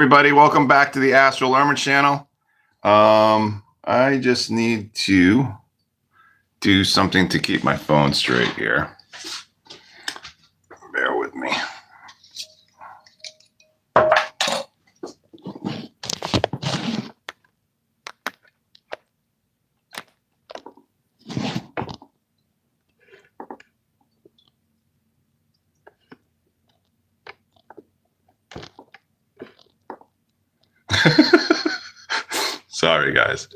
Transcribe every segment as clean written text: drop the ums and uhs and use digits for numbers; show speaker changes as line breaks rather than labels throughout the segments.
Everybody, welcome back to the Astral Urmah channel. I just need to do something to keep my phone straight here. Bear with me. Sorry, guys.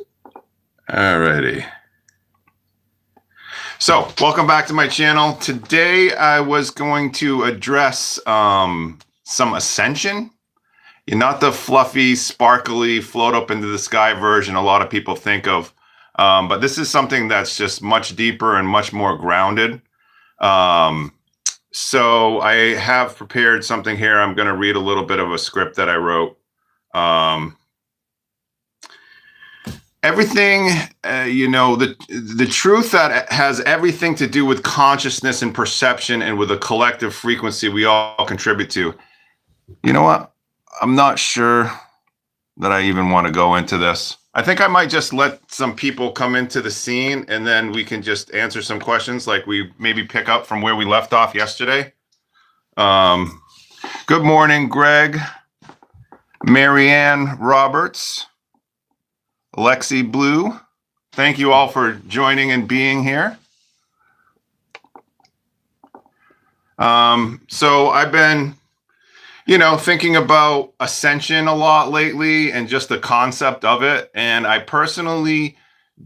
Alrighty. So, welcome back to my channel. Today, I was going to address some ascension. Not the fluffy, sparkly, float up into the sky version a lot of people think of. But this is something that's just much deeper and much more grounded. So I have prepared something here. I'm going to read a little bit of a script that I wrote. Everything, the truth that has everything to do with consciousness and perception and with a collective frequency we all contribute to. You know what? I'm not sure that I even want to go into this. I think I might just let some people come into the scene and then we can just answer some questions, like we maybe pick up from where we left off yesterday. Good morning, Greg, Marianne Roberts, Lexi Blue. Thank you all for joining and being here. So I've been, thinking about ascension a lot lately and just the concept of it. And I personally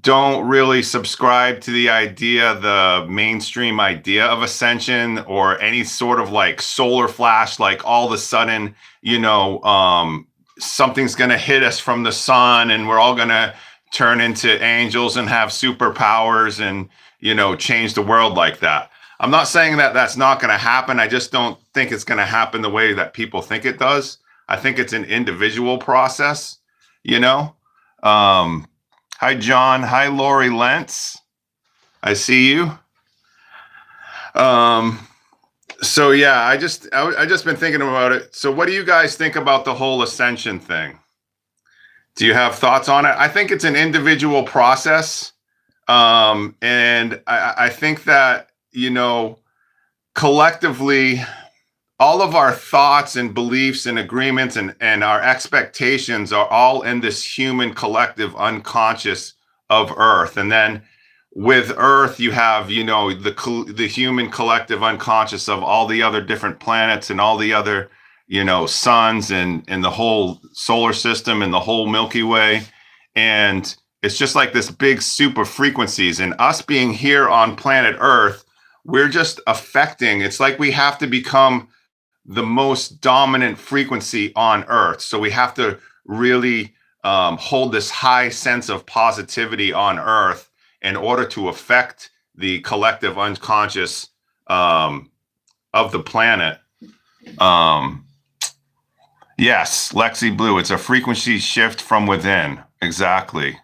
don't really subscribe to the mainstream idea of ascension or any sort of like solar flash, like all of a sudden, something's going to hit us from the sun and we're all going to turn into angels and have superpowers and, change the world like that. I'm not saying that that's not going to happen. I just don't think it's going to happen the way that people think it does. I think it's an individual process, Hi, John. Hi, Lori Lentz. I see you. So yeah, I just been thinking about it. So what do you guys think about the whole ascension thing? Do you have thoughts on it? I think it's an individual process. And I think that, collectively, all of our thoughts and beliefs and agreements and our expectations are all in this human collective unconscious of Earth. And then with Earth, you have, the human collective unconscious of all the other different planets and all the other, suns and the whole solar system and the whole Milky Way. And it's just like this big super frequencies. And us being here on planet Earth, we're just affecting. It's like we have to become the most dominant frequency on Earth. So we have to really hold this high sense of positivity on Earth in order to affect the collective unconscious of the planet. Yes, Lexi Blue, it's a frequency shift from within. Exactly.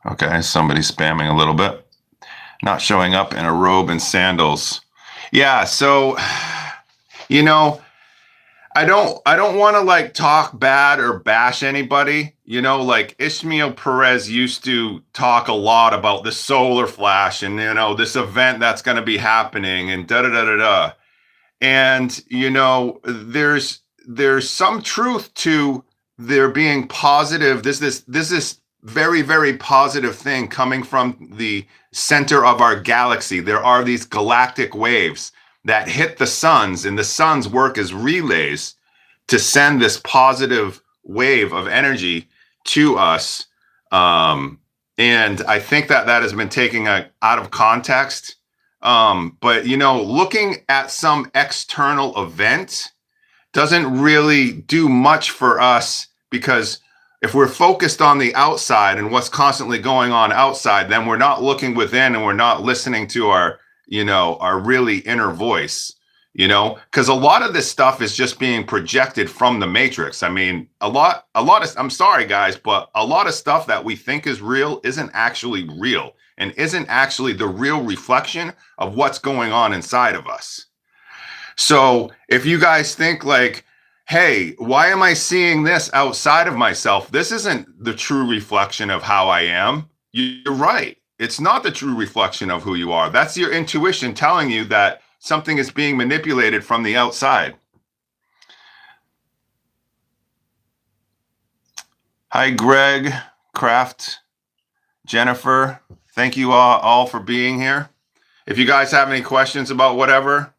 Okay, somebody's spamming a little bit. Not showing up in a robe and sandals. Yeah, so, I don't want to like talk bad or bash anybody. Like Ishmael Perez used to talk a lot about the solar flash and, this event that's going to be happening and da-da-da-da-da. And, there's some truth to there being positive. This very, very positive thing coming from the center of our galaxy. There are these galactic waves that hit the suns, and the suns work as relays to send this positive wave of energy to us. And I think that has been taken out of context. But, looking at some external event doesn't really do much for us, because if we're focused on the outside and what's constantly going on outside, then we're not looking within and we're not listening to our really inner voice, because a lot of this stuff is just being projected from the matrix. I mean, a lot of, I'm sorry guys, but a lot of stuff that we think is real isn't actually real. and isn't actually the real reflection of what's going on inside of us. So if you guys think like, hey, why am I seeing this outside of myself? This isn't the true reflection of how I am. You're right. It's not the true reflection of who you are. That's your intuition telling you that something is being manipulated from the outside. Hi, Greg, Kraft, Jennifer. Thank you all for being here. If you guys have any questions about whatever,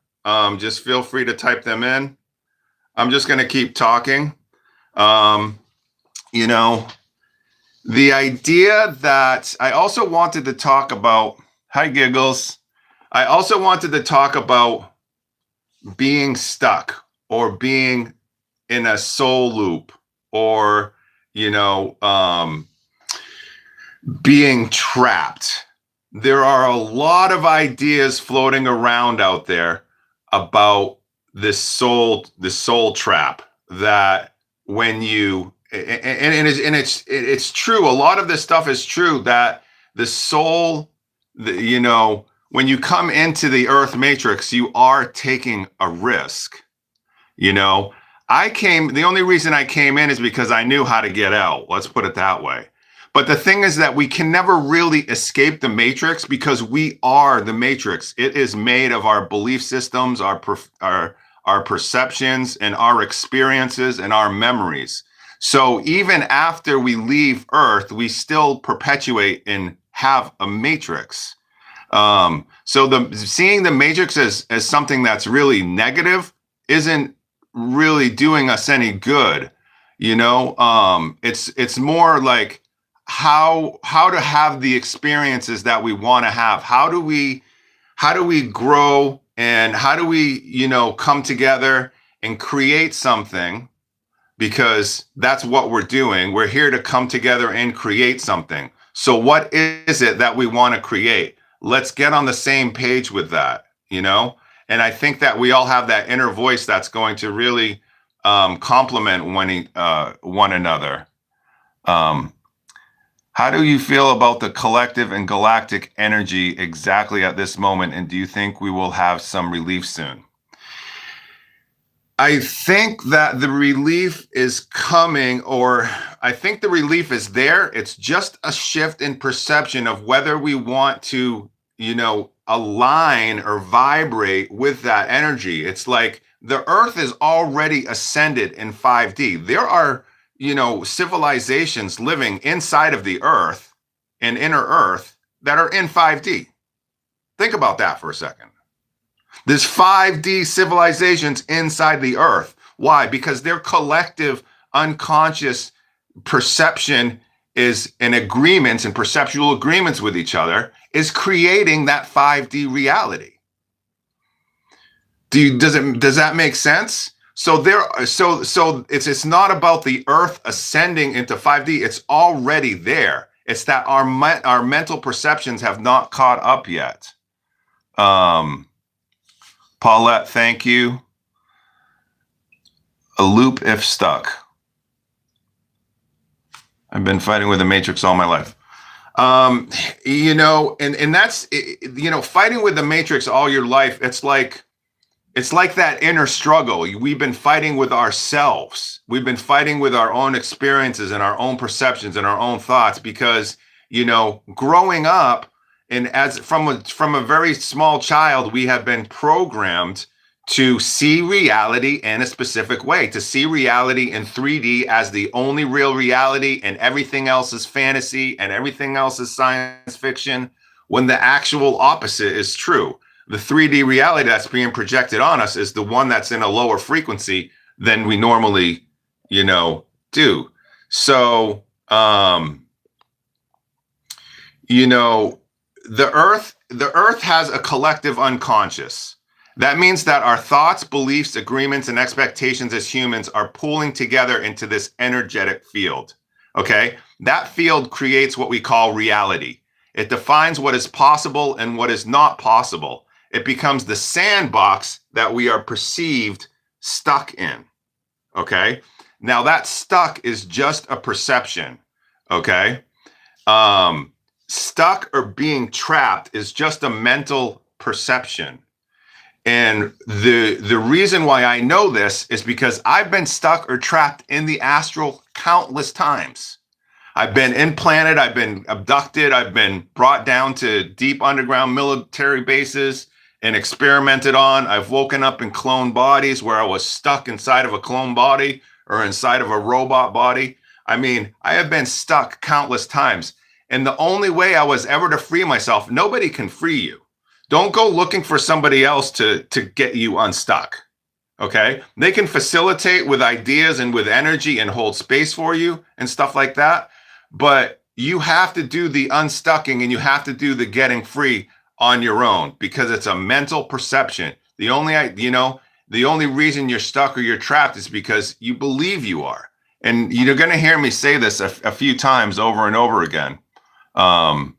just feel free to type them in. I'm just going to keep talking. You know, the idea that I also wanted to talk about, hi, Giggles. I also wanted to talk about being stuck or being in a soul loop or, being trapped. There are a lot of ideas floating around out there about this soul trap that when you it's true. A lot of this stuff is true that the soul, when you come into the earth matrix, you are taking a risk. The only reason I came in is because I knew how to get out. Let's put it that way. But the thing is that we can never really escape the matrix because we are the matrix. It is made of our belief systems, our perceptions, and our experiences and our memories. So even after we leave Earth, we still perpetuate and have a matrix. So seeing the matrix as something that's really negative isn't really doing us any good. It's more like how to have the experiences that we want to have. How do we grow, and how do we come together and create something? Because that's what we're doing. We're here to come together and create something. So what is it that we want to create? Let's get on the same page with that, And I think that we all have that inner voice that's going to really complement one another. How do you feel about the collective and galactic energy exactly at this moment? And do you think we will have some relief soon? I think that the relief is coming, or I think the relief is there. It's just a shift in perception of whether we want to, align or vibrate with that energy. It's like the earth is already ascended in 5D. There are civilizations living inside of the earth and inner earth that are in 5D. Think about that for a second. There's 5D civilizations inside the earth. Why? Because their collective unconscious perception is in agreements and perceptual agreements with each other is creating that 5D reality. Does that make sense? So it's not about the earth ascending into 5D. It's already there. It's that our mental perceptions have not caught up yet. Paulette, thank you. A loop if stuck. I've been fighting with the matrix all my life. And that's, fighting with the matrix all your life. It's like that inner struggle. We've been fighting with ourselves. We've been fighting with our own experiences and our own perceptions and our own thoughts because, growing up and from a very small child, we have been programmed to see reality in a specific way, to see reality in 3D as the only real reality and everything else is fantasy and everything else is science fiction, when the actual opposite is true. The 3D reality that's being projected on us is the one that's in a lower frequency than we normally, do. So, the earth has a collective unconscious. That means that our thoughts, beliefs, agreements, and expectations as humans are pooling together into this energetic field. Okay? That field creates what we call reality. It defines what is possible and what is not possible. It becomes the sandbox that we are perceived stuck in. Okay? Now that stuck is just a perception. Okay? stuck or being trapped is just a mental perception. And the reason why I know this is because I've been stuck or trapped in the astral countless times. I've been implanted, I've been abducted, I've been brought down to deep underground military bases and experimented on. I've woken up in clone bodies where I was stuck inside of a clone body or inside of a robot body. I mean, I have been stuck countless times. And the only way I was ever to free myself, nobody can free you. Don't go looking for somebody else to get you unstuck. Okay? They can facilitate with ideas and with energy and hold space for you and stuff like that. But you have to do the unstucking and you have to do the getting free on your own because it's a mental perception. The only reason you're stuck or you're trapped is because you believe you are. And you're going to hear me say this a few times over and over again. When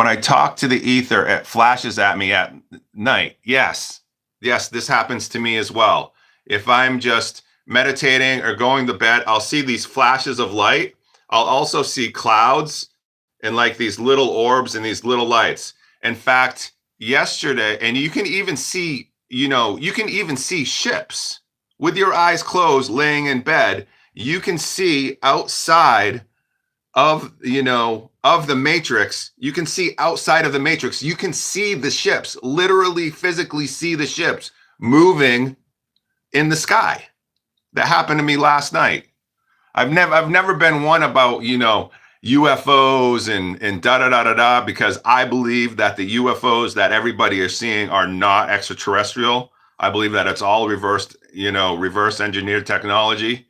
I talk to the ether, it flashes at me at night. Yes, this happens to me as well. If I'm just meditating or going to bed, I'll see these flashes of light. I'll also see clouds and like these little orbs and these little lights. In fact, yesterday, and you can even see ships with your eyes closed, laying in bed. You can see outside of the matrix. You can see outside of the matrix. You can see the ships, literally physically see the ships moving in the sky. That happened to me last night. I've never been one about, UFOs and da da da da da, because I believe that the UFOs that everybody is seeing are not extraterrestrial. I believe that it's all reverse engineered technology.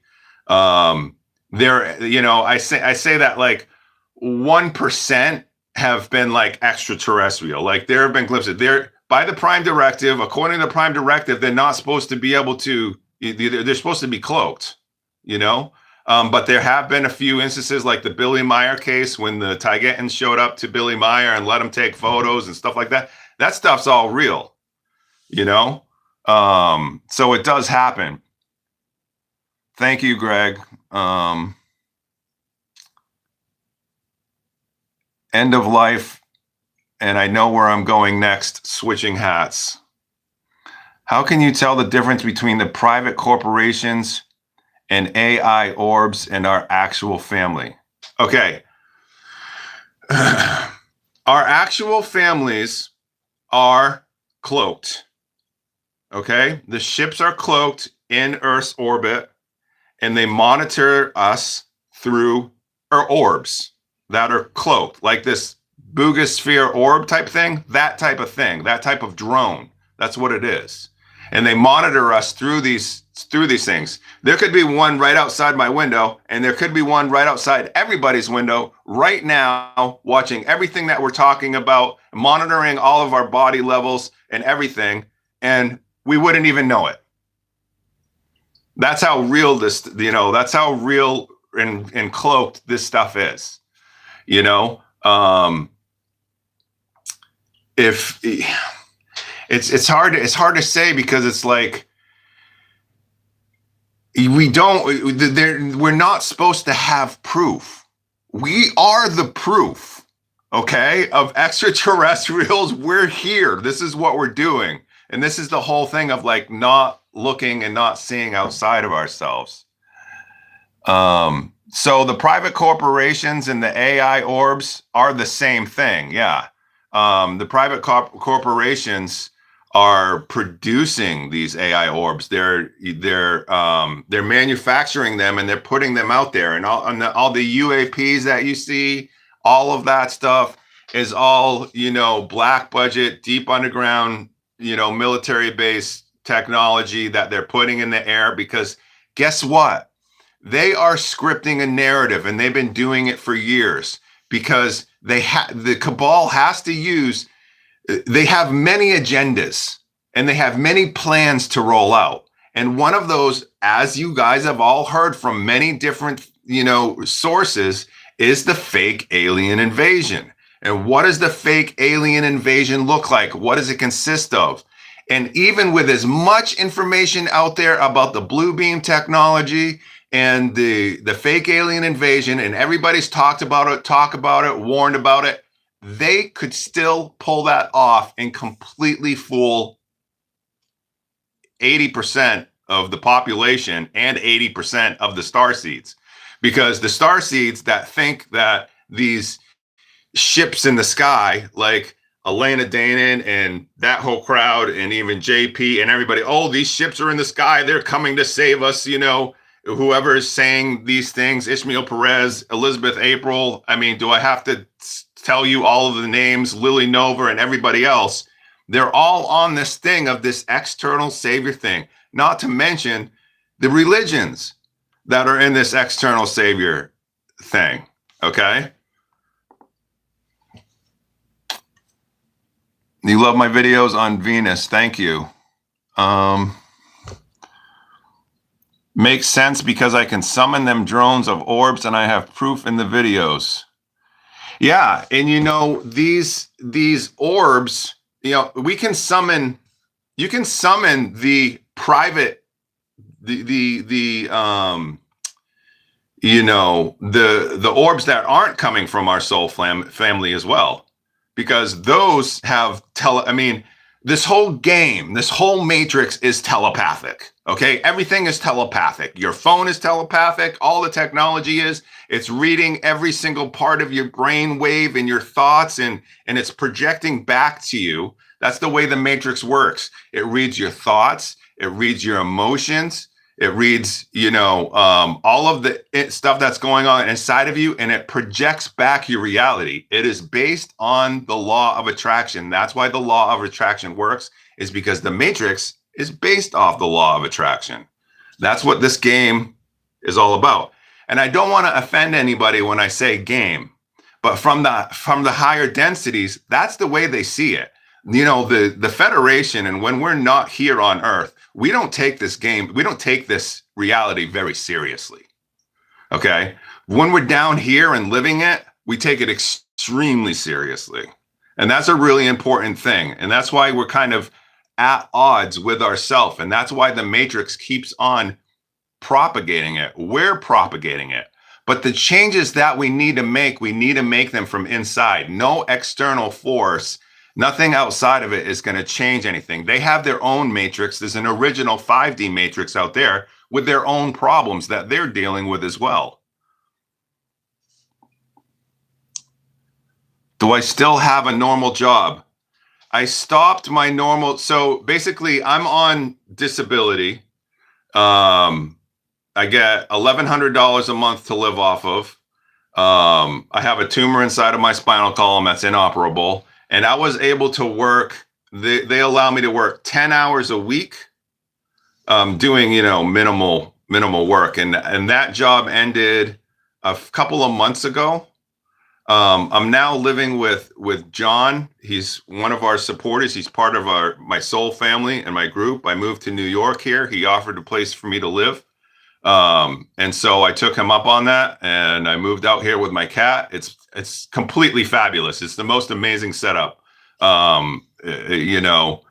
I say that like 1% have been like extraterrestrial. Like there have been glimpses. They're by the Prime Directive. According to the Prime Directive, they're not supposed to be able to. They're supposed to be cloaked, But there have been a few instances like the Billy Meyer case when the Taigetans showed up to Billy Meyer and let him take photos and stuff like that. That stuff's all real, So it does happen. Thank you, Greg. End of life, and I know where I'm going next, switching hats. How can you tell the difference between the private corporations and AI orbs and our actual family? Okay. Our actual families are cloaked. Okay? The ships are cloaked in Earth's orbit, and they monitor us through our orbs that are cloaked, like this Boogosphere orb type thing, that type of thing, that type of drone. That's what it is. And they monitor us through these things. There could be one right outside my window, and there could be one right outside everybody's window right now, watching everything that we're talking about, monitoring all of our body levels and everything, and we wouldn't even know it. That's how real that's how real and cloaked this stuff is. If it's hard to say, because it's like we're not supposed to have proof. We are the proof, okay, of extraterrestrials. We're here. This is what we're doing. And this is the whole thing of like not looking and not seeing outside of ourselves. So the private corporations and the AI orbs are the same thing. Yeah. The private corporations are producing these AI orbs. They're manufacturing them and they're putting them out there, and all the UAPs that you see, all of that stuff is all, black budget, deep underground, military based technology that they're putting in the air, because guess what? They are scripting a narrative, and they've been doing it for years, because the cabal has to use. They have many agendas and they have many plans to roll out. And one of those, as you guys have all heard from many different, sources, is the fake alien invasion. And what does the fake alien invasion look like? What does it consist of? And even with as much information out there about the blue beam technology and the fake alien invasion, and everybody's talked about it, warned about it, they could still pull that off and completely fool 80% of the population and 80% of the starseeds. Because the starseeds that think that these ships in the sky, like Elena Danon and that whole crowd, and even JP and everybody, oh, these ships are in the sky, they're coming to save us, you know, whoever is saying these things, Ishmael Perez, Elizabeth April. I mean, do I have to tell you all of the names, Lily Nova and everybody else? They're all on this thing of this external savior thing, not to mention the religions that are in this external savior thing. Okay. You love my videos on Venus. Thank you. Makes sense because I can summon them drones of orbs and I have proof in the videos. Yeah, and you know, these orbs, you know, we can summon, you can summon the private, you know, the orbs that aren't coming from our soul family as well, because those have I mean, this whole game, this whole matrix is telepathic. Okay, everything is telepathic. Your phone is telepathic. All the technology is. It's reading every single part of your brain wave and your thoughts, and it's projecting back to you. That's the way the matrix works. It reads your thoughts. It reads your emotions. It reads, you know, all of the stuff that's going on inside of you, and it projects back your reality. It is based on the law of attraction. That's why the law of attraction works, is because the matrix is based off the law of attraction. That's what this game is all about. And I don't want to offend anybody when I say game, but from the higher densities, that's the way they see it. You know, the Federation, and when we're not here on Earth, we don't take this game, we don't take this reality very seriously. Okay? When we're down here and living it, we take it extremely seriously. And that's a really important thing. And that's why we're kind of at odds with ourselves. And that's why the matrix keeps on propagating it. We're propagating it. But the changes that we need to make them from inside. No external force, nothing outside of it is going to change anything. They have their own matrix. There's an original 5D matrix out there with their own problems that they're dealing with as well. Do I still have a normal job? I stopped my normal. So basically, I'm on disability. I get $1,100 a month to live off of. I have a tumor inside of my spinal column that's inoperable. And I was able to work. They allow me to work 10 hours a week, doing, you know, minimal work. And that job ended a couple of months ago. I'm now living with John. He's one of our supporters. He's part of my soul family and my group. I moved to New York here. He offered a place for me to live. And so I took him up on that, and I moved out here with my cat. It's completely fabulous. It's the most amazing setup. You know,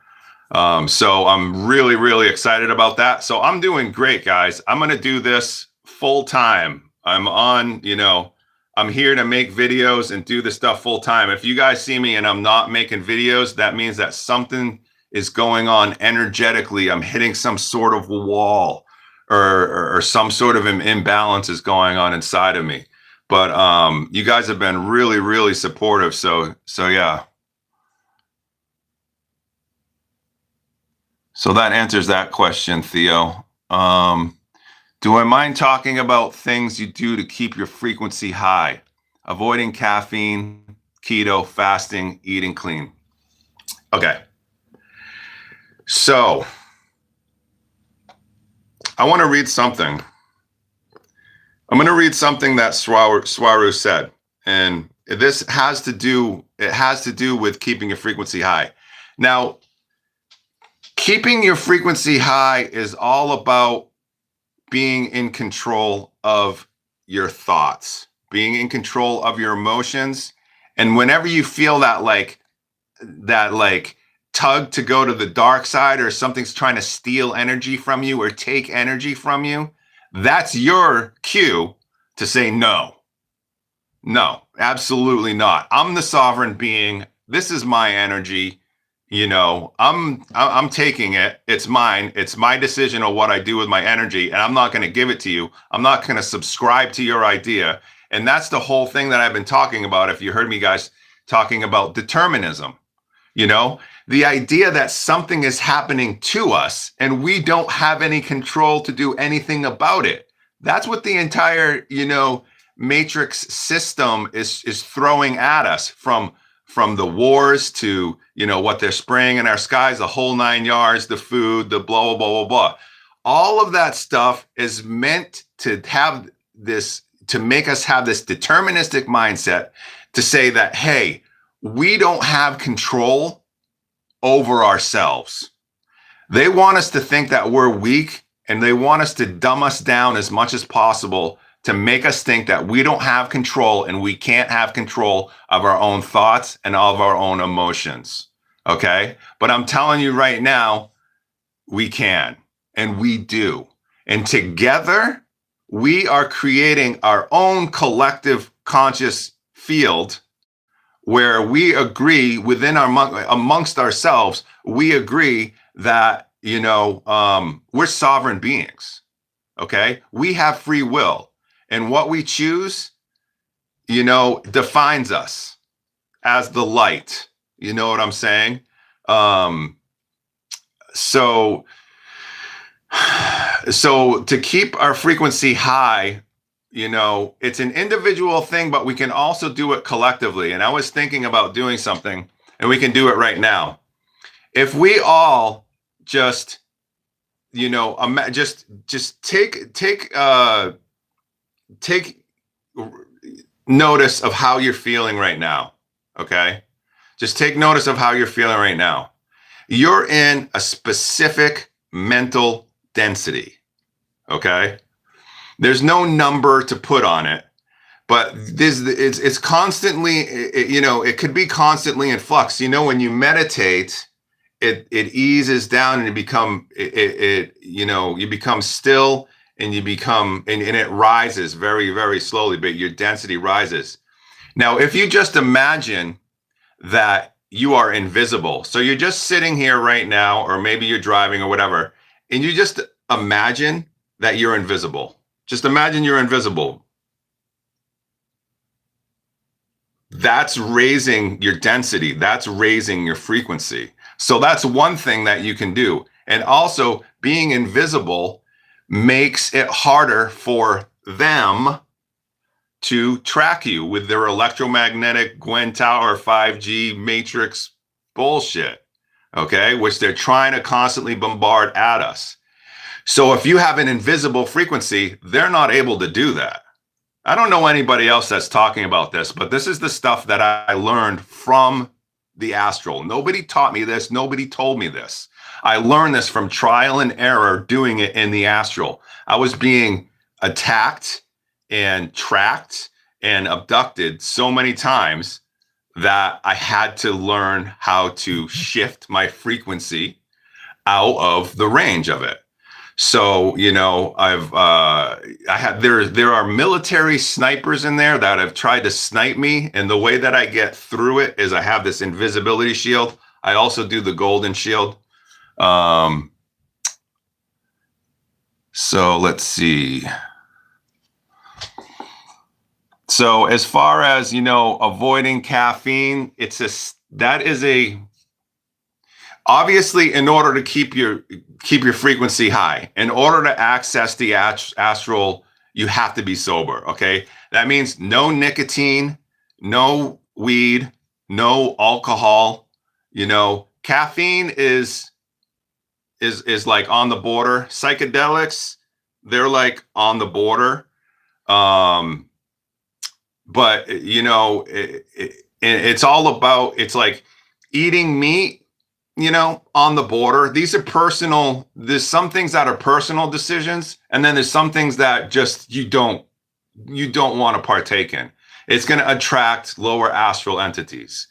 so I'm really, really excited about that. So I'm doing great, guys. I'm going to do this full time. I'm on, you know, I'm here to make videos and do this stuff full time. If you guys see me and I'm not making videos, that means that something is going on energetically. I'm hitting some sort of wall, or some sort of an imbalance is going on inside of me. But you guys have been really, really supportive. So yeah. So that answers that question, Theo. Do I mind talking about things you do to keep your frequency high? Avoiding caffeine, keto, fasting, eating clean. Okay. So I want to read something. I'm going to read something that Swaru said. And this has to do with keeping your frequency high. Now, keeping your frequency high is all about being in control of your thoughts, being in control of your emotions. And whenever you feel that tug to go to the dark side, or something's trying to steal energy from you or take energy from you, That's your cue to say no. No, absolutely not. I'm the sovereign being. This is my energy. I'm taking it. It's mine. It's my decision on what I do with my energy, and I'm not going to give it to you. I'm not going to subscribe to your idea. And that's the whole thing that I've been talking about. If you heard me guys talking about determinism, you know, the idea that something is happening to us and we don't have any control to do anything about it. That's what the entire, matrix system is throwing at us, from the wars to, what they're spraying in our skies, the whole 9 yards, the food, the blah blah blah blah blah. All of that stuff is meant to have this, to make us have this deterministic mindset, to say that, hey, we don't have control over ourselves. They want us to think that we're weak, and they want us to dumb us down as much as possible to make us think that we don't have control and we can't have control of our own thoughts and of our own emotions. Okay? But I'm telling you right now, we can, and we do. And together, we are creating our own collective conscious field where we agree within amongst ourselves, we agree that, we're sovereign beings. Okay? We have free will. And what we choose, defines us as the light. You know what I'm saying? So to keep our frequency high, it's an individual thing, but we can also do it collectively. And I was thinking about doing something, and we can do it right now. If we all just, just take notice of how you're feeling right now. Okay? Just take notice of how you're feeling right now. You're in a specific mental density. Okay? There's no number to put on it, but it's constantly, it could be constantly in flux. When you meditate, it eases down, and you become still, and you become, and it rises very, very slowly, but your density rises. Now, if you just imagine that you are invisible, so you're just sitting here right now, or maybe you're driving or whatever, and you just imagine that you're invisible. Just imagine you're invisible. That's raising your density. That's raising your frequency. So that's one thing that you can do. And also, being invisible makes it harder for them to track you with their electromagnetic Gwen Tower 5G matrix bullshit, okay? Which they're trying to constantly bombard at us. So if you have an invisible frequency, they're not able to do that. I don't know anybody else that's talking about this, but this is the stuff that I learned from the astral. Nobody taught me this. Nobody told me this. I learned this from trial and error doing it in the astral. I was being attacked and tracked and abducted so many times that I had to learn how to shift my frequency out of the range of it. So, there are military snipers in there that have tried to snipe me. And the way that I get through it is I have this invisibility shield. I also do the golden shield. So let's see. So as far as, avoiding caffeine, obviously, in order to keep your frequency high, in order to access the astral, you have to be sober. Okay, that means no nicotine, no weed, no alcohol. Caffeine is like on the border. Psychedelics, they're like on the border. But it's all about. It's like eating meat. On the border. These are personal. There's some things that are personal decisions, and then there's some things that just you don't want to partake in. It's going to attract lower astral entities.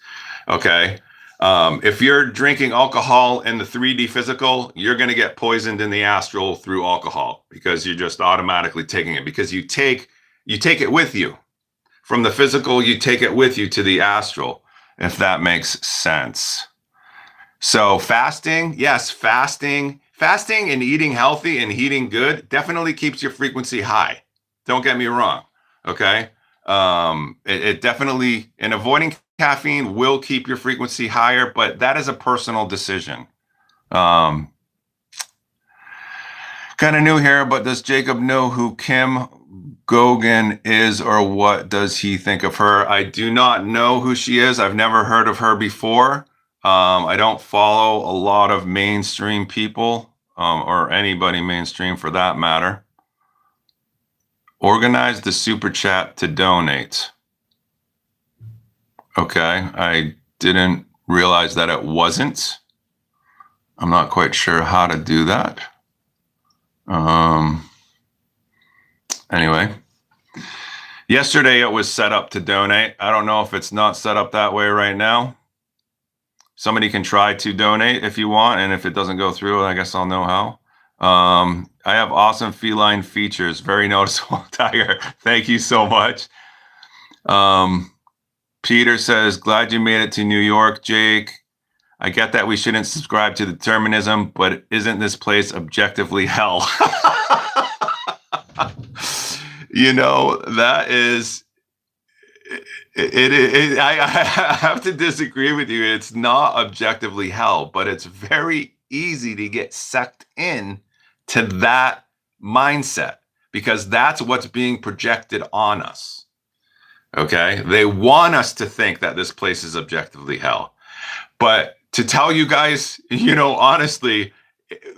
Okay. If you're drinking alcohol in the 3D physical, you're going to get poisoned in the astral through alcohol because you're just automatically taking it, because you take it with you from the physical, you take it with you to the astral, if that makes sense. So fasting, yes, fasting and eating healthy and eating good definitely keeps your frequency high. Don't get me wrong. Okay. It definitely, and avoiding caffeine will keep your frequency higher, but that is a personal decision. Kind of new here, but does Jacob know who Kim Gogan is, or what does he think of her? I do not know who she is. I've never heard of her before. I don't follow a lot of mainstream people, or anybody mainstream for that matter. Organize the super chat to donate. Okay, I didn't realize that it wasn't. I'm not quite sure how to do that. Anyway, yesterday it was set up to donate. I don't know if it's not set up that way right now. Somebody can try to donate if you want, and if it doesn't go through, I guess I'll know how. I have awesome feline features, very noticeable. Tiger, thank you so much. Peter says, glad you made it to New York, Jake. I get that we shouldn't subscribe to determinism, but isn't this place objectively hell? You know, that is, I have to disagree with you. It's not objectively hell, but it's very easy to get sucked in to that mindset because that's what's being projected on us. Okay. They want us to think that this place is objectively hell. But to tell you guys, you know, honestly,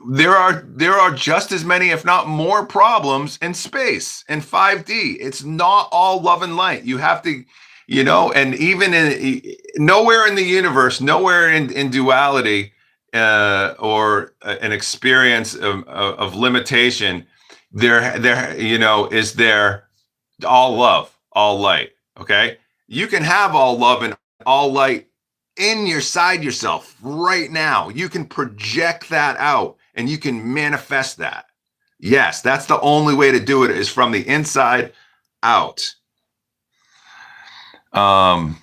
there are just as many, if not more, problems in space, in 5D. It's not all love and light. You have to, you know, and even in nowhere in the universe, nowhere in duality or an experience of limitation, there, you know, is there all love, all light. Okay, you can have all love and all light inside yourself right now. You can project that out and you can manifest that. Yes, that's the only way to do it, is from the inside out. Can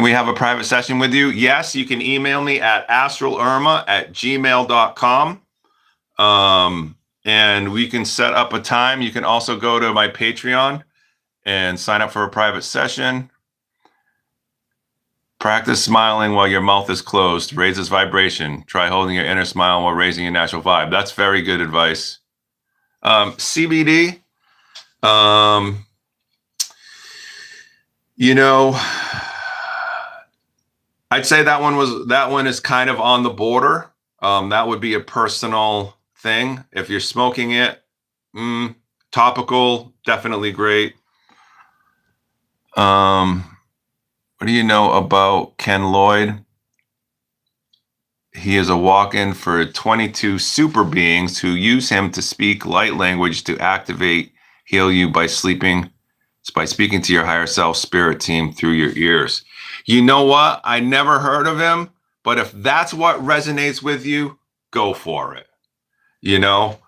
we have a private session with you? Yes, you can email me at astralurmah@gmail.com. And we can set up a time. You can also go to my Patreon and sign up for a private session. Practice smiling while your mouth is closed. Raises vibration. Try holding your inner smile while raising your natural vibe. That's very good advice. CBD. You know, I'd say that one is kind of on the border. That would be a personal thing. If you're smoking it, topical, definitely great. What do you know about Ken Lloyd? He is a walk-in for 22 super beings who use him to speak light language to activate, heal you by speaking to your higher self spirit team through your ears. You know what? I never heard of him, but if that's what resonates with you, go for it. You know,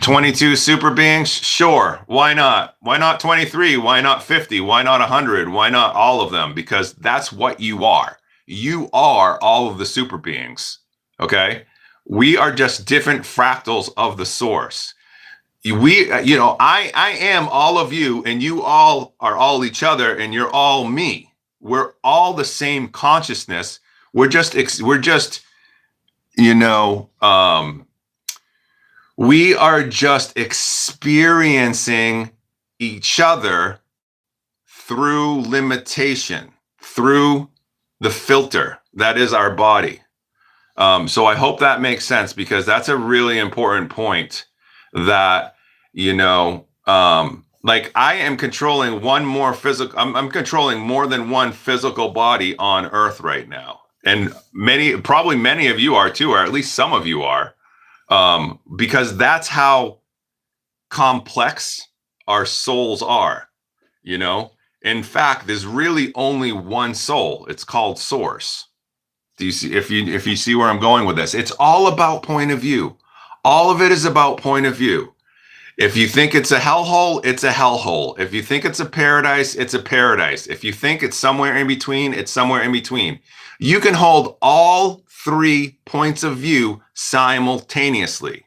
22 super beings, sure. Why not? Why not 23? Why not 50? Why not 100? Why not all of them? Because that's what you are. You are all of the super beings. Okay. We are just different fractals of the source. I am all of you, and you all are all each other, and you're all me. We're all the same consciousness. We're just, we are just experiencing each other through limitation, through the filter that is our body. So I hope that makes sense, because that's a really important point that, like I am controlling one more physical, I'm controlling more than one physical body on Earth right now. And probably many of you are too, or at least some of you are. Because that's how complex our souls are, In fact, there's really only one soul. It's called Source. Do you see, if you see where I'm going with this? It's all about point of view. All of it is about point of view. If you think it's a hellhole, it's a hellhole. If you think it's a paradise, it's a paradise. If you think it's somewhere in between, it's somewhere in between. You can hold all three points of view simultaneously.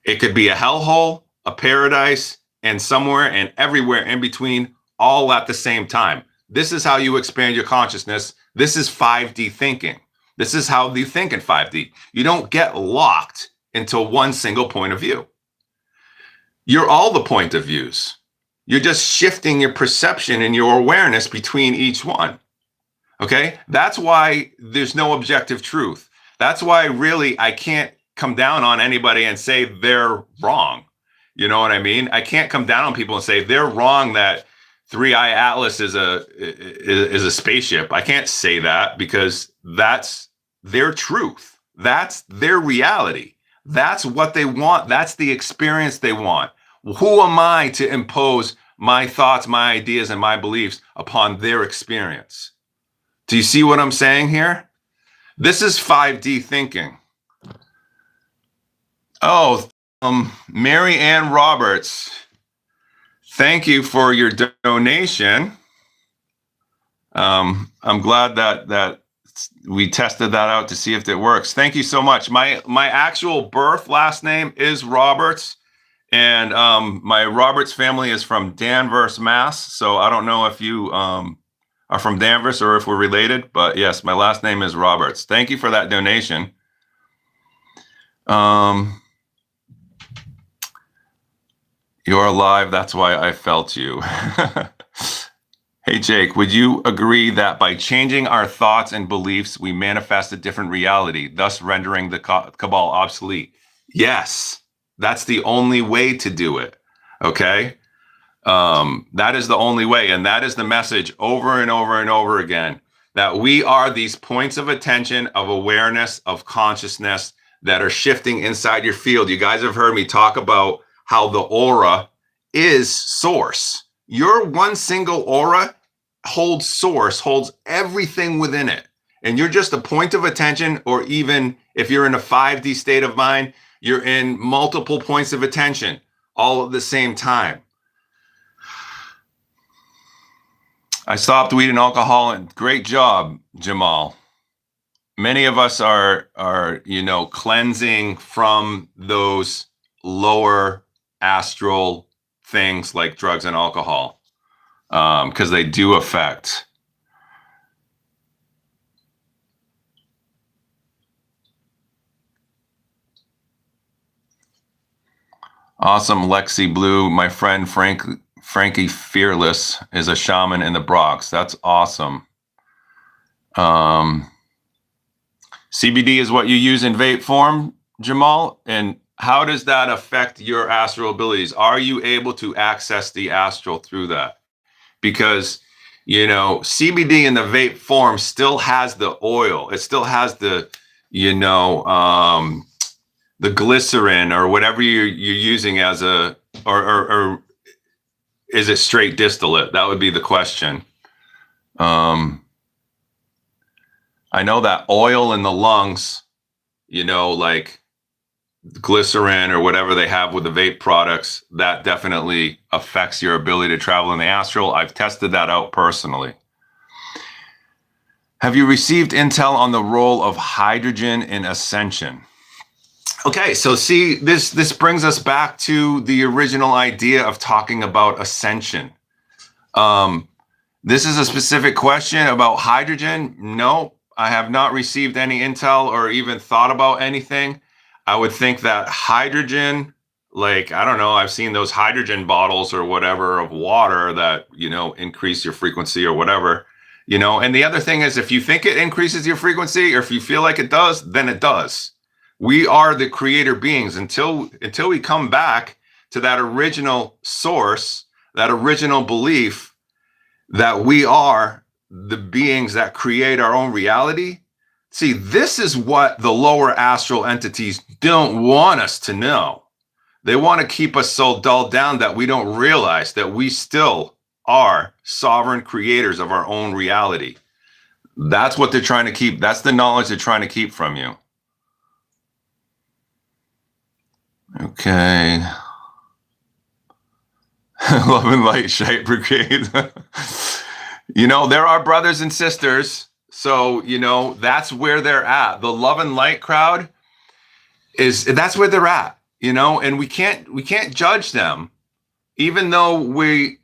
It could be a hellhole, a paradise, and somewhere and everywhere in between, all at the same time. This is how you expand your consciousness. This is 5D thinking. This is how you think in 5D. You don't get locked into one single point of view. You're all the point of views. You're just shifting your perception and your awareness between each one. Okay? That's why there's no objective truth. That's why really I can't come down on anybody and say they're wrong. You know what I mean? I can't come down on people and say they're wrong that 3i Atlas is a spaceship. I can't say that because that's their truth. That's their reality. That's what they want. That's the experience they want. Who am I to impose my thoughts, my ideas, and my beliefs upon their experience? Do you see what I'm saying here? This is 5D thinking. Oh, Mary Ann Roberts, thank you for your donation. I'm glad that we tested that out to see if it works. Thank you so much. My actual birth last name is Roberts, and my Roberts family is from Danvers, Mass. So I don't know if you are from Danvers or if we're related, but yes, my last name is Roberts. Thank you for that donation. You're alive. That's why I felt you. Hey, Jake, would you agree that by changing our thoughts and beliefs, we manifest a different reality, thus rendering the Cabal obsolete? Yes, that's the only way to do it. Okay? That is the only way. And that is the message over and over and over again, that we are these points of attention, of awareness, of consciousness that are shifting inside your field. You guys have heard me talk about how the aura is source. Your one single aura holds source, holds everything within it. And you're just a point of attention, or even if you're in a 5D state of mind, you're in multiple points of attention all at the same time. I stopped weed and alcohol, and great job, Jamal. Many of us are cleansing from those lower astral things like drugs and alcohol, because they do affect. Awesome, Lexi Blue. My friend Frankie Fearless is a shaman in the Bronx. That's awesome. CBD is what you use in vape form, Jamal, and how does that affect your astral abilities? Are you able to access the astral through that? Because, CBD in the vape form still has the oil. It still has the, the glycerin or whatever you're using as or is it straight distillate? That would be the question. I know that oil in the lungs, like glycerin or whatever they have with the vape products, that definitely affects your ability to travel in the astral. I've tested that out personally. Have you received intel on the role of hydrogen in ascension? Okay, so see, this brings us back to the original idea of talking about ascension. This is a specific question about hydrogen. No, I have not received any intel or even thought about anything. I would think that hydrogen, like, I don't know, I've seen those hydrogen bottles or whatever of water that, increase your frequency or whatever, and the other thing is, if you think it increases your frequency or if you feel like it does, then it does. We are the creator beings until we come back to that original source, that original belief that we are the beings that create our own reality. See, this is what the lower astral entities don't want us to know. They want to keep us so dulled down that we don't realize that we still are sovereign creators of our own reality. That's what they're trying to keep. That's the knowledge they're trying to keep from you. Okay. Love and Light Shite Brigade. There are brothers and sisters. So, that's where they're at. The Love and Light crowd that's where they're at, and we can't judge them, even though we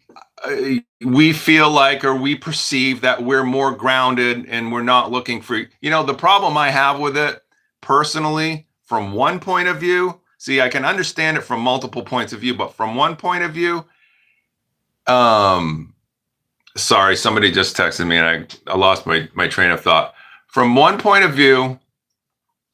feel like, or we perceive that we're more grounded and we're not looking for, the problem I have with it personally, from one point of view, see, I can understand it from multiple points of view, but from one point of view, sorry, somebody just texted me and I lost my train of thought. From one point of view,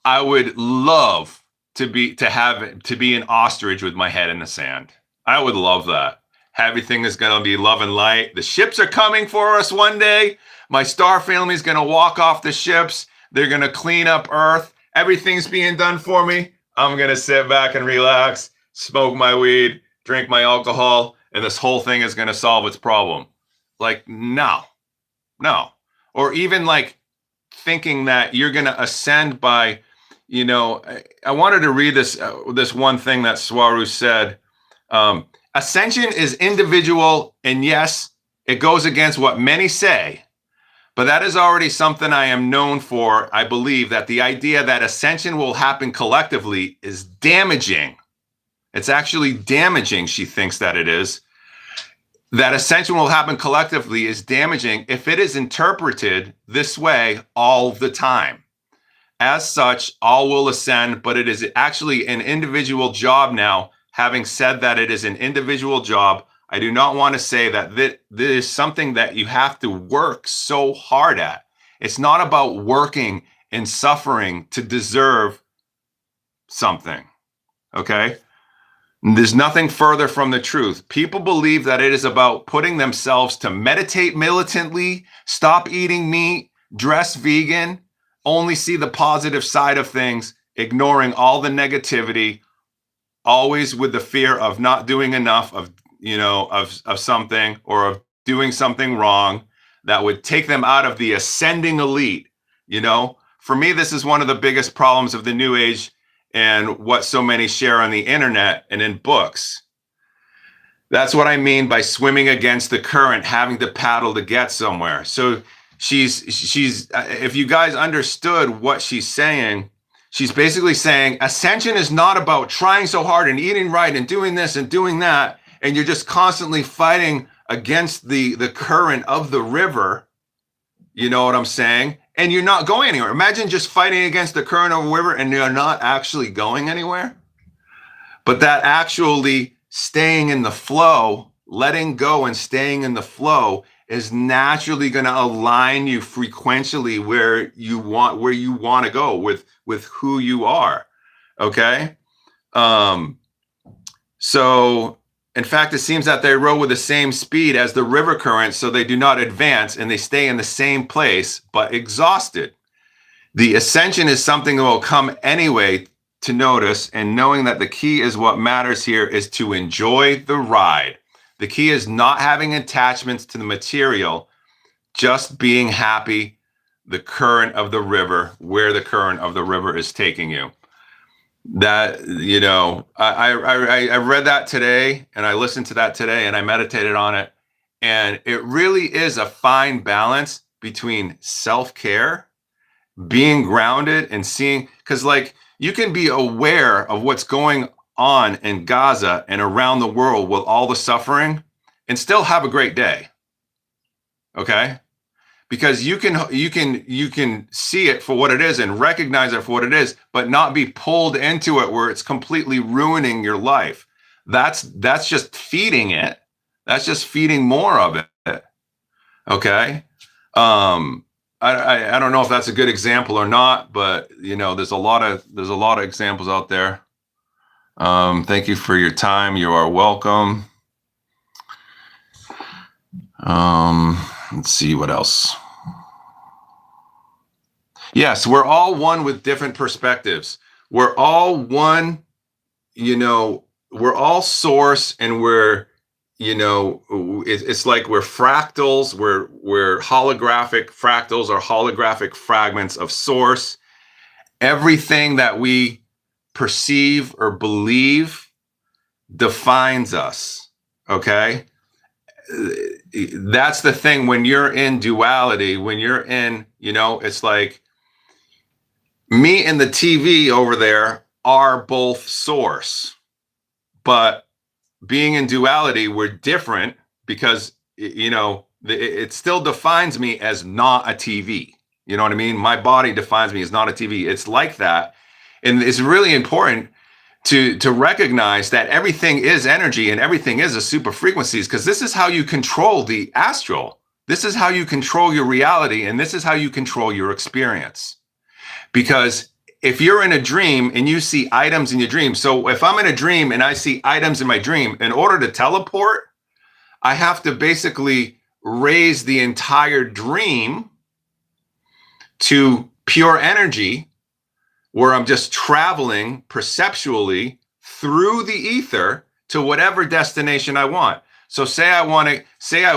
I would love to be an ostrich with my head in the sand. I would love that. Everything is going to be love and light. The ships are coming for us one day. My star family is going to walk off the ships. They're going to clean up Earth. Everything's being done for me. I'm going to sit back and relax, smoke my weed, drink my alcohol, and this whole thing is going to solve its problem. Like, no. Or even like thinking that you're going to ascend by, I wanted to read this one thing that Swaru said. Ascension is individual, and yes, it goes against what many say, but that is already something I am known for. I believe that the idea that ascension will happen collectively is damaging. It's actually damaging, she thinks that it is. That ascension will happen collectively is damaging if it is interpreted this way all the time. As such, all will ascend, but it is actually an individual job now. Having said that it is an individual job, I do not want to say that this is something that you have to work so hard at. It's not about working and suffering to deserve something, okay? There's nothing further from the truth. People believe that it is about putting themselves to meditate militantly, stop eating meat, dress vegan, only see the positive side of things, ignoring all the negativity, always with the fear of not doing enough of something, or of doing something wrong that would take them out of the ascending elite. For me, this is one of the biggest problems of the New Age and what so many share on the internet and in books. That's what I mean by swimming against the current, having to paddle to get somewhere. So she's if you guys understood what she's saying, she's basically saying ascension is not about trying so hard and eating right and doing this and doing that, and you're just constantly fighting against the current of the river. You know what I'm saying? And you're not going anywhere. Imagine just fighting against the current of a river and you're not actually going anywhere. But that actually staying in the flow, letting go and staying in the flow is naturally going to align you frequentially where you want to go with who you are. Okay. So in fact, it seems that they row with the same speed as the river current, so they do not advance and they stay in the same place, but exhausted. The ascension is something that will come anyway to notice, and knowing that the key is what matters here is to enjoy the ride. The key is not having attachments to the material, just being happy the current of the river, where the current of the river is taking you. That, I read that today and I listened to that today and I meditated on it. And it really is a fine balance between self-care, being grounded, and seeing, because like you can be aware of what's going on in Gaza and around the world with all the suffering and still have a great day. Okay? Because you can see it for what it is and recognize it for what it is, but not be pulled into it where it's completely ruining your life. That's just feeding it. That's just feeding more of it. Okay. I don't know if that's a good example or not, but there's a lot of examples out there. Thank you for your time. You are welcome. Let's see what else. Yes, we're all one with different perspectives. We're all one, we're all source, and we're, it's like we're fractals, we're holographic fractals or holographic fragments of source. Everything that we perceive or believe defines us. Okay. That's the thing when you're in duality, when you're in, it's like me and the TV over there are both source, but being in duality, we're different because, it still defines me as not a TV. You know what I mean? My body defines me as not a TV. It's like that. And it's really important to recognize that everything is energy and everything is a super frequencies, because this is how you control the astral. This is how you control your reality, and this is how you control your experience. Because if you're in a dream and you see items in your dream, so if I'm in a dream and I see items in my dream, in order to teleport, I have to basically raise the entire dream to pure energy, where I'm just traveling perceptually through the ether to whatever destination I want. So say I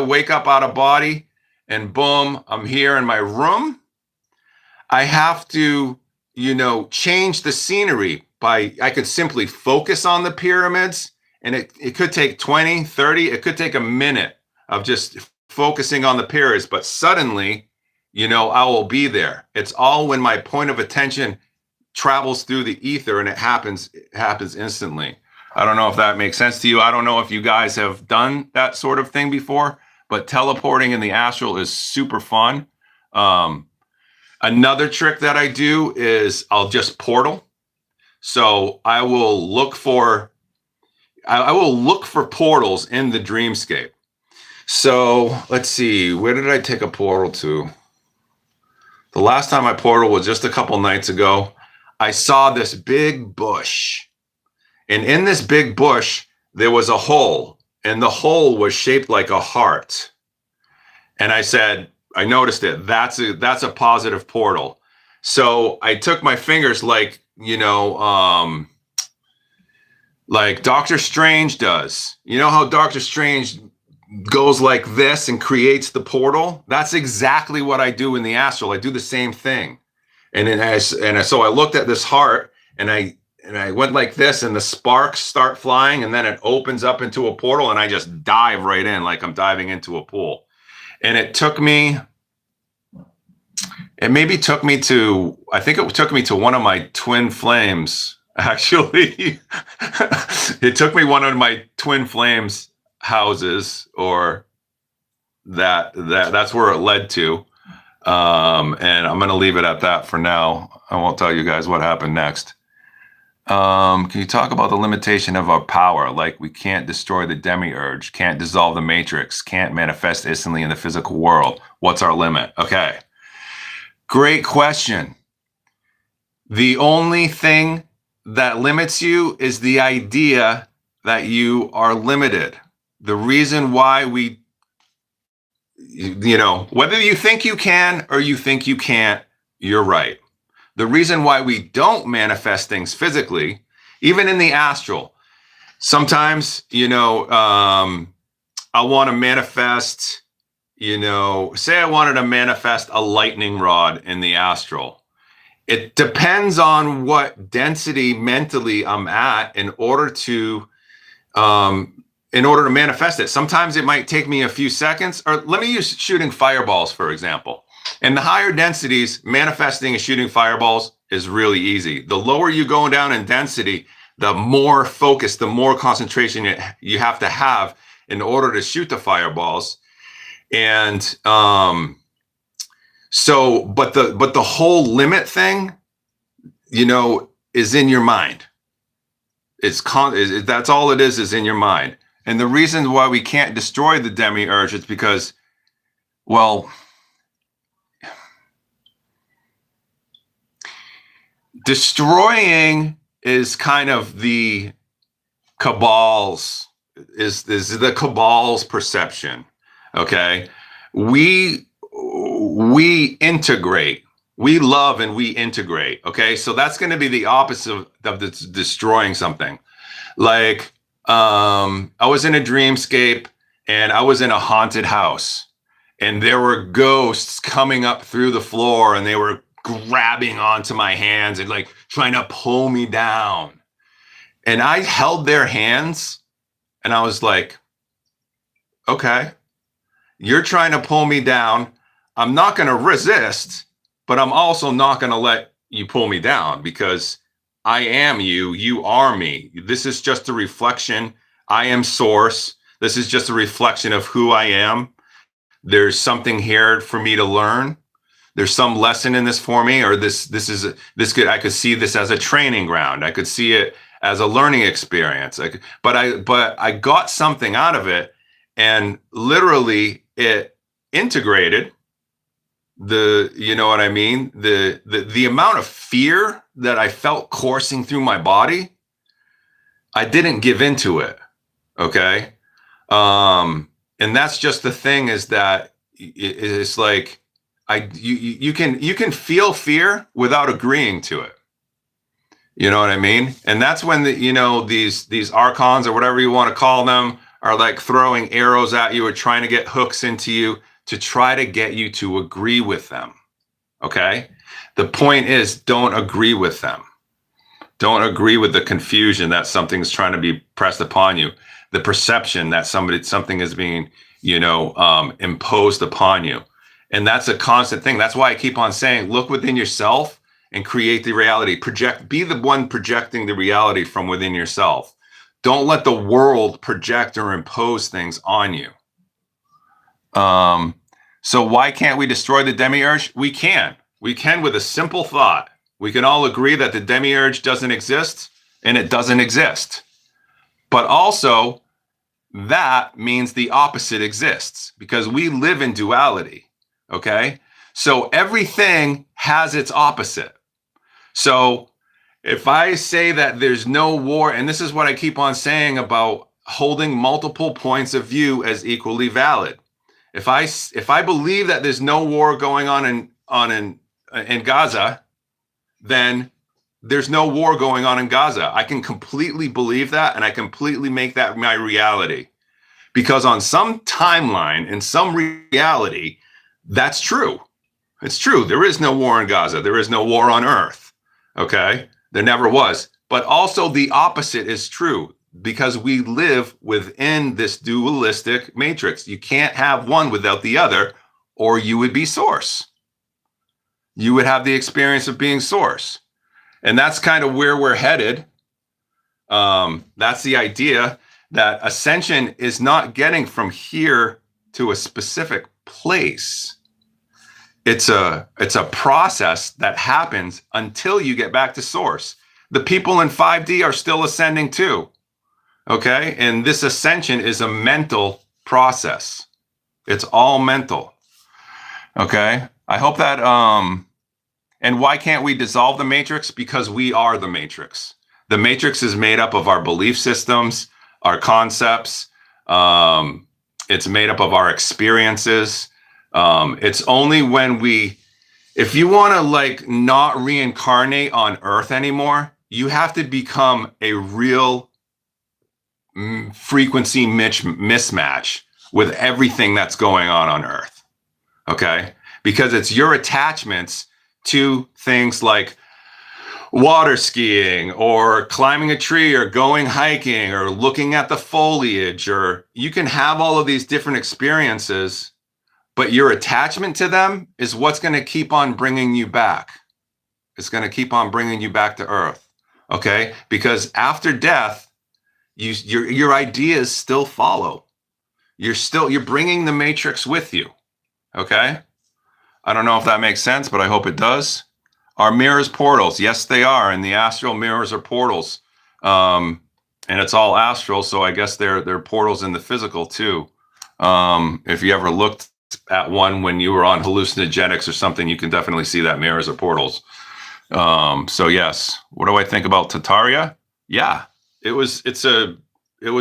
wake up out of body and boom, I'm here in my room. I have to, change the scenery I could simply focus on the pyramids, and it could take 20, 30, it could take a minute of just focusing on the pyramids, but suddenly, I will be there. It's all when my point of attention travels through the ether, and it happens instantly. I don't know if that makes sense to you. I don't know if you guys have done that sort of thing before, but teleporting in the astral is super fun. Another trick that I do is I'll just portal. So I will look for portals in the dreamscape. So let's see, where did I take a portal to? The last time I portal was just a couple nights ago. I saw this big bush, and in this big bush, there was a hole, and the hole was shaped like a heart. And I noticed it. That's a positive portal. So I took my fingers like Doctor Strange does. You know how Doctor Strange goes like this and creates the portal? That's exactly what I do in the astral. I do the same thing. So I looked at this heart, and I went like this, and the sparks start flying, and then it opens up into a portal, and I just dive right in like I'm diving into a pool. And it took me to one of my twin flames, actually. It took me one of my twin flames houses, or that's where it led to. And I'm going to leave it at that for now. I won't tell you guys what happened next. Can you talk about the limitation of our power? Like, we can't destroy the demiurge, can't dissolve the matrix, can't manifest instantly in the physical world. What's our limit? Okay. Great question. The only thing that limits you is the idea that you are limited. The reason why whether you think you can or you think you can't, you're right. The reason why we don't manifest things physically, even in the astral, sometimes, I want to manifest, say I wanted to manifest a lightning rod in the astral. It depends on what density mentally I'm at in order to manifest it. Sometimes it might take me a few seconds, or let me use shooting fireballs, for example. In the higher densities, manifesting and shooting fireballs is really easy. The lower you go down in density, the more focus, the more concentration you have to have in order to shoot the fireballs. And but the whole limit thing, is in your mind. That's all it is in your mind. And the reason why we can't destroy the demiurge is because, well, destroying is kind of the cabal's perception. Okay, we integrate, we love, and we integrate. Okay, so that's going to be the opposite of destroying something. Like, I was in a dreamscape and I was in a haunted house, and there were ghosts coming up through the floor, and they were grabbing onto my hands and like trying to pull me down. And I held their hands and I was like, okay, you're trying to pull me down. I'm not going to resist, but I'm also not going to let you pull me down because I am you. You are me. This is just a reflection. I am source. This is just a reflection of who I am. There's something here for me to learn. There's some lesson in this for me, or I could see this as a training ground. I could see it as a learning experience. But I got something out of it, and literally it integrated you know what I mean? The amount of fear that I felt coursing through my body, I didn't give into it. Okay. And that's just the thing, is that it's like, you can feel fear without agreeing to it. You know what I mean? And that's when these archons, or whatever you want to call them, are like throwing arrows at you or trying to get hooks into you to try to get you to agree with them. Okay? The point is, don't agree with them. Don't agree with the confusion that something's trying to be pressed upon you. The perception that something is being, imposed upon you. And that's a constant thing. That's why I keep on saying, look within yourself and create the reality. Be the one projecting the reality from within yourself. Don't let the world project or impose things on you. So why can't we destroy the demiurge? We can. We can with a simple thought. We can all agree that the demiurge doesn't exist, and it doesn't exist. But also, that means the opposite exists, because we live in duality. Okay? So everything has its opposite. So if I say that there's no war, and this is what I keep on saying about holding multiple points of view as equally valid. If I believe that there's no war going on in Gaza, then there's no war going on in Gaza. I can completely believe that, and I completely make that my reality. Because on some timeline, in some reality, that's true. It's true. There is no war in Gaza. There is no war on Earth. Okay? There never was. But also the opposite is true, because we live within this dualistic matrix. You can't have one without the other, or you would be source. You would have the experience of being source. And that's kind of where we're headed. That's the idea, that ascension is not getting from here to a specific place. It's a process that happens until you get back to source. The people in 5D are still ascending too. Okay? And this ascension is a mental process. It's all mental. Okay? I hope that and why can't we dissolve the matrix? Because we are the matrix. The matrix is made up of our belief systems, our concepts. It's made up of our experiences. It's only when if you want to like not reincarnate on Earth anymore, you have to become a real frequency mismatch with everything that's going on Earth. Okay? Because it's your attachments to things like water skiing or climbing a tree or going hiking or looking at the foliage, or you can have all of these different experiences, but your attachment to them is what's going to keep on bringing you back. It's going to keep on bringing you back to Earth. Okay? Because after death, your ideas still follow. You're bringing the matrix with you. Okay? I don't know if that makes sense, but I hope it does. Are mirrors portals? Yes, they are. And the astral mirrors are portals. And it's all astral, so I guess they're portals in the physical too. If you ever looked at one when you were on hallucinogenics or something, you can definitely see that mirrors are portals. So yes. What do I think about Tataria? Yeah, it was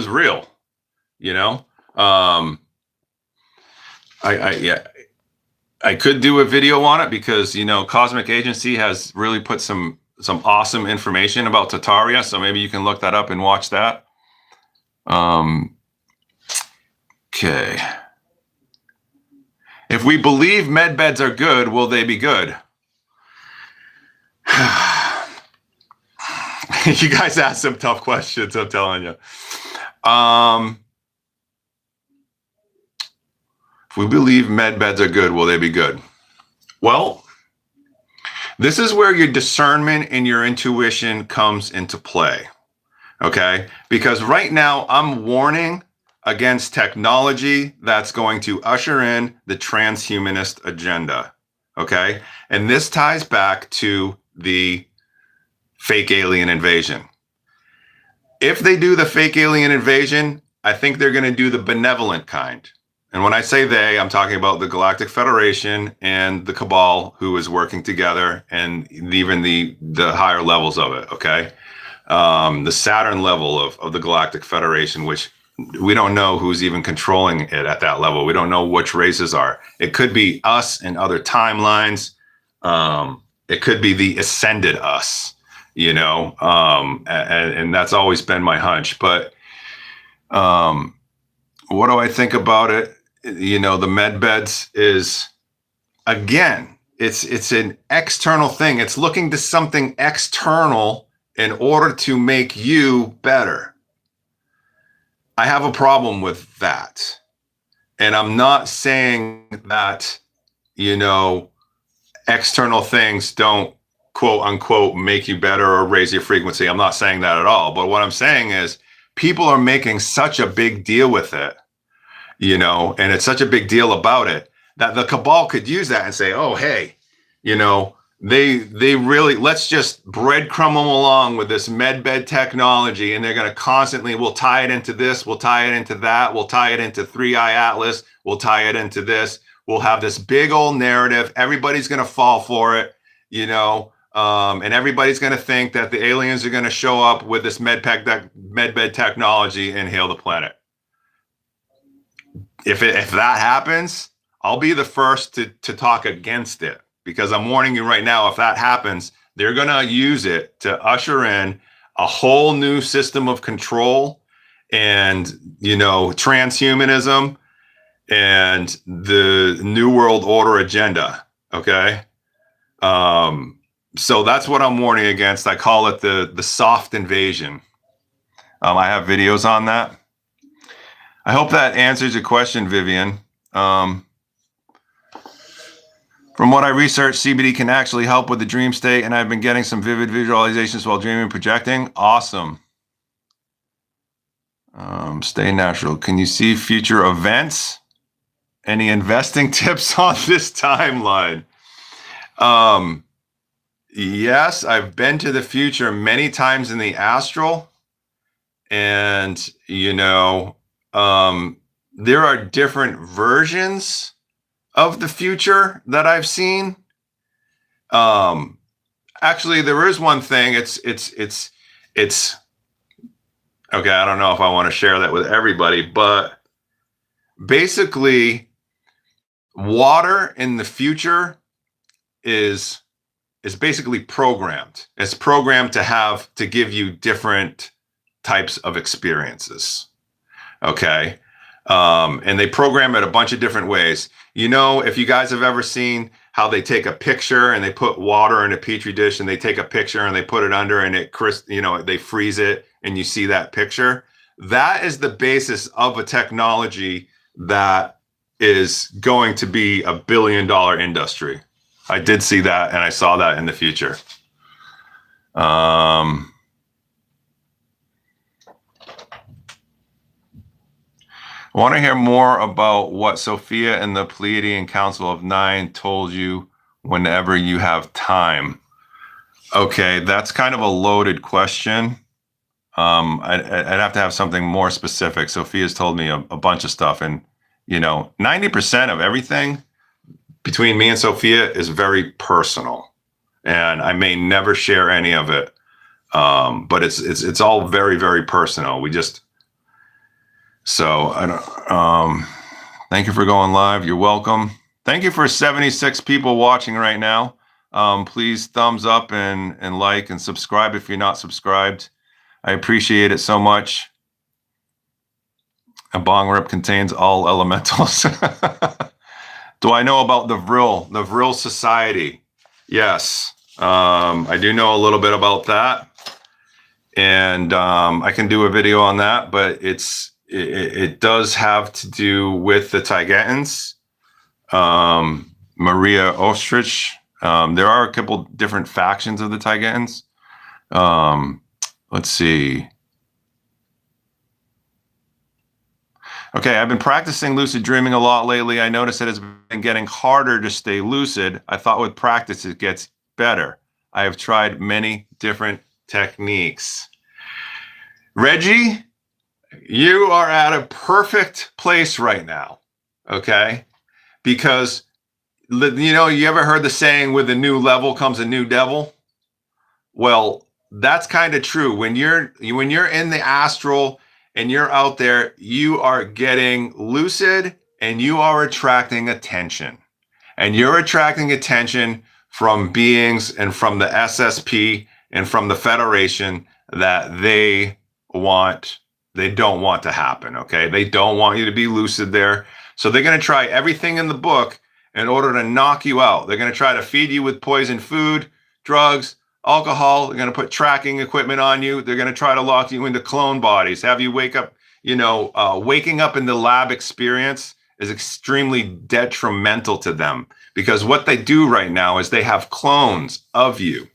real, you know? I could do a video on it because, Cosmic Agency has really put some awesome information about Tataria. So maybe you can look that up and watch that. Okay. If we believe med beds are good, will they be good? You guys ask some tough questions, I'm telling you. If we believe med beds are good, will they be good? Well, this is where your discernment and your intuition comes into play. Okay? Because right now I'm warning against technology that's going to usher in the transhumanist agenda. Okay? And this ties back to the fake alien invasion. If they do the fake alien invasion, I think they're going to do the benevolent kind. And when I say they, I'm talking about the Galactic Federation and the Cabal, who is working together, and even the higher levels of it. Okay, the Saturn level of the Galactic Federation, which we don't know who's even controlling it at that level. We don't know which races are. It could be us in other timelines. It could be the ascended us, you know, and that's always been my hunch. But what do I think about it? You know, the med beds is, again, it's an external thing. It's looking to something external in order to make you better. I have a problem with that. And I'm not saying that, you know, external things don't quote unquote make you better or raise your frequency. I'm not saying that at all. But what I'm saying is people are making such a big deal with it, you know, and it's such a big deal about it that the Cabal could use that and say, oh, hey, you know, they really, let's just breadcrumb them along with this medbed technology, and they're going to constantly, we'll tie it into this, we'll tie it into that, we'll tie it into 3i Atlas, we'll tie it into this, we'll have this big old narrative, everybody's going to fall for it, you know, and everybody's going to think that the aliens are going to show up with this medbed technology and hail the planet. If that happens, I'll be the first to talk against it, because I'm warning you right now, if that happens, they're going to use it to usher in a whole new system of control and, you know, transhumanism and the New World Order agenda. Okay. So that's what I'm warning against. I call it the soft invasion. I have videos on that. I hope that answers your question, Vivian. From what I researched, CBD can actually help with the dream state, and I've been getting some vivid visualizations while dreaming and projecting. Awesome. Stay natural. Can you see future events? Any investing tips on this timeline? Yes, I've been to the future many times in the astral, and, you know, there are different versions of the future that I've seen. Actually, there is one thing. It's okay. I don't know if I want to share that with everybody, but basically, water in the future is basically programmed. It's programmed to give you different types of experiences. Okay. And they program it a bunch of different ways. You know, if you guys have ever seen how they take a picture and they put water in a petri dish and they take a picture and they put it under and they freeze it and you see that picture. That is the basis of a technology that is going to be $1 billion industry. I did see that, and I saw that in the future. I want to hear more about what Sophia and the Pleiadian Council of Nine told you whenever you have time. Okay, that's kind of a loaded question. I'd have to have something more specific. Sophia's told me a bunch of stuff, and, you know, 90% of everything between me and Sophia is very personal, and I may never share any of it. But it's all very, very personal. So I don't, thank you for going live. You're welcome. Thank you for 76 people watching right now. Please thumbs up and like and subscribe if you're not subscribed. I appreciate it so much. A bong rip contains all elementals. Do I know about the Vril Society? Yes. I do know a little bit about that. And I can do a video on that, but it does have to do with the Tibetans. Maria Ostrich. There are a couple different factions of the Tibetans. Let's see. Okay, I've been practicing lucid dreaming a lot lately. I noticed it has been getting harder to stay lucid. I thought with practice it gets better. I have tried many different techniques. Reggie, you are at a perfect place right now, okay? Because, you know, you ever heard the saying, with a new level comes a new devil? Well, that's kind of true. When you're in the astral and you're out there, you are getting lucid and you are attracting attention. And you're attracting attention from beings and from the SSP and from the Federation that they don't want to happen, okay? They don't want you to be lucid there. So they're going to try everything in the book in order to knock you out. They're going to try to feed you with poison food, drugs, alcohol. They're going to put tracking equipment on you. They're going to try to lock you into clone bodies, have you wake up, waking up in the lab experience is extremely detrimental to them, because what they do right now is they have clones of you,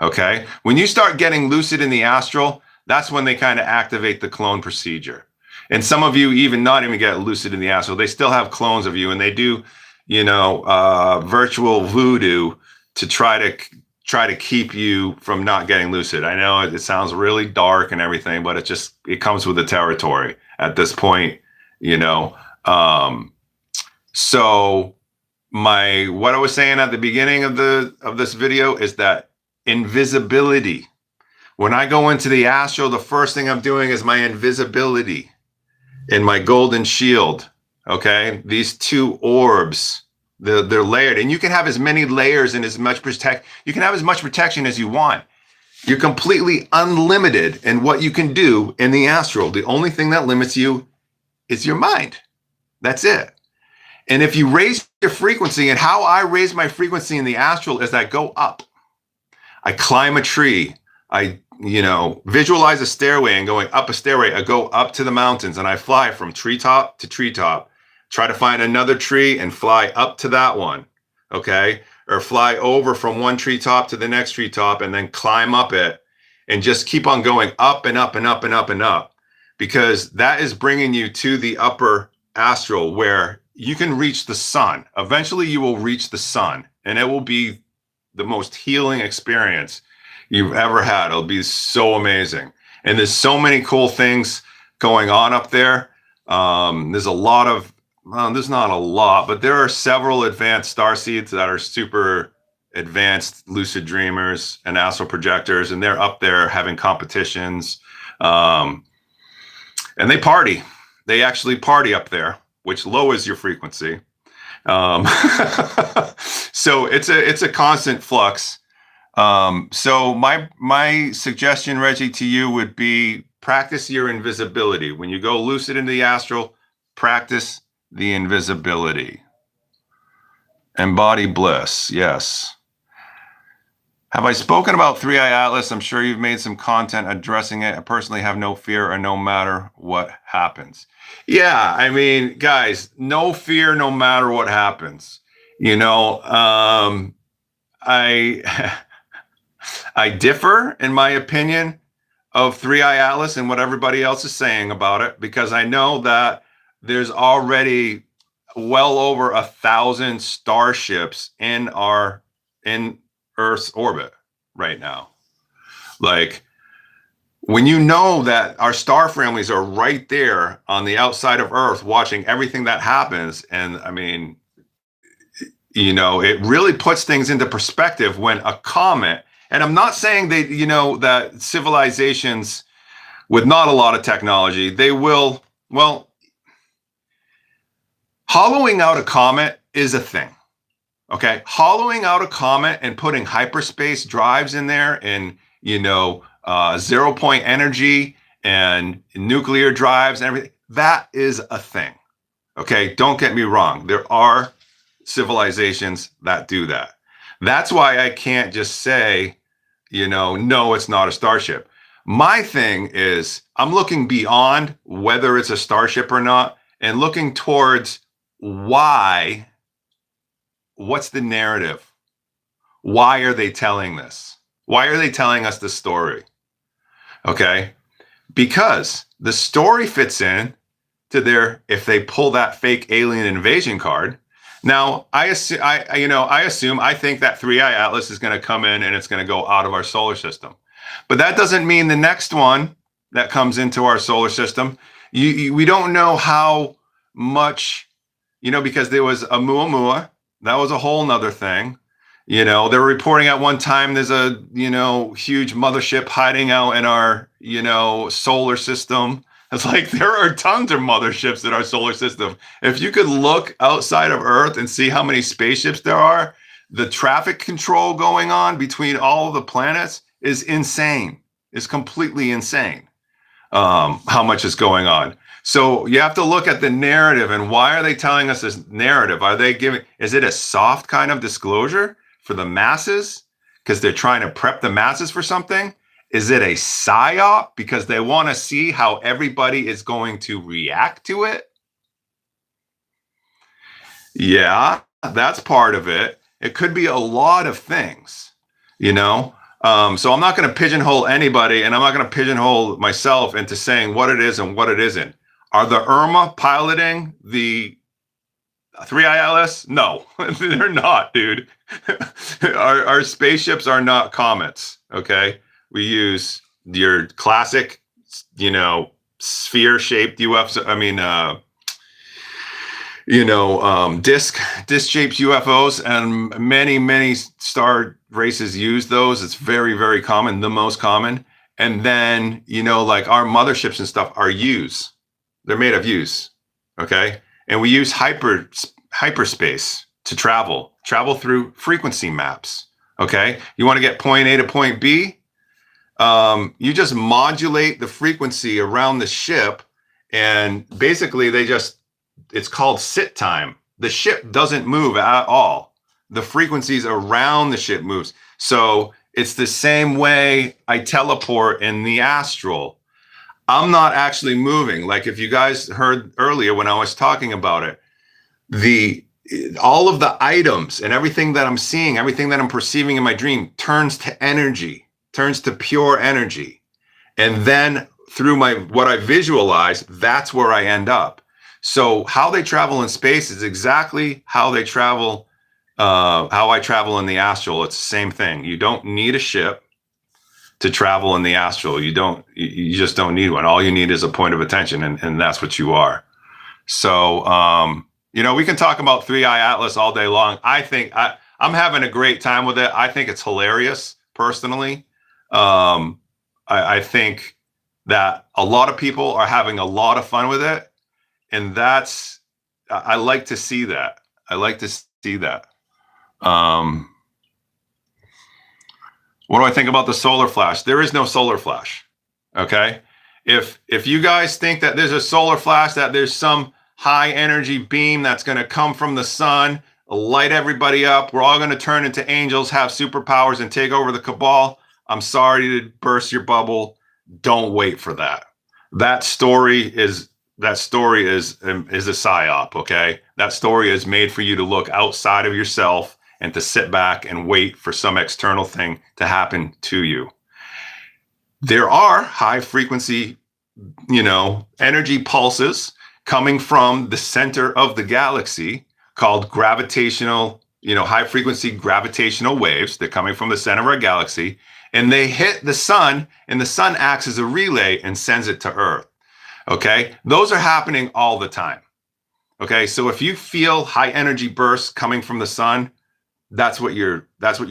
okay? When you start getting lucid in the astral, that's when they kind of activate the clone procedure. And some of you even not even get lucid in the astral. They still have clones of you, and they do, virtual voodoo to try to keep you from not getting lucid. I know it sounds really dark and everything, but it comes with the territory at this point, So what I was saying at the beginning of this video is that invisibility. When I go into the astral, the first thing I'm doing is my invisibility in my golden shield. Okay, these two orbs, they're layered, and you can have as many layers and as much you can have as much protection as you want. You're completely unlimited in what you can do in the astral. The only thing that limits you is your mind. That's it. And if you raise your frequency, and how I raise my frequency in the astral is I go up. I climb a tree. I visualize a stairway, and going up a stairway, I go up to the mountains, and I fly from treetop to treetop. Try to find another tree and fly up to that one, okay? Or fly over from one treetop to the next treetop and then climb up it, and just keep on going up and up and up and up and up, because that is bringing you to the upper astral where you can reach the sun. Eventually you will reach the sun, and it will be the most healing experience you've ever had. It'll be so amazing. And there's so many cool things going on up there. There's not a lot, but there are several advanced starseeds that are super advanced lucid dreamers and astral projectors, and they're up there having competitions. And they party. They actually party up there, which lowers your frequency. So it's a constant flux. So my suggestion, Reggie, to you would be practice your invisibility. When you go lucid into the astral, practice the invisibility. Embody bliss, yes. Have I spoken about 3i Atlas? I'm sure you've made some content addressing it. I personally have no fear, or no matter what happens. Yeah, I mean, guys, no fear no matter what happens. I differ in my opinion of 3i Atlas and what everybody else is saying about it, because I know that there's already well over 1,000 starships in Earth's orbit right now. Like, when you know that our star families are right there on the outside of Earth watching everything that happens, and I mean, it really puts things into perspective when a comet, and I'm not saying that civilizations with not a lot of technology, they will, hollowing out a comet is a thing. Okay, hollowing out a comet and putting hyperspace drives in there, and 0 point energy and nuclear drives and everything, That is a thing. Okay, don't get me wrong. There are civilizations that do that. That's why I can't just say, no, it's not a starship. My thing is, I'm looking beyond whether it's a starship or not and looking towards why, what's the narrative? Why are they telling this? Why are they telling us the story? Okay, because the story fits in to their, if they pull that fake alien invasion card. Now, I think that 3i Atlas is going to come in and it's going to go out of our solar system. But that doesn't mean the next one that comes into our solar system, we don't know how much, because there was a Muamua. That was a whole nother thing. They're reporting at one time there's a, huge mothership hiding out in our, solar system. It's like there are tons of motherships in our solar system. If you could look outside of Earth and see how many spaceships there are, the traffic control going on between all of the planets is insane. It's completely insane, how much is going on. So you have to look at the narrative and why are they telling us this narrative? Is it a soft kind of disclosure for the masses because they're trying to prep the masses for something? Is it a psyop because they want to see how everybody is going to react to it? Yeah, that's part of it. It could be a lot of things, So I'm not going to pigeonhole anybody, and I'm not going to pigeonhole myself into saying what it is and what it isn't. Are the Urmah piloting the 3ILS? No, they're not, dude. Our spaceships are not comets, okay? We use your classic, sphere-shaped UFOs. Disc-shaped UFOs, and many star races use those. It's very, very common, the most common. And then, like our motherships and stuff are U's. They're made of U's, okay? And we use hyperspace to travel through frequency maps, okay? You want to get point A to point B? You just modulate the frequency around the ship, and basically it's called sit time. The ship doesn't move at all. The frequencies around the ship moves. So it's the same way I teleport in the astral. I'm not actually moving. Like if you guys heard earlier when I was talking about it, all of the items and everything that I'm seeing, everything that I'm perceiving in my dream turns to energy, turns to pure energy. And then through what I visualize, that's where I end up. So how they travel in space is exactly how they travel, how I travel in the astral. It's the same thing. You don't need a ship to travel in the astral. You just don't need one. All you need is a point of attention, and that's what you are. So, we can talk about 3i Atlas all day long. I think I'm having a great time with it. I think it's hilarious, personally. I think that a lot of people are having a lot of fun with it. And I like to see that. I like to see that. What do I think about the solar flash? There is no solar flash. Okay. If you guys think that there's a solar flash, that there's some high energy beam that's going to come from the sun, light everybody up, we're all going to turn into angels, have superpowers, and take over the cabal, I'm sorry to burst your bubble. Don't wait for that. That story is a psyop, okay? That story is made for you to look outside of yourself and to sit back and wait for some external thing to happen to you. There are high frequency, energy pulses coming from the center of the galaxy called gravitational, high frequency gravitational waves. They're coming from the center of our galaxy, and they hit the sun, and the sun acts as a relay and sends it to Earth. Okay, those are happening all the time. Okay, so if you feel high energy bursts coming from the sun, that's what you're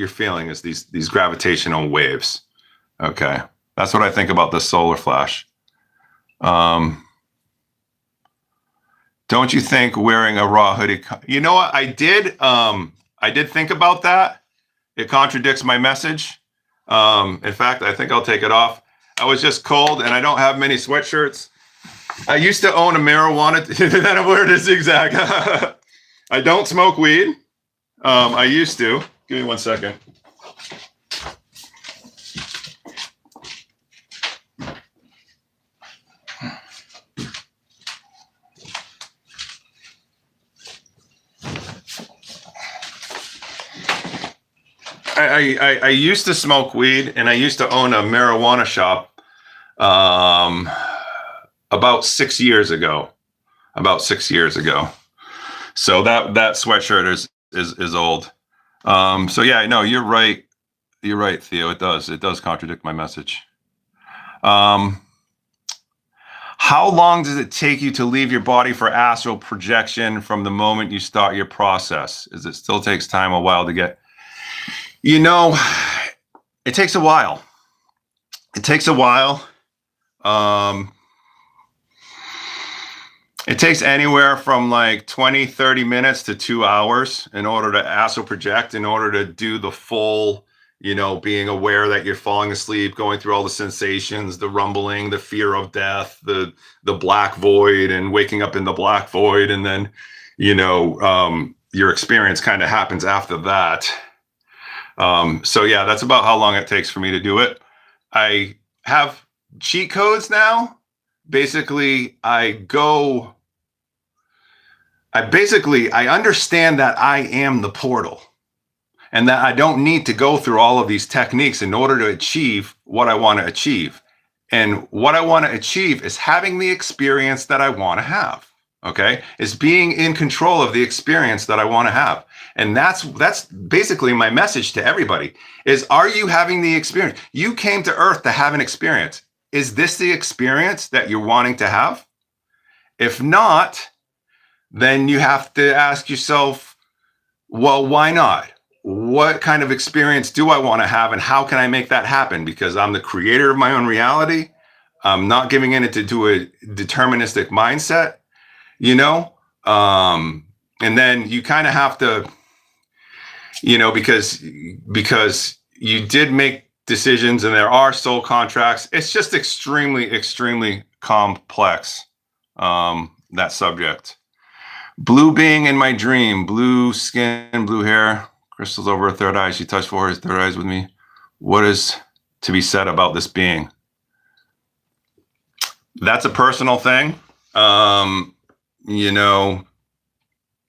feeling, is these gravitational waves. Okay, that's what I think about the solar flash. Don't you think wearing a raw hoodie? You know what? I did think about that. It contradicts my message. In fact, I think I'll take it off. I was just cold and I don't have many sweatshirts. I used to own a marijuana. That word is exact. I don't smoke weed. I used to. Give me 1 second. I used to smoke weed, and I used to own a marijuana shop about 6 years ago. About 6 years ago. So that sweatshirt is old. So yeah, no, you're right. You're right, Theo. It does contradict my message. How long does it take you to leave your body for astral projection from the moment you start your process? Is it still takes time a while to get? You know, it takes a while. It takes a while. It takes anywhere from like 20, 30 minutes to 2 hours in order to astral project, in order to do the full, being aware that you're falling asleep, going through all the sensations, the rumbling, the fear of death, the black void, and waking up in the black void. And then, your experience kind of happens after that. So yeah, that's about how long it takes for me to do it. I have cheat codes now. Basically, I understand that I am the portal, and that I don't need to go through all of these techniques in order to achieve what I want to achieve. And what I want to achieve is having the experience that I want to have. Okay, is being in control of the experience that I want to have. And that's basically my message to everybody is, are you having the experience? You came to Earth to have an experience. Is this the experience that you're wanting to have? If not, then you have to ask yourself, well, why not? What kind of experience do I want to have, and how can I make that happen? Because I'm the creator of my own reality. I'm not giving in to a deterministic mindset, and then you kind of have to, because you did make decisions and there are soul contracts. It's just extremely, extremely complex, that subject. Blue being in my dream, blue skin, blue hair, crystals over her third eye. She touched for his third eyes with me. What is to be said about this being? That's a personal thing.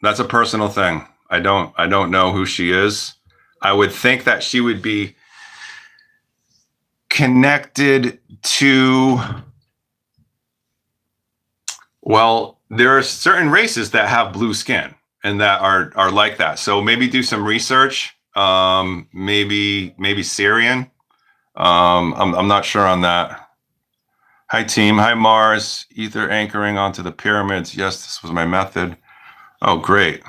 That's a personal thing. I don't know who she is. I would think that she would be connected to, well, there are certain races that have blue skin and that are like that. So maybe do some research. Maybe Syrian. I'm not sure on that. Hi team. Hi Mars. Ether anchoring onto the pyramids. Yes, this was my method. Oh, great.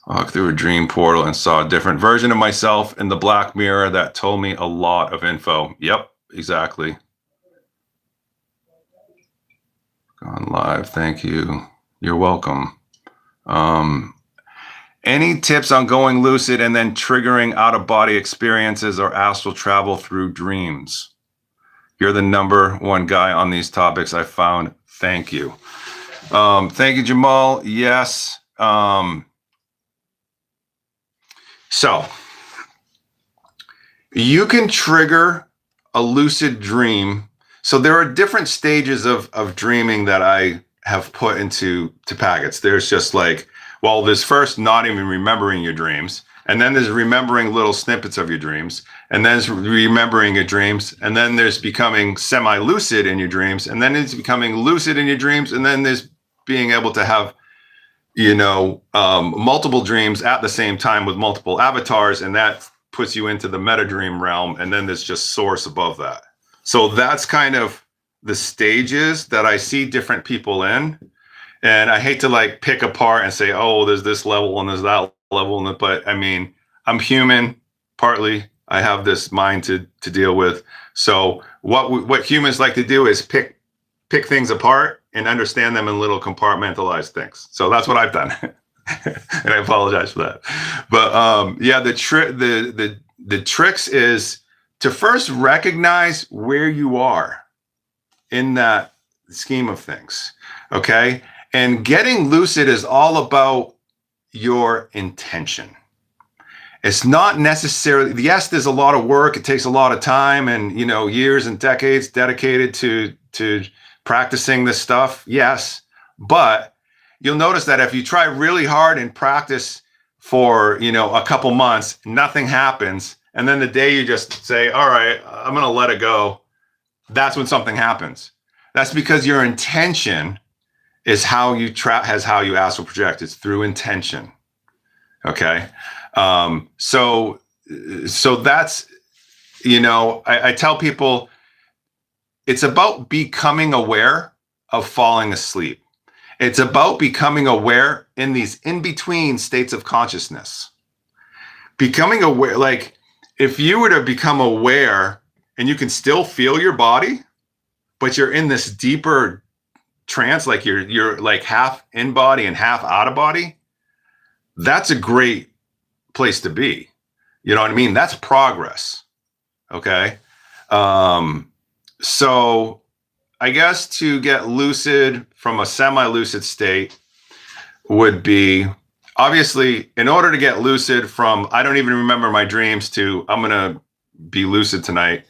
I walked through a dream portal and saw a different version of myself in the black mirror that told me a lot of info. Yep, exactly. Gone live. Thank you. You're welcome. Any tips on going lucid and then triggering out-of-body experiences or astral travel through dreams? You're the #1 guy on these topics I found. Thank you. Thank you, Jamal. Yes. So you can trigger a lucid dream. So there are different stages of dreaming that I have put into packets. There's just like, well, there's first not even remembering your dreams. And then there's remembering little snippets of your dreams. And then there's remembering your dreams. And then there's becoming semi-lucid in your dreams. And then it's becoming lucid in your dreams. And then there's being able to have, multiple dreams at the same time with multiple avatars. And that puts you into the meta dream realm. And then there's just source above that. So that's kind of the stages that I see different people in. And I hate to like pick apart and say, oh, there's this level and there's that level. But I mean, I'm human, partly. I have this mind to deal with. So what humans like to do is pick things apart and understand them in little compartmentalized things. So that's what I've done. And I apologize for that. But yeah, the tricks is to first recognize where you are in that scheme of things. Okay. And getting lucid is all about your intention. It's not necessarily, yes, there's a lot of work. It takes a lot of time and, years and decades dedicated to practicing this stuff. Yes. But you'll notice that if you try really hard and practice for, a couple months, nothing happens. And then the day you just say, all right, I'm going to let it go. That's when something happens. That's because your intention is how you how you astral project. It's through intention. Okay. So that's, I tell people it's about becoming aware of falling asleep. It's about becoming aware in these in-between states of consciousness. Becoming aware, like if you were to become aware and you can still feel your body, but you're in this deeper trance, like you're like half in body and half out of body, that's a great place to be. You know what I mean? That's progress. Okay. So I guess to get lucid from a semi-lucid state would be, obviously, in order to get lucid from I don't even remember my dreams to I'm going to be lucid tonight,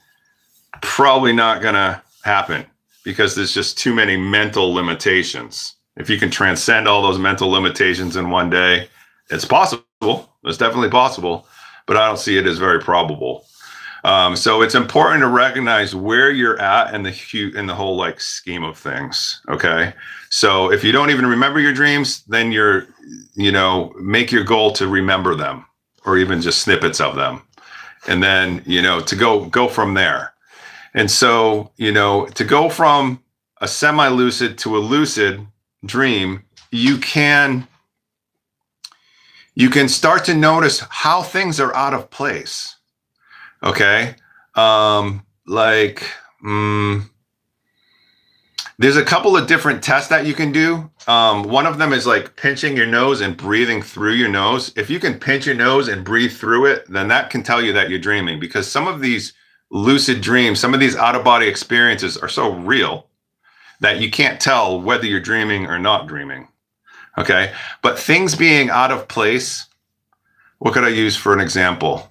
probably not going to happen because there's just too many mental limitations. If you can transcend all those mental limitations in one day, it's possible. It's definitely possible, but I don't see it as very probable. So it's important to recognize where you're at in the whole like scheme of things. Okay. So if you don't even remember your dreams, then make your goal to remember them or even just snippets of them. And then, to go from there. And so, to go from a semi-lucid to a lucid dream, you can start to notice how things are out of place. Okay. There's a couple of different tests that you can do. One of them is like pinching your nose and breathing through your nose. If you can pinch your nose and breathe through it, then that can tell you that you're dreaming, because some of these lucid dreams, some of these out of body experiences are so real that you can't tell whether you're dreaming or not dreaming. Okay. But things being out of place, what could I use for an example?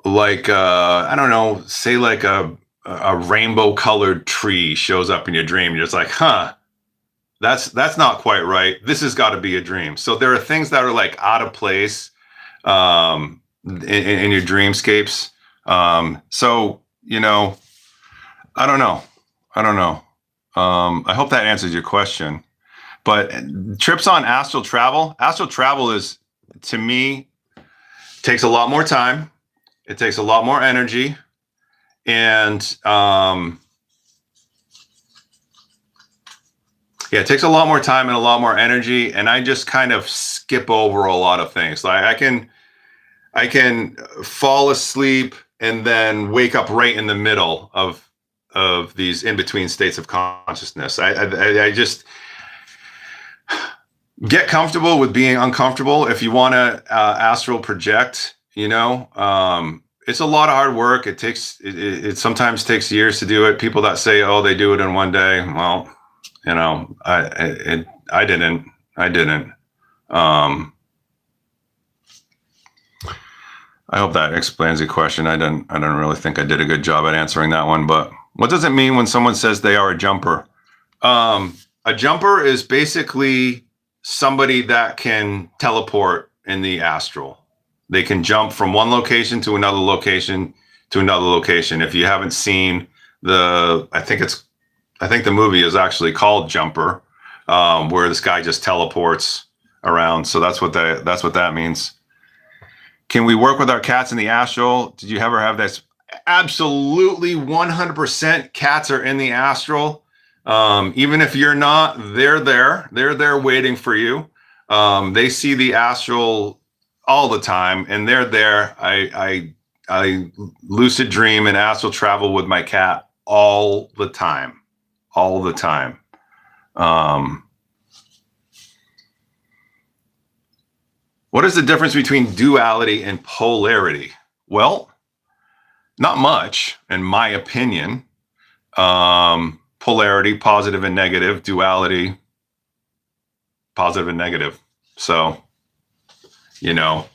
Like, I don't know, say like a rainbow colored tree shows up in your dream. You're just like, that's not quite right. This has got to be a dream. So there are things that are like out of place, in your dreamscapes. So, I don't know. I hope that answers your question. But trips on astral travel is, to me, takes a lot more time. It takes a lot more energy. And it takes a lot more time and a lot more energy. And I just kind of skip over a lot of things. Like I can fall asleep and then wake up right in the middle of these in-between states of consciousness. I just get comfortable with being uncomfortable. If you want to astral project, it's a lot of hard work. It sometimes takes years to do it. People that say, oh, they do it in one day. Well, I didn't. I hope that explains the question. I don't really think I did a good job at answering that one, but what does it mean when someone says they are a jumper? A jumper is basically somebody that can teleport in the astral. They can jump from one location to another location to another location. If you haven't seen I think the movie is actually called Jumper, where this guy just teleports around. So that's what that means. Can we work with our cats in the astral? Did you ever have this? Absolutely, 100% cats are in the astral. Even if you're not, they're there. They're there waiting for you. They see the astral all the time, and they're there. I lucid dream and astral travel with my cat all the time. What is the difference between duality and polarity? Well, not much, in my opinion. Polarity, positive and negative, duality, positive and negative. So, you know,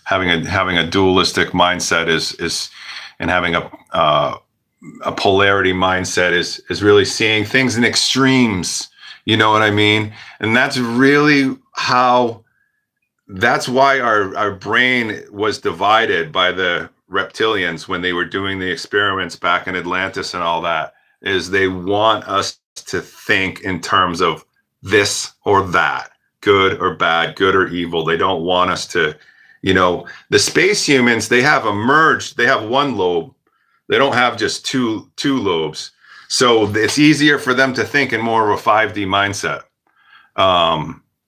having a dualistic mindset is and having a polarity mindset is really seeing things in extremes. You know what I mean? And that's really how, that's why our brain was divided by the reptilians when they were doing the experiments back in Atlantis and all that, is they want us to think in terms of this or that, good or bad, good or evil. They don't want us to, the space humans, they have emerged, they have one lobe. They don't have just two lobes. So it's easier for them to think in more of a 5D mindset,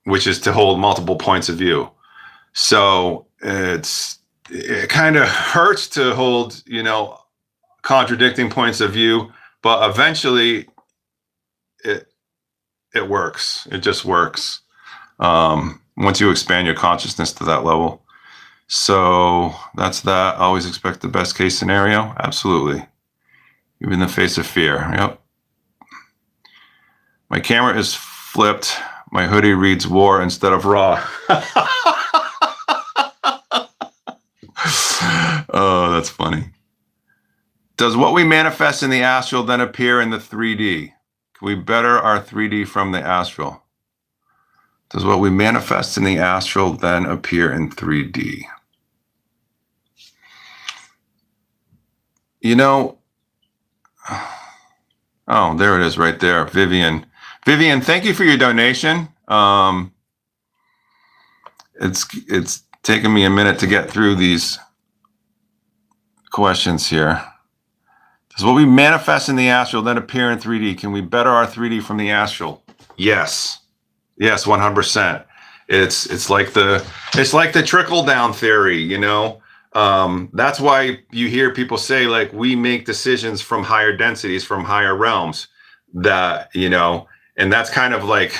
which is to hold multiple points of view. So it kind of hurts to hold, contradicting points of view, but eventually it works. It just works. Once you expand your consciousness to that level. So that's that. Always expect the best case scenario. Absolutely. Even in the face of fear. Yep. My camera is flipped. My hoodie reads war instead of raw. Oh, that's funny. Does what we manifest in the astral then appear in the 3D? Can we better our 3D from the astral? Does what we manifest in the astral then appear in 3D? Oh, there it is right there. Vivian, thank you for your donation. It's taken me a minute to get through these questions here. Does what we manifest in the astral then appear in 3D? Can we better our 3D from the astral? Yes, 100%. It's like the trickle down theory, That's why you hear people say, like, we make decisions from higher densities, from higher realms, that, and that's kind of like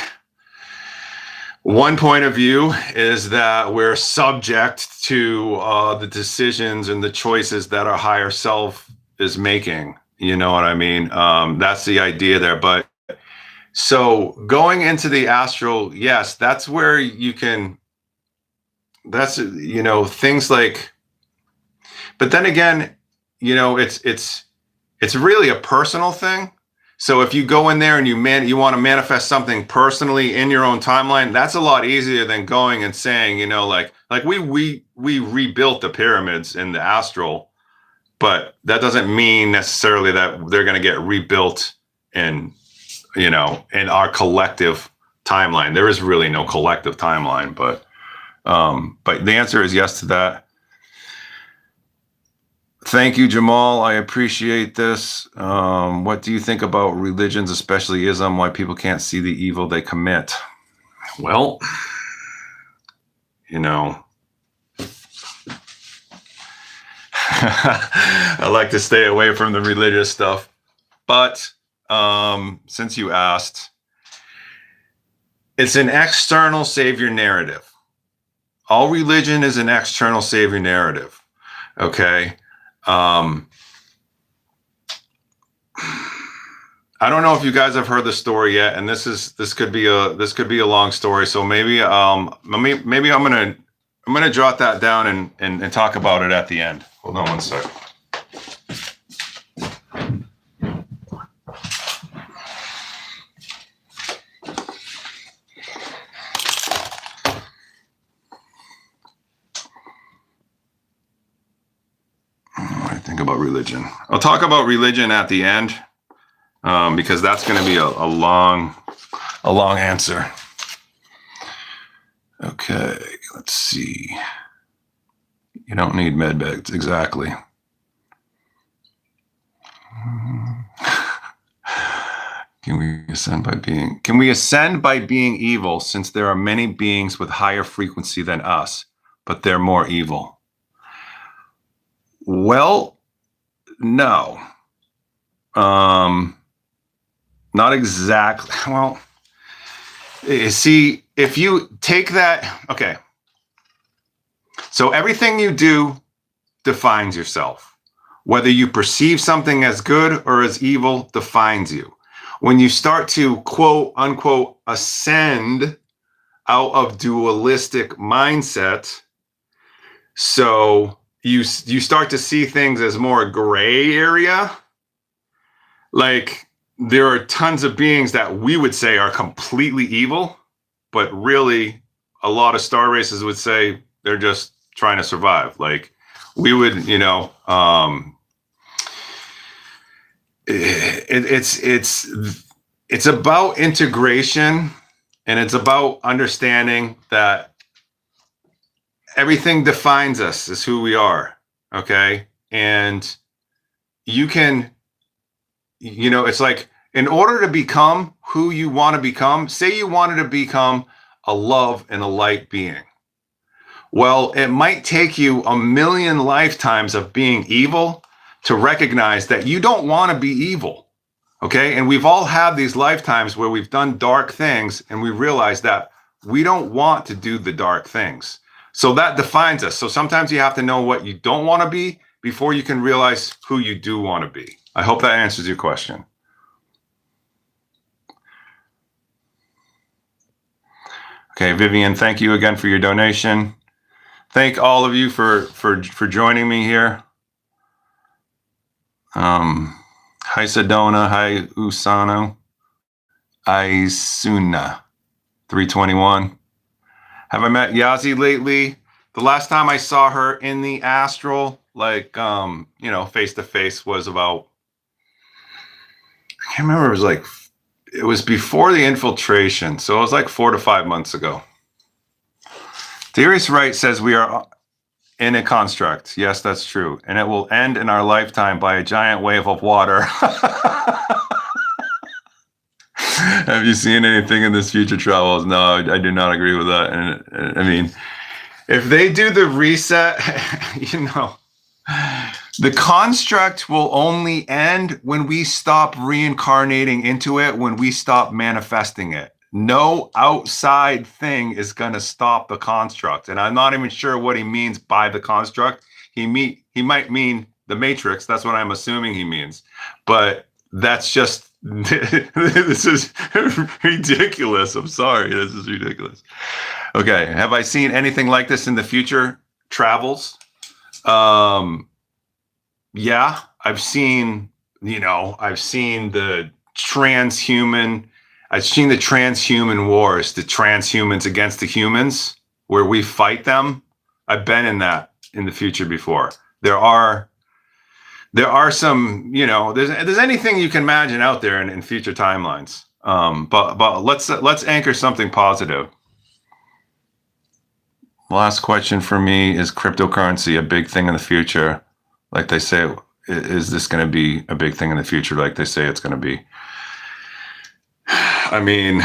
one point of view, is that we're subject to the decisions and the choices that our higher self is making. You know what I mean? That's the idea there. But so going into the astral, yes, that's where you can, that's, things like, but then again, it's really a personal thing. So if you go in there and you want to manifest something personally in your own timeline, that's a lot easier than going and saying, like we rebuilt the pyramids in the astral, but that doesn't mean necessarily that they're going to get rebuilt in our collective timeline. There is really no collective timeline, but the answer is yes to that. Thank you, Jamal. I appreciate this. What do you think about religions, especially Islam, why people can't see the evil they commit? Well, I like to stay away from the religious stuff. But since you asked, it's an external savior narrative. All religion is an external savior narrative. Okay. I don't know if you guys have heard the story yet, and this could be a long story. So maybe I'm gonna jot that down and talk about it at the end. Hold on one sec. Think about religion. I'll talk about religion at the end, because that's going to be a long answer. Okay, let's see. You don't need med beds, exactly. Can we ascend by being evil, since there are many beings with higher frequency than us, but they're more evil? Well, no. Not exactly. Well, see, if you take that, okay. So everything you do defines yourself. Whether you perceive something as good or as evil defines you. When you start to quote unquote ascend out of dualistic mindset, so you start to see things as more gray area. Like there are tons of beings that we would say are completely evil, but really a lot of star races would say they're just trying to survive. Like we would, it's about integration, and it's about understanding that everything defines us as who we are. Okay. And you can, it's like, in order to become who you want to become, say you wanted to become a love and a light being. Well, it might take you a million lifetimes of being evil to recognize that you don't want to be evil. Okay. And we've all had these lifetimes where we've done dark things and we realize that we don't want to do the dark things. So that defines us. So sometimes you have to know what you don't want to be before you can realize who you do want to be. I hope that answers your question. Okay, Vivian, thank you again for your donation. Thank all of you for joining me here. Hi Sedona, hi Usano, Isuna, 321. Have I met Yazi lately? The last time I saw her in the astral, like face to face, was about, I can't remember, it was before the infiltration, so it was like 4 to 5 months ago. Darius Wright says we are in a construct. Yes, that's true. And it will end in our lifetime by a giant wave of water. Have you seen anything in this future travels? No, I do not agree with that. And I mean, if they do the reset, the construct will only end when we stop reincarnating into it, when we stop manifesting it. No outside thing is going to stop the construct. And I'm not even sure what he means by the construct. He might mean the matrix. That's what I'm assuming he means. But that's just, this is ridiculous. I'm sorry. This is ridiculous. Okay. Have I seen anything like this in the future travels? Yeah, I've seen the transhuman wars, the transhumans against the humans, where we fight them. I've been in that in the future before. There are some, there's anything you can imagine out there in future timelines. But let's anchor something positive. Last question for me, is cryptocurrency a big thing in the future? Like they say, is this going to be a big thing in the future? Like they say it's going to be. I mean,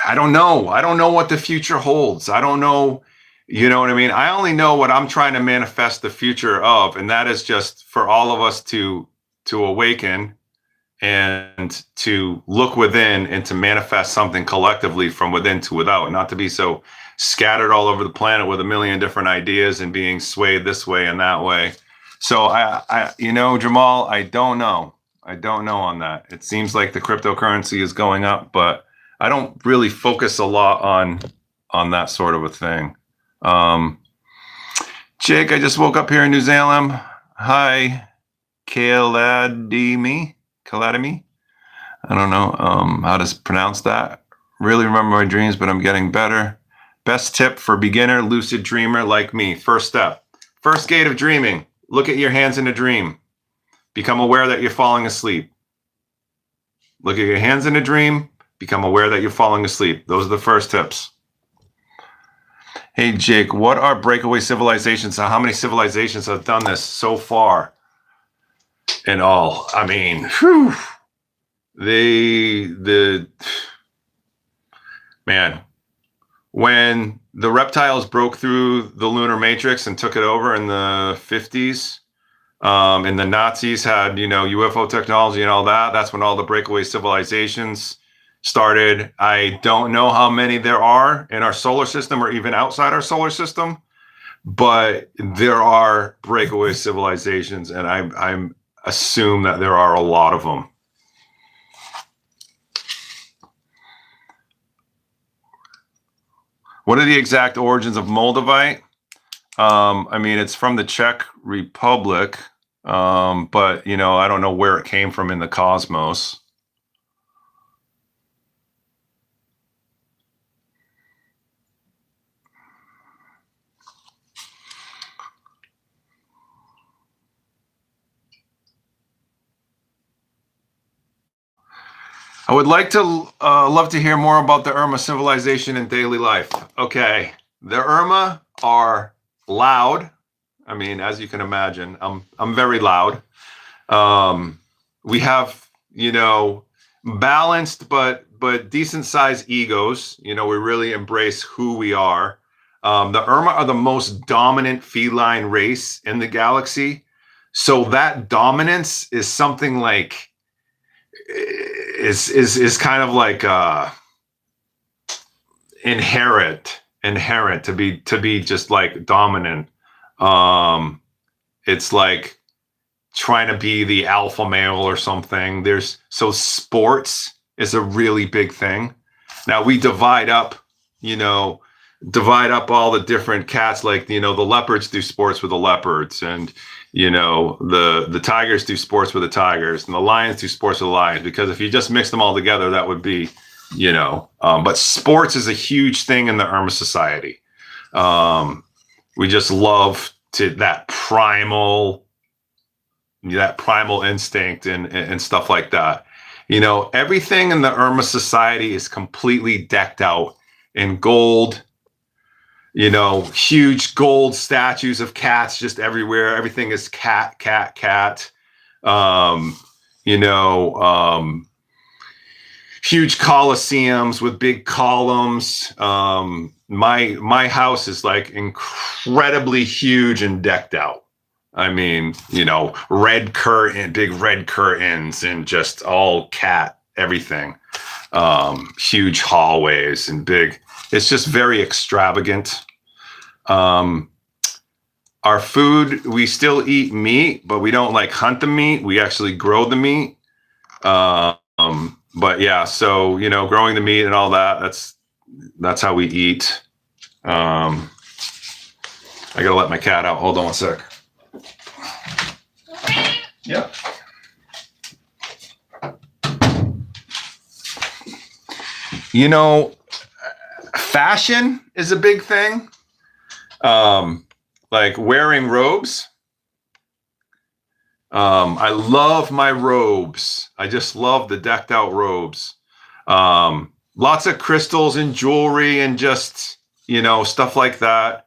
I don't know. I don't know what the future holds. I don't know. You know what I mean? I only know what I'm trying to manifest the future of, and that is just for all of us to awaken and to look within and to manifest something collectively from within to without, not to be so scattered all over the planet with a million different ideas and being swayed this way and that way. So I Jamal, I don't know. I don't know on that. It seems like the cryptocurrency is going up, but I don't really focus a lot on that sort of a thing. Jake, I just woke up here in New Zealand. Hi, Kaladimi. I don't know how to pronounce that. Really remember my dreams, but I'm getting better. Best tip for beginner lucid dreamer like me. First step. First gate of dreaming. Look at your hands in a dream. Become aware that you're falling asleep. Look at your hands in a dream. Become aware that you're falling asleep. Those are the first tips. Hey, Jake, what are breakaway civilizations? How many civilizations have done this so far? In all, I mean, man, when the reptiles broke through the lunar matrix and took it over in the 50s, and the Nazis had, UFO technology and all that, that's when all the breakaway civilizations started. I don't know how many there are in our solar system or even outside our solar system, but there are breakaway civilizations, and I'm assume that there are a lot of them. What are the exact origins of Moldavite? I mean, it's from the Czech Republic, but you know, I don't know where it came from in the cosmos. I would like to love to hear more about the Urmah civilization in daily life. Okay, the Urmah are loud. I mean, as you can imagine, I'm very loud. We have, you know, balanced but decent sized egos. You know, we really embrace who we are. The Urmah are the most dominant feline race in the galaxy. So that dominance is something like is kind of like inherent to be just like dominant. It's like trying to be the alpha male or something. So sports is a really big thing. Now we divide up all the different cats, like, you know, the leopards do sports with the leopards, and you know, the tigers do sports with the tigers, and the lions do sports with the lions, because if you just mix them all together, that would be, you know, but sports is a huge thing in the Urmah society. We just love that primal instinct and stuff like that. You know, everything in the Urmah society is completely decked out in gold. You know, huge gold statues of cats just everywhere. Everything is cat. You know, huge coliseums with big columns. My house is like incredibly huge and decked out. I mean, you know, big red curtains, and just all cat everything. Huge hallways and big. It's just very extravagant. Our food, we still eat meat, but we don't like hunt the meat. We actually grow the meat. But yeah, so, you know, growing the meat and all that, that's how we eat. I gotta let my cat out. Hold on one sec. Yep. You know, fashion is a big thing. Like wearing robes. I love my robes. I just love the decked out robes. Lots of crystals and jewelry and just, you know, stuff like that.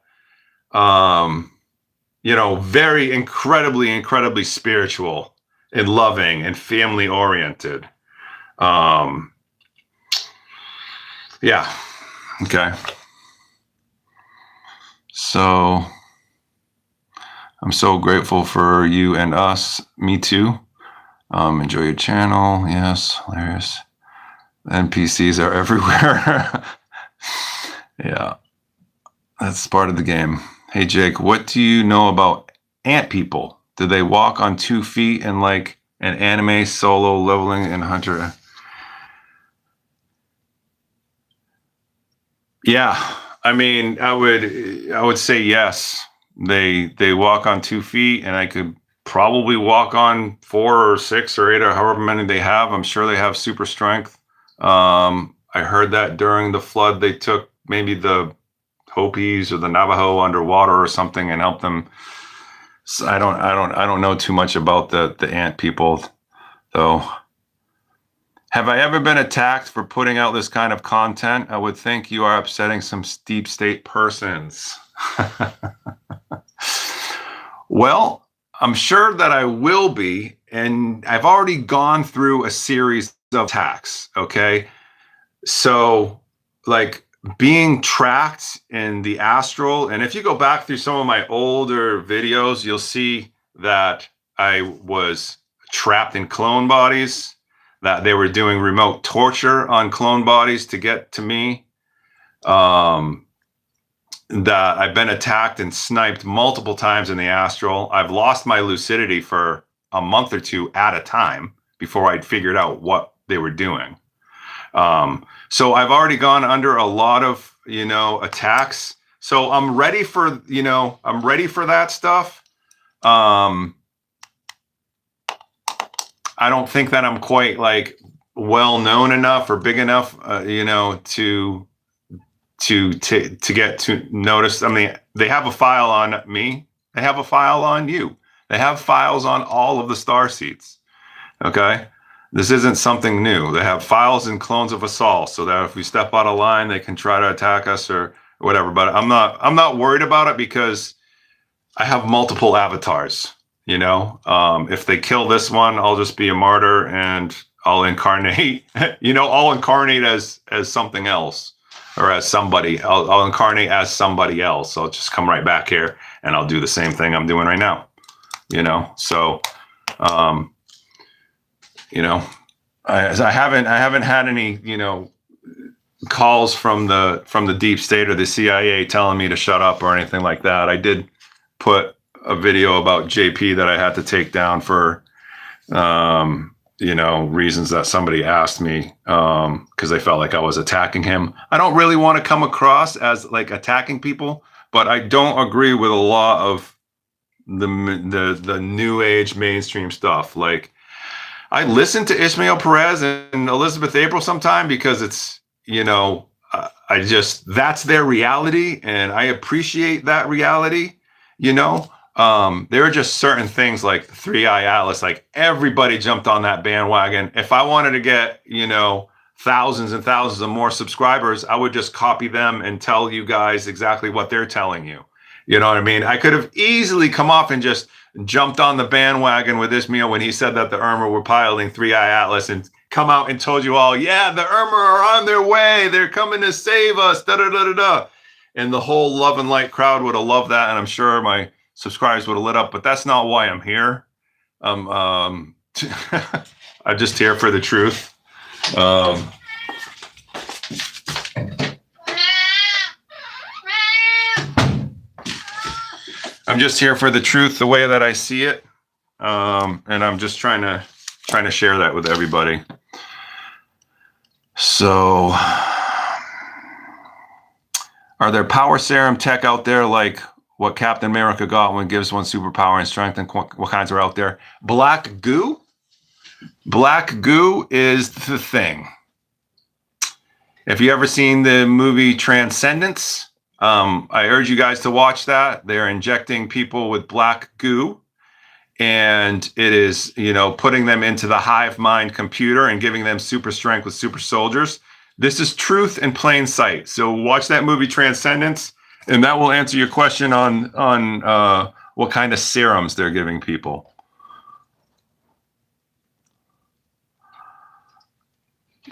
You know, very incredibly spiritual and loving and family oriented. Yeah. Okay. So I'm so grateful for you and us. Me too. Enjoy your channel. Yes, hilarious. NPCs are everywhere. Yeah, that's part of the game. Hey, Jake, what do you know about ant people? Do they walk on 2 feet and like an anime solo leveling and hunter? Yeah, I mean, I would say yes. They walk on 2 feet, and I could probably walk on 4 or 6 or 8 or however many they have. I'm sure they have super strength. I heard that during the flood, they took maybe the Hopis or the Navajo underwater or something and helped them. So I don't know too much about the ant people, though. Have I ever been attacked for putting out this kind of content? I would think you are upsetting some deep state persons. Well, I'm sure that I will be, and I've already gone through a series of attacks, okay? So, like, being tracked in the astral, and if you go back through some of my older videos, you'll see that I was trapped in clone bodies, that they were doing remote torture on clone bodies to get to me. that I've been attacked and sniped multiple times in the astral. I've lost my lucidity for a month or two at a time before I'd figured out what they were doing. So I've already gone under a lot of, attacks. So I'm ready for, I'm ready for that stuff. I don't think that I'm quite like well known enough or big enough, to get to notice. I mean, they have a file on me. They have a file on you. They have files on all of the star seeds. Okay. This isn't something new. They have files and clones of us all, so that if we step out of line, they can try to attack us or whatever. But I'm not worried about it because I have multiple avatars. If they kill this one, I'll just be a martyr and I'll incarnate. I'll incarnate as something else or as somebody. I'll incarnate as somebody else. I'll just come right back here and I'll do the same thing I'm doing right now. So. I haven't had any, calls from the deep state or the CIA telling me to shut up or anything like that. I did put a video about JP that I had to take down for, reasons that somebody asked me, because they felt like I was attacking him. I don't really want to come across as like attacking people, but I don't agree with a lot of the new age mainstream stuff. Like, I listen to Ishmael Perez and Elizabeth April sometime because it's, that's their reality and I appreciate that reality, There are just certain things like the 3-Eye Atlas, like everybody jumped on that bandwagon. If I wanted to get, thousands and thousands of more subscribers, I would just copy them and tell you guys exactly what they're telling you. You know what I mean? I could have easily come off and just jumped on the bandwagon with Ishmael when he said that the Urmah were piloting 3-Eye Atlas and come out and told you all, yeah, the Urmah are on their way. They're coming to save us. Da, da, da, da, da. And the whole love and light crowd would have loved that. And I'm sure my subscribers would have lit up, but that's not why I'm here. I'm just here for the truth. I'm just here for the truth, the way that I see it, and I'm just trying to share that with everybody. So, are there power serum tech out there like what Captain America got when it gives one superpower and strength, and what kinds are out there? Black goo? Black goo is the thing. If you ever seen the movie Transcendence, I urge you guys to watch that. They're injecting people with black goo, and it is, putting them into the hive mind computer and giving them super strength with super soldiers. This is truth in plain sight. So watch that movie Transcendence, and that will answer your question on what kind of serums they're giving people.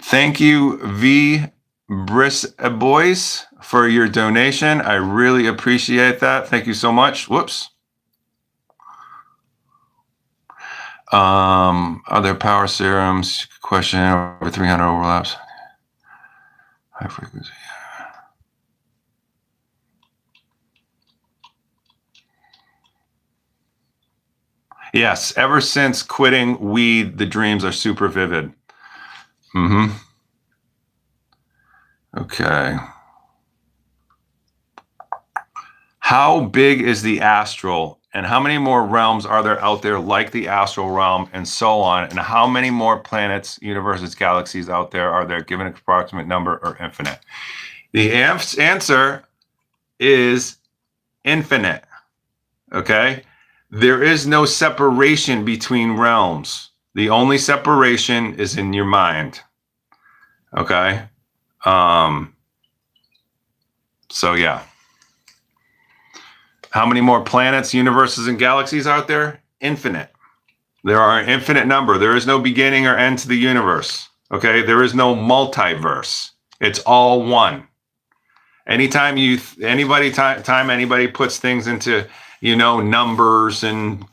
Thank you, V. Briss Boys, for your donation. I really appreciate that. Thank you so much. Whoops. Other power serums? Question: over 300 overlaps. High frequency. Yes. Ever since quitting weed, the dreams are super vivid. Mm-hmm. Okay. How big is the astral, and how many more realms are there out there like the astral realm, and so on? And how many more planets, universes, galaxies out there are there, given an approximate number or infinite? The answer is infinite. Okay? There is no separation between realms. The only separation is in your mind. Okay? So yeah. How many more planets, universes, and galaxies out there? Infinite. There are an infinite number. There is no beginning or end to the universe. Okay? There is no multiverse. It's all one. Anytime anybody puts things into, numbers and,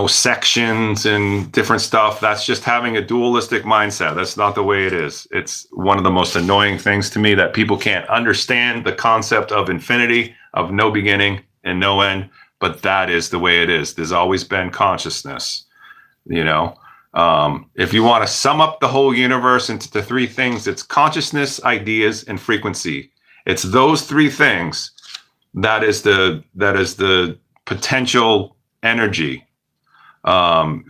sections and different stuff. That's just having a dualistic mindset. That's not the way it is. It's one of the most annoying things to me, that people can't understand the concept of infinity, of no beginning and no end. But that is the way it is. There's always been consciousness. If you want to sum up the whole universe into the three things, it's consciousness, ideas, and frequency. It's those three things that is the potential energy. And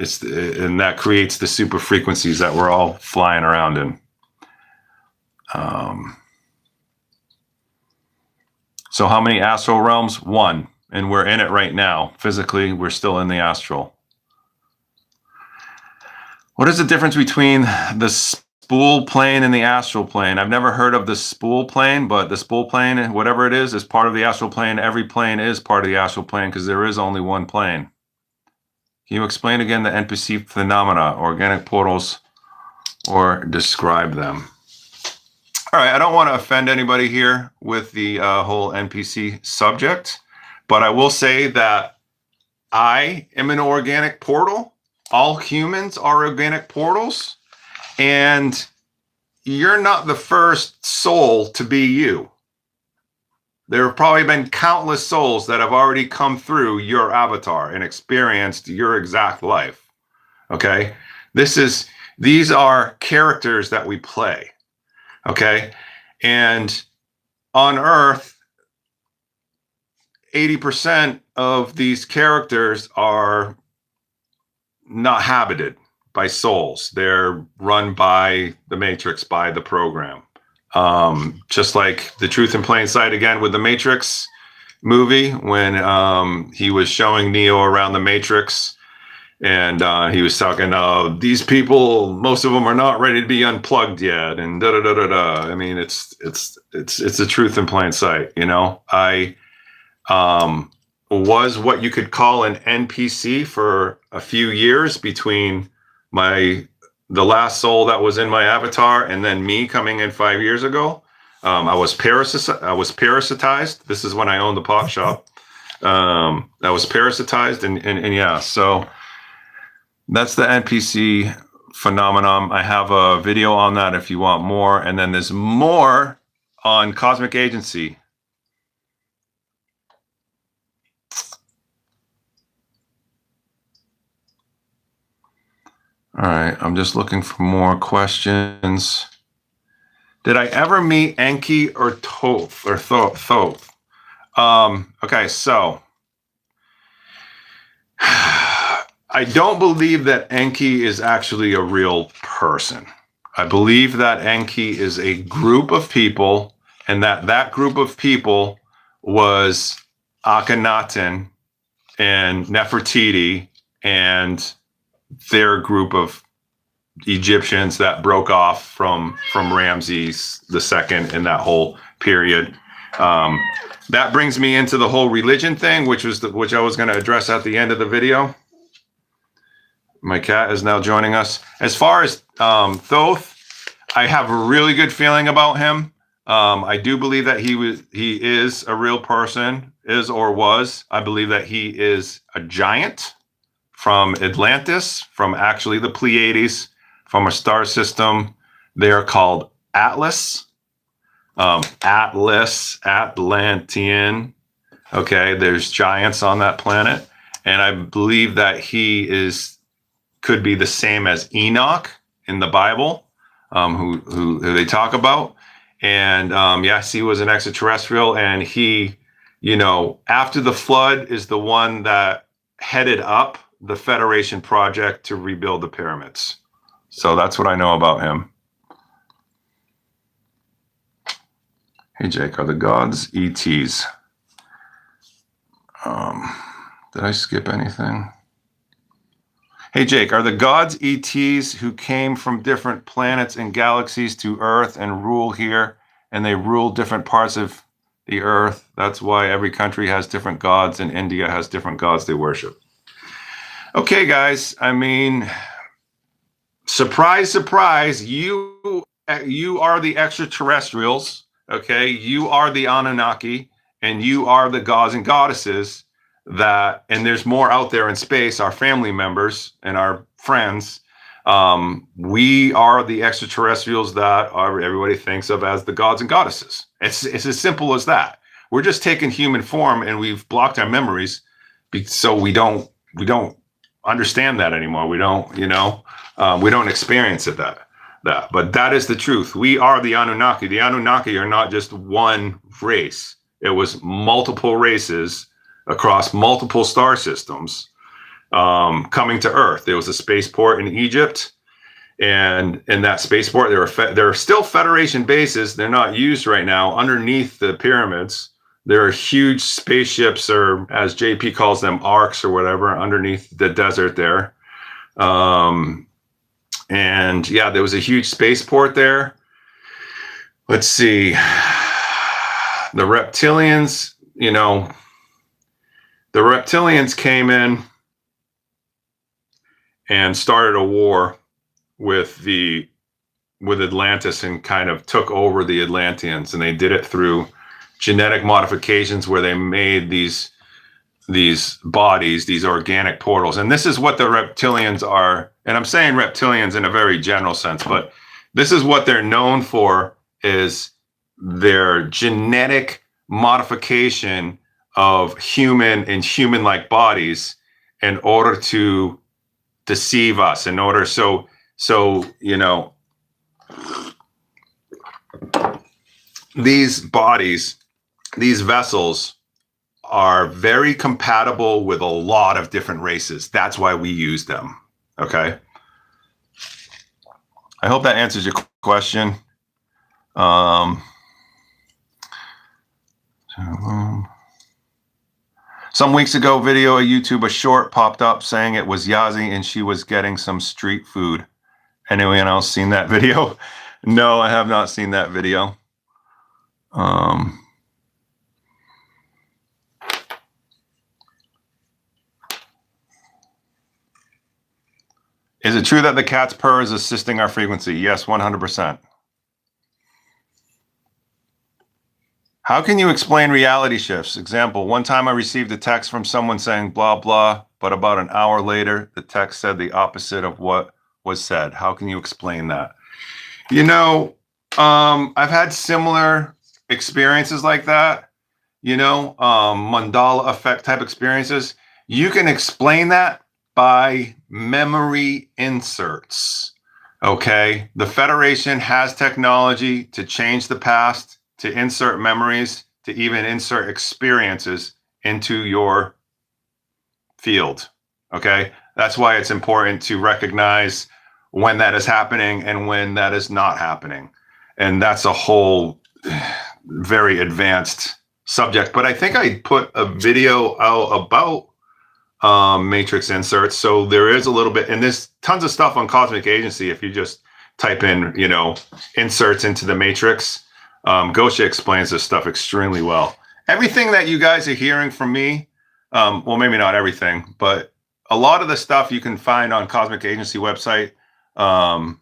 that creates the super frequencies that we're all flying around in. So how many astral realms? 1. And we're in it right now. Physically, we're still in the astral. What is the difference between the spool plane and the astral plane? I've never heard of the spool plane, but the spool plane, whatever it is part of the astral plane. Every plane is part of the astral plane because there is only one plane. Can you explain again the NPC phenomena, organic portals, or describe them? All right, I don't want to offend anybody here with the whole NPC subject, but I will say that I am an organic portal. All humans are organic portals, and you're not the first soul to be you. There have probably been countless souls that have already come through your avatar and experienced your exact life. Okay? These are characters that we play. Okay? And on Earth, 80% of these characters are not habited by souls. They're run by the Matrix, by the program. Just like The Truth in Plain Sight, again, with the Matrix movie, when he was showing Neo around the Matrix, and he was talking, these people, most of them are not ready to be unplugged yet, and da da da da da. I mean, it's the truth in plain sight. I was what you could call an NPC for a few years between the last soul that was in my avatar and then me coming in 5 years ago. I was parasitized. This is when I owned the pot shop. I was parasitized, and yeah, so that's the NPC phenomenon. I have a video on that if you want more, and then there's more on cosmic agency. All right, I'm just looking for more questions. Did I ever meet Enki or Thoth? Okay, so I don't believe that Enki is actually a real person. I believe that Enki is a group of people, and that group of people was Akhenaten and Nefertiti and their group of Egyptians that broke off from Ramses II in that whole period. That brings me into the whole religion thing, which I was going to address at the end of the video. My cat is now joining us. As far as Thoth, I have a really good feeling about him. I do believe that he is a real person, is or was. I believe that he is a giant from Atlantis, from actually the Pleiades, from a star system. They are called Atlas. Atlantean. Okay, there's giants on that planet. And I believe that he could be the same as Enoch in the Bible, who they talk about. And yes, he was an extraterrestrial, and he, after the flood, is the one that headed up the Federation project to rebuild the pyramids. So that's what I know about him. Hey, Jake, are the gods ETs? Did I skip anything? Hey, Jake, are the gods ETs who came from different planets and galaxies to Earth and rule here, and they rule different parts of the Earth? That's why every country has different gods, and India has different gods they worship. Okay, guys, I mean, surprise, surprise, you are the extraterrestrials, okay? You are the Anunnaki, and you are the gods and goddesses that, and there's more out there in space, our family members and our friends. We are the extraterrestrials that everybody thinks of as the gods and goddesses. It's as simple as that. We're just taking human form, and we've blocked our memories, so we don't understand that anymore. We don't, we don't experience it that. But that is the truth. We are the Anunnaki. The Anunnaki are not just one race. It was multiple races across multiple star systems coming to Earth. There was a spaceport in Egypt, and in that spaceport, there are still Federation bases. They're not used right now. Underneath the pyramids, there are huge spaceships, or as JP calls them, arcs or whatever, underneath the desert there. And yeah, there was a huge spaceport there. Let's see. The reptilians, the reptilians came in and started a war with Atlantis and kind of took over the Atlanteans, and they did it through genetic modifications where they made these bodies, these organic portals. And this is what the reptilians are. And I'm saying reptilians in a very general sense, but this is what they're known for, is their genetic modification of human and human-like bodies in order to deceive us, so these bodies, these vessels, are very compatible with a lot of different races. That's why we use them. Okay. I hope that answers your question. Some weeks ago, video on YouTube, a short popped up saying it was Yazi and she was getting some street food. Anyone else seen that video? No, I have not seen that video. Is it true that the cat's purr is assisting our frequency? Yes, 100%. How can you explain reality shifts? Example, one time I received a text from someone saying blah, blah, but about an hour later, the text said the opposite of what was said. How can you explain that? I've had similar experiences like that, mandala effect type experiences. You can explain that by memory inserts. Okay. The Federation has technology to change the past, to insert memories, to even insert experiences into your field. Okay. That's why it's important to recognize when that is happening and when that is not happening. And that's a whole very advanced subject. But I think I put a video out about matrix inserts. So there is a little bit, and there's tons of stuff on Cosmic Agency. If you just type in, inserts into the matrix, Gosha explains this stuff extremely well. Everything that you guys are hearing from me, well, maybe not everything, but a lot of the stuff you can find on Cosmic Agency website. I'm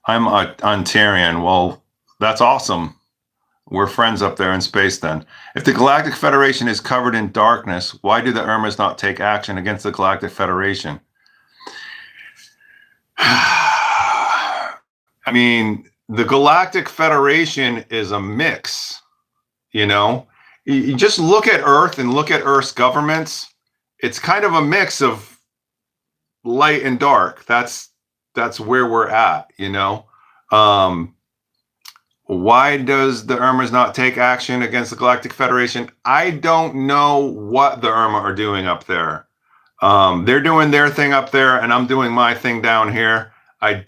Ontarian. Well, that's awesome. We're friends up there in space then. If the Galactic Federation is covered in darkness, why do the Urmahs not take action against the Galactic Federation? I mean, the Galactic Federation is a mix, You just look at Earth and look at Earth's governments. It's kind of a mix of light and dark. That's where we're at, Why does the Urmahs not take action against the Galactic Federation? I don't know what the Urmah are doing up there. They're doing their thing up there, and I'm doing my thing down here. I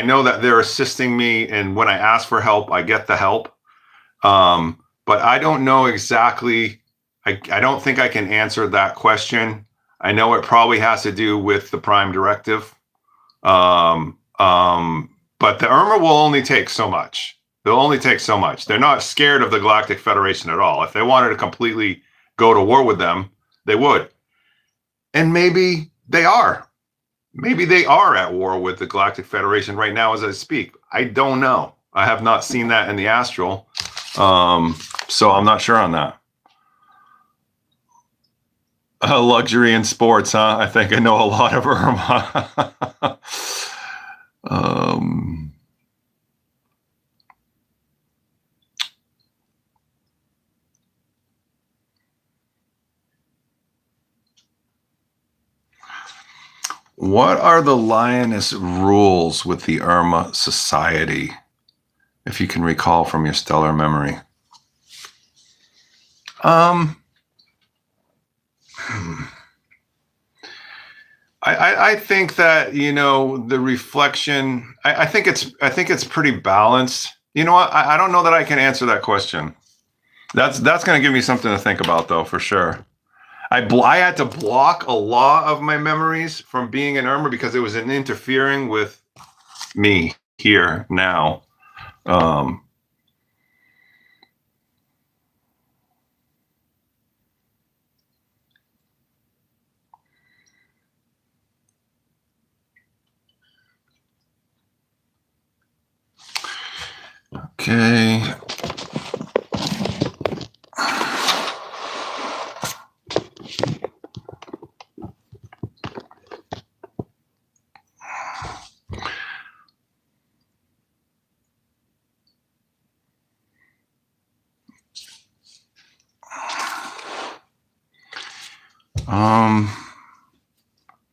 know that they're assisting me, and when I ask for help, I get the help. But I don't know exactly. I don't think I can answer that question. I know it probably has to do with the Prime Directive. But the Urmah will only take so much. They'll only take so much. They're not scared of the Galactic Federation at all. If they wanted to completely go to war with them, they would. And maybe they are. Maybe they are at war with the Galactic Federation right now as I speak. I don't know. I have not seen that in the astral. So I'm not sure on that. Luxury in sports, huh? I think I know a lot of Irma. um, what are the lioness rules with the Irma Society, if you can recall from your stellar memory? I think that, the reflection. I think it's pretty balanced. You know what? I don't know that I can answer that question. That's going to give me something to think about, though, for sure. I had to block a lot of my memories from being an Irma because it was interfering with me here now. Okay.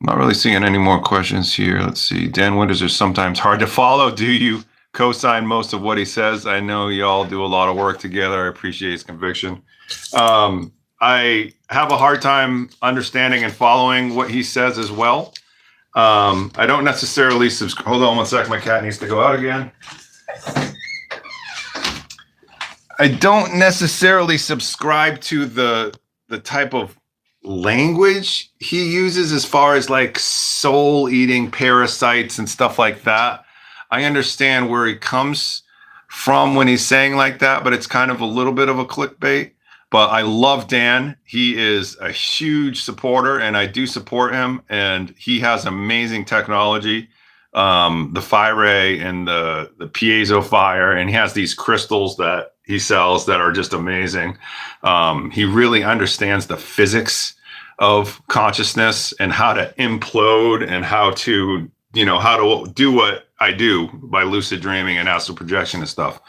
Not really seeing any more questions here. Let's see. Dan Winters are sometimes hard to follow. Do you co-sign most of what he says? I know y'all do a lot of work together. I appreciate his conviction. I have a hard time understanding and following what he says as well. I don't necessarily subscribe. Hold on one sec. My cat needs to go out again. I don't necessarily subscribe to the type of language he uses as far as like soul eating parasites and stuff like that. I understand where he comes from when he's saying like that, but it's kind of a little bit of a clickbait. But I love Dan. He is a huge supporter, and I do support him. And he has amazing technology, the Fire and the piezo fire, and he has these crystals that he sells that are just amazing. He really understands the physics of consciousness and how to implode and how to do what I do by lucid dreaming and astral projection and stuff.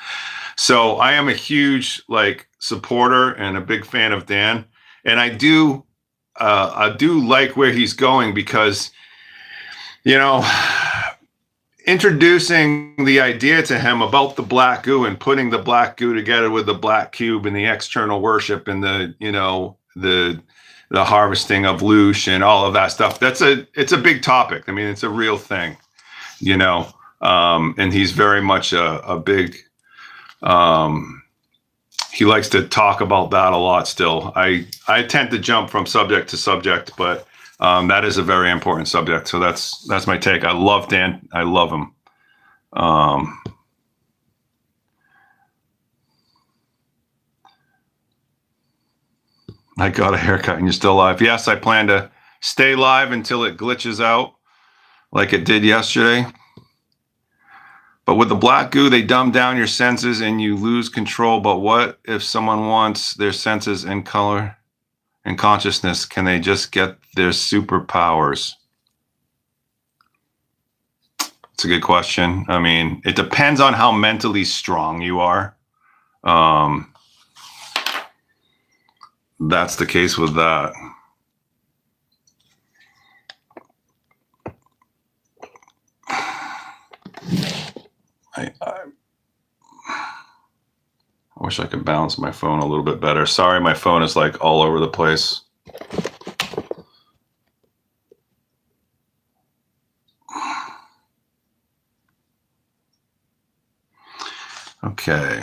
So I am a huge supporter and a big fan of Dan, and I do like where he's going because, introducing the idea to him about the black goo and putting the black goo together with the black cube and the external worship and the harvesting of Lush and all of that stuff. It's a big topic. I mean, it's a real thing, and he's very much a big, he likes to talk about that a lot still. I tend to jump from subject to subject, but that is a very important subject. So that's my take. I love Dan. I love him. I got a haircut and you're still live. Yes, I plan to stay live until it glitches out like it did yesterday. But with the black goo, they dumb down your senses and you lose control. But what if someone wants their senses and color and consciousness? Can they just get their superpowers? It's a good question. I mean, it depends on how mentally strong you are. That's the case with that. I wish I could balance my phone a little bit better. Sorry, my phone is all over the place. Okay.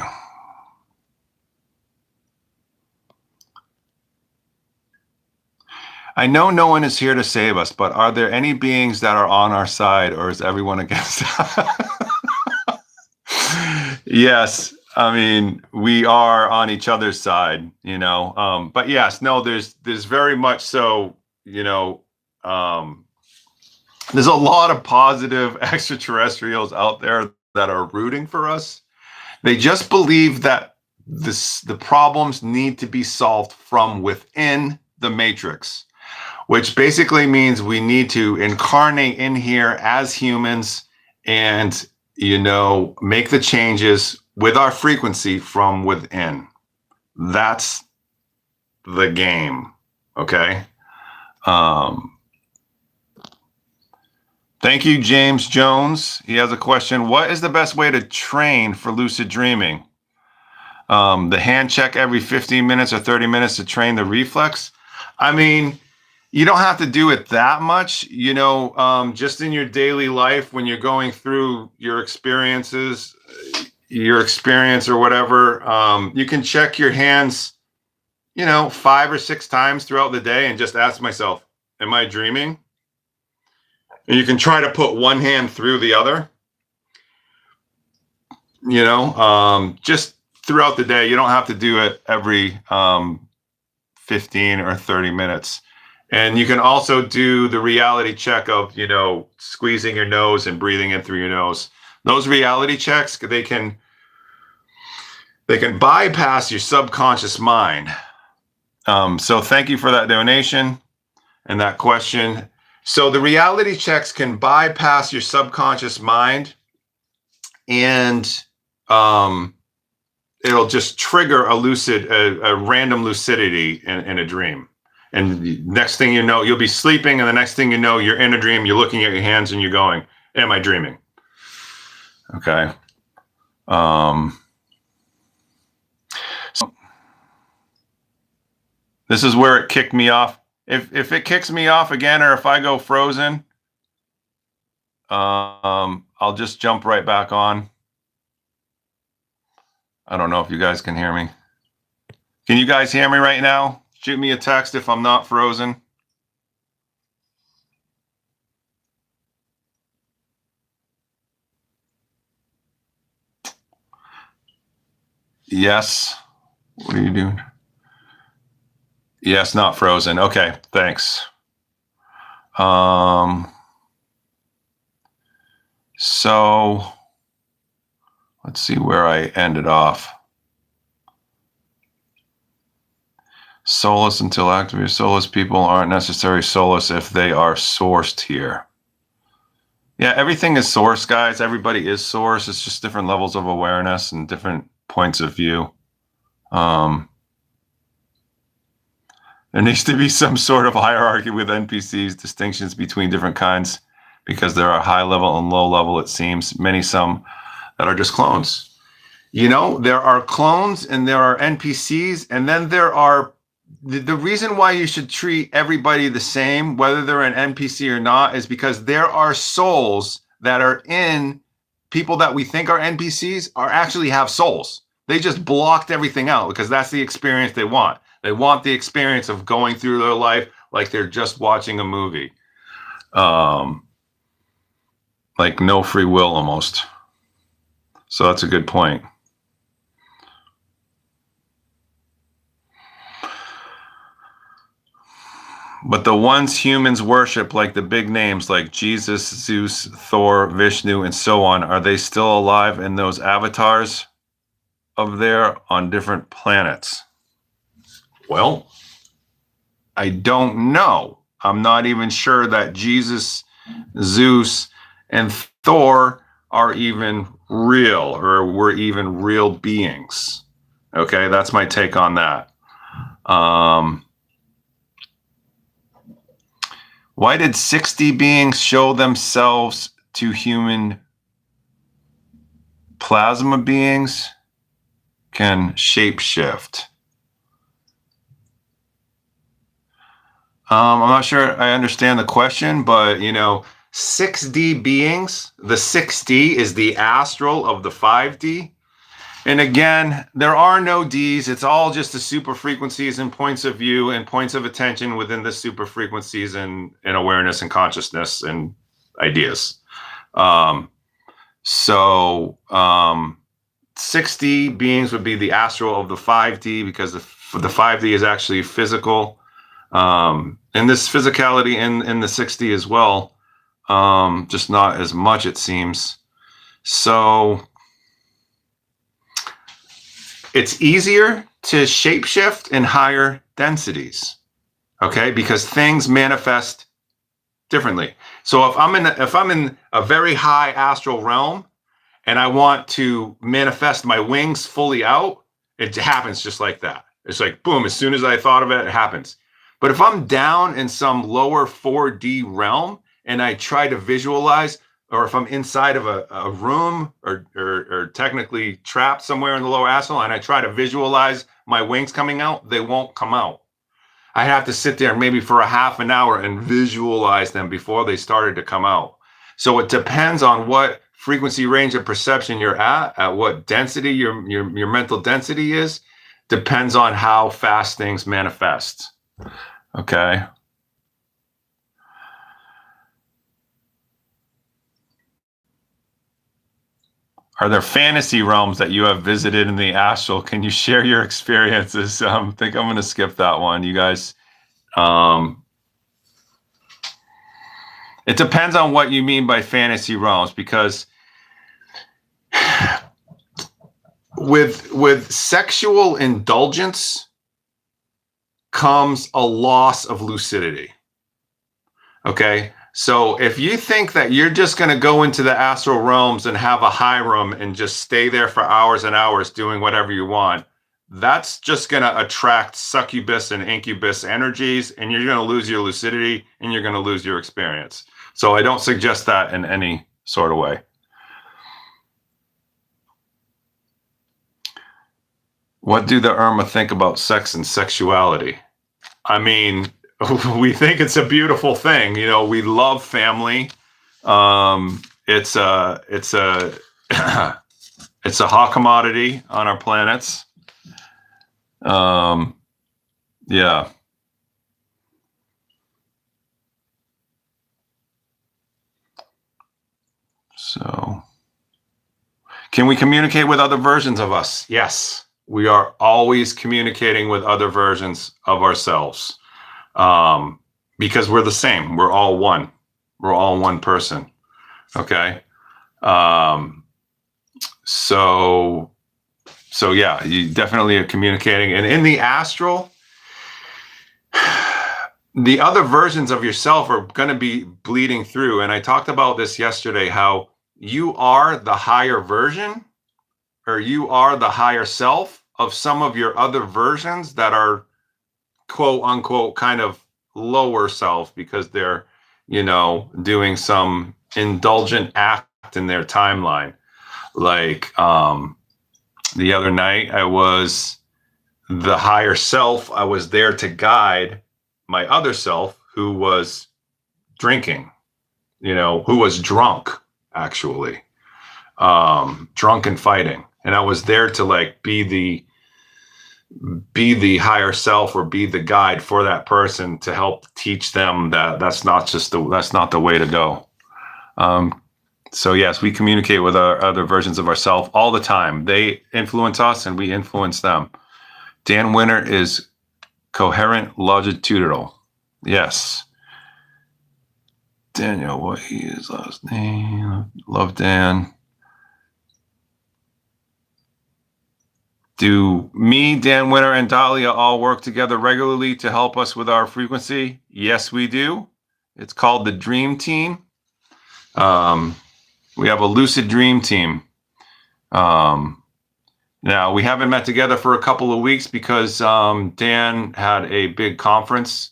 I know no one is here to save us, but are there any beings that are on our side, or is everyone against us? Yes. I mean, we are on each other's side, but yes, no, there's very much so, there's a lot of positive extraterrestrials out there that are rooting for us. They just believe that the problems need to be solved from within the matrix. which basically means we need to incarnate in here as humans and, make the changes with our frequency from within. That's the game. Okay. Thank you, James Jones. He has a question. What is the best way to train for lucid dreaming? The hand check every 15 minutes or 30 minutes to train the reflex. I mean, you don't have to do it that much, just in your daily life when you're going through your experience or whatever. You can check your hands, 5 or 6 times throughout the day and just ask myself, am I dreaming? And you can try to put one hand through the other, just throughout the day. You don't have to do it every 15 or 30 minutes. And you can also do the reality check of, squeezing your nose and breathing in through your nose. Those reality checks, they can bypass your subconscious mind. So thank you for that donation and that question. So the reality checks can bypass your subconscious mind, and it'll just trigger a random lucidity in a dream. And next thing you know, you'll be sleeping, and the next thing you know, you're in a dream, you're looking at your hands and you're going, am I dreaming? Okay. So this is where it kicked me off. If it kicks me off again, or if I go frozen, I'll just jump right back on. I don't know if you guys can hear me. Can you guys hear me right now? Shoot me a text if I'm not frozen. Yes. What are you doing? Yes, not frozen. Okay, thanks. So let's see where I ended off. Soulless until activated. Soulless people aren't necessarily soulless if they are sourced here. Yeah, everything is source, guys. Everybody is source. It's just different levels of awareness and different points of view. There needs to be some sort of hierarchy with NPCs, distinctions between different kinds, because there are high level and low level, it seems, some that are just clones. There are clones and there are NPCs, and then there are the reason why you should treat everybody the same, whether they're an NPC or not, is because there are souls that are in people that we think are NPCs actually have souls. They just blocked everything out because that's the experience they want. They want the experience of going through their life like they're just watching a movie. Like no free will almost. So that's a good point. But the ones humans worship, like the big names like Jesus, Zeus, Thor, Vishnu, and so on, are they still alive in those avatars of there on different planets? Well, I don't know. I'm not even sure that Jesus, Zeus, and Thor are even real, or were even real beings. Okay, that's my take on that. Why did 6D beings show themselves to human plasma beings? Can shapeshift. I'm not sure I understand the question, but 6D beings, the 6D is the astral of the 5D. And again, there are no Ds. It's all just the super frequencies and points of view and points of attention within the super frequencies and awareness and consciousness and ideas. 6D beings would be the astral of the 5D, because the 5D is actually physical. And this physicality in the 6D as well, just not as much, it seems. So it's easier to shapeshift in higher densities. Okay, because things manifest differently. So if I'm in a very high astral realm and I want to manifest my wings fully out, it happens just like that. It's like boom, as soon as I thought of it, it happens. But if I'm down in some lower 4D realm and I try to visualize, or if I'm inside of a room or technically trapped somewhere in the lower astral and I try to visualize my wings coming out, they won't come out. I have to sit there maybe for a half an hour and visualize them before they started to come out. So it depends on what frequency range of perception you're at what density your mental density is, depends on how fast things manifest. Okay. Are there fantasy realms that you have visited in the astral? Can you share your experiences? I think I'm going to skip that one. You guys, it depends on what you mean by fantasy realms, because with sexual indulgence comes a loss of lucidity. Okay. So if you think that you're just going to go into the astral realms and have a high room and just stay there for hours and hours doing whatever you want, that's just going to attract succubus and incubus energies, and you're going to lose your lucidity and you're going to lose your experience. So I don't suggest that in any sort of way. What do the Urmah think about sex and sexuality? I mean, we think it's a beautiful thing. You know, we love family. It's a it's a hot commodity on our planets. Yeah. So, can we communicate with other versions of us? Yes, we are always communicating with other versions of ourselves. Because we're the same. We're all one. We're all one person. Okay. So yeah, you definitely are communicating. And in the astral, the other versions of yourself are going to be bleeding through. And I talked about this yesterday, how you are the higher version, or you are the higher self of some of your other versions that are quote unquote kind of lower self, because they're, you know, doing some indulgent act in their timeline. Like the other night, I was the higher self. I was there to guide my other self who was drinking, you know, who was drunk, actually, drunk and fighting. And I was there to like be the higher self, or be the guide for that person, to help teach them that that's not the way to go. So yes, we communicate with our other versions of ourselves all the time. They influence us and we influence them. Dan Winter is coherent longitudinal. Yes. Daniel, what is his last name? Love Dan. Do me, Dan Winter, and Dahlia all work together regularly to help us with our frequency? Yes, we do. It's called the Dream Team. We have a lucid dream team. Now, we haven't met together for a couple of weeks because Dan had a big conference.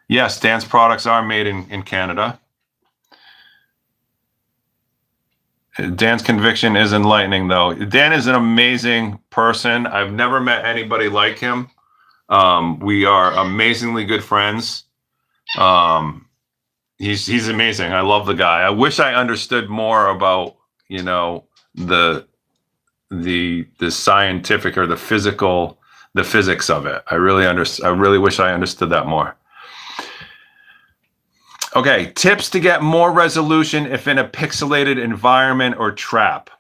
Yes, Dan's products are made in Canada. Dan's conviction is enlightening, though. Dan is an amazing person. I've never met anybody like him. We are amazingly good friends. He's amazing. I love the guy. I wish I understood more about, you know, the scientific or the physics of it. I really wish I understood that more. Okay, tips to get more resolution if in a pixelated environment or trap.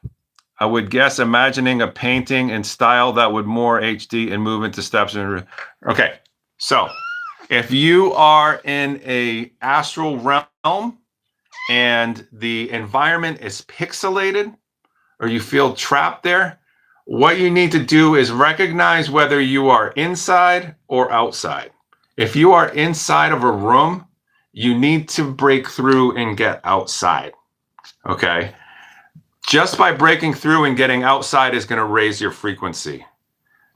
I would guess imagining a painting in style that would more HD and move into steps. Okay, so if you are in a astral realm and the environment is pixelated, or you feel trapped there, what you need to do is recognize whether you are inside or outside. If you are inside of a room, you need to break through and get outside. Okay. Just by breaking through and getting outside is going to raise your frequency.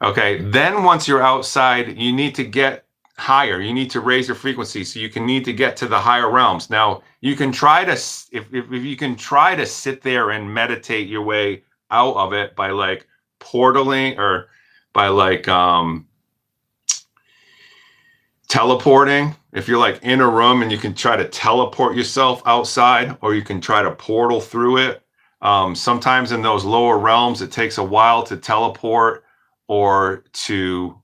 Okay. Then once you're outside, you need to get higher. You need to raise your frequency so you can need to get to the higher realms. Now, you can try to, if you can try to sit there and meditate your way out of it by like portaling or by like teleporting. If you're like in a room and you can try to teleport yourself outside, or you can try to portal through it. Sometimes in those lower realms, it takes a while to teleport or to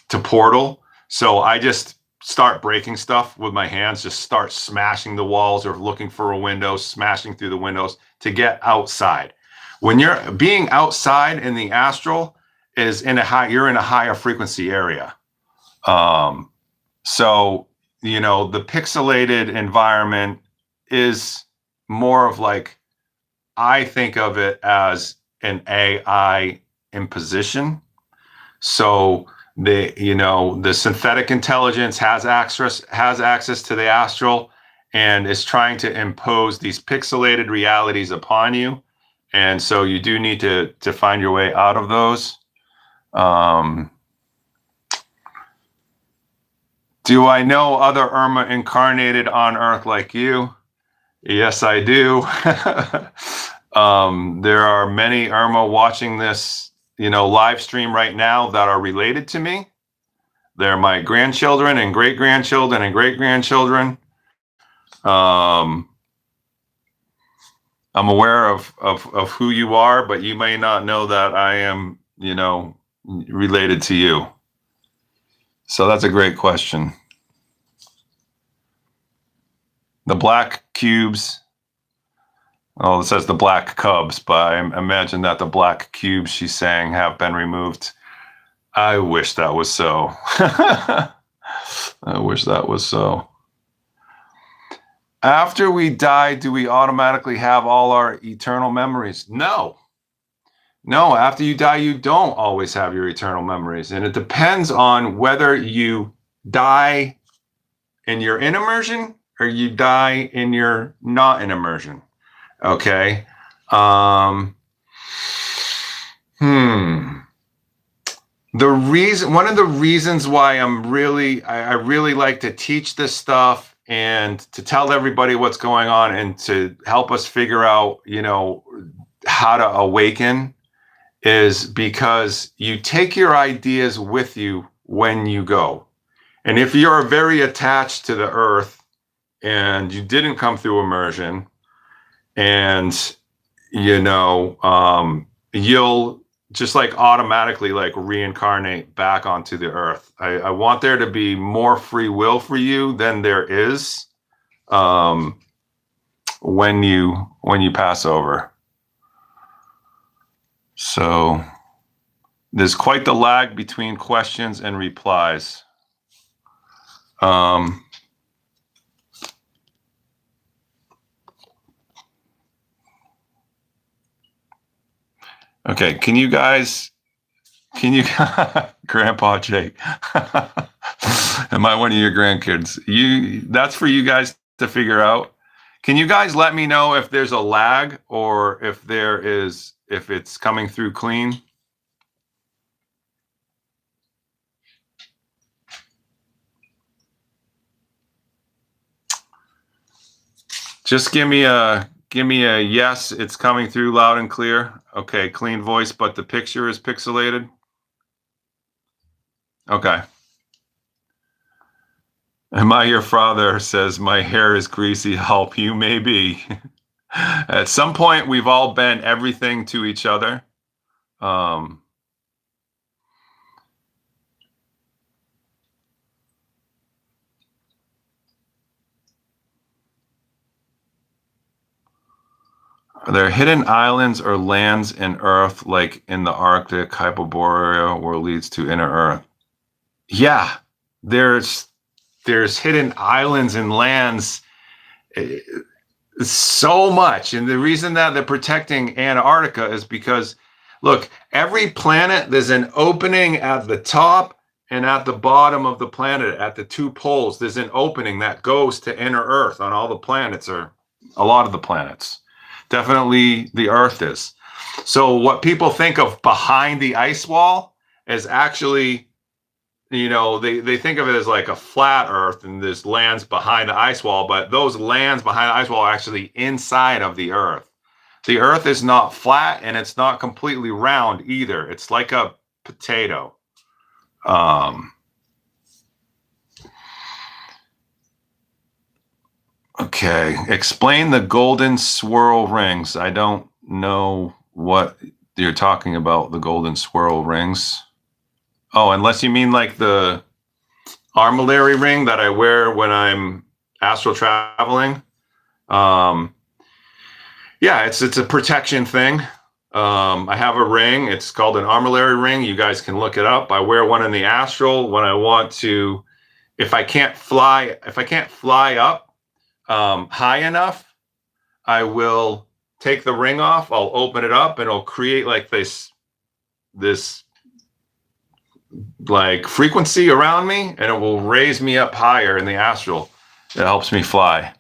portal. So I just start breaking stuff with my hands, just start smashing the walls or looking for a window, smashing through the windows to get outside. When you're being outside in the astral is you're in a higher frequency area. So, you know, the pixelated environment is more of like, I think of it as an AI imposition. So the synthetic intelligence has access to the astral and is trying to impose these pixelated realities upon you. And so you do need to find your way out of those. Do I know other Urmah incarnated on Earth like you? Yes, I do. There are many Urmah watching this, live stream right now that are related to me. They're my grandchildren and great-grandchildren and great-grandchildren. I'm aware of who you are, but you may not know that I am, related to you. So that's a great question. The black cubes. Oh, it says the black cubs, but I imagine that the black cubes she's saying have been removed. I wish that was so. I wish that was so. After we die, do we automatically have all our eternal memories? No. No, after you die, you don't always have your eternal memories. And it depends on whether you die and you're in immersion or you die and you're not in immersion. Okay. One of the reasons why I really like to teach this stuff and to tell everybody what's going on and to help us figure out, how to awaken is because you take your ideas with you when you go. And if you're very attached to the earth and you didn't come through immersion and, you'll just like automatically like reincarnate back onto the earth. I want there to be more free will for you than there is when you pass over. So there's quite the lag between questions and replies. Okay, can you Grandpa Jake, am I one of your grandkids? That's for you guys to figure out. Can you guys let me know if there's a lag or if it's coming through clean? Just give me a yes, it's coming through loud and clear. Okay, clean voice, but the picture is pixelated. Okay. Am I your father? Says my hair is greasy. Help you maybe. At some point, we've all been everything to each other. Are there hidden islands or lands in Earth, like in the Arctic, Hyperborea, where it leads to inner Earth? Yeah, there's hidden islands and lands. So much. And the reason that they're protecting Antarctica is because, Look, every planet, there's an opening at the top and at the bottom of the planet, at the two poles. There's an opening that goes to inner Earth on all the planets, or a lot of the planets. Definitely the Earth is. So what people think of behind the ice wall is actually, they think of it as like a flat Earth and there's lands behind the ice wall, but those lands behind the ice wall are actually inside of the Earth. The Earth is not flat and it's not completely round either. It's like a potato. Okay, explain the golden swirl rings. I don't know what you're talking about, the golden swirl rings. Oh, unless you mean like the armillary ring that I wear when I'm astral traveling. Yeah, it's a protection thing. I have a ring. It's called an armillary ring. You guys can look it up. I wear one in the astral when I want to, if I can't fly up high enough, I will take the ring off. I'll open it up and it'll create like this like frequency around me, and it will raise me up higher in the astral. It helps me fly.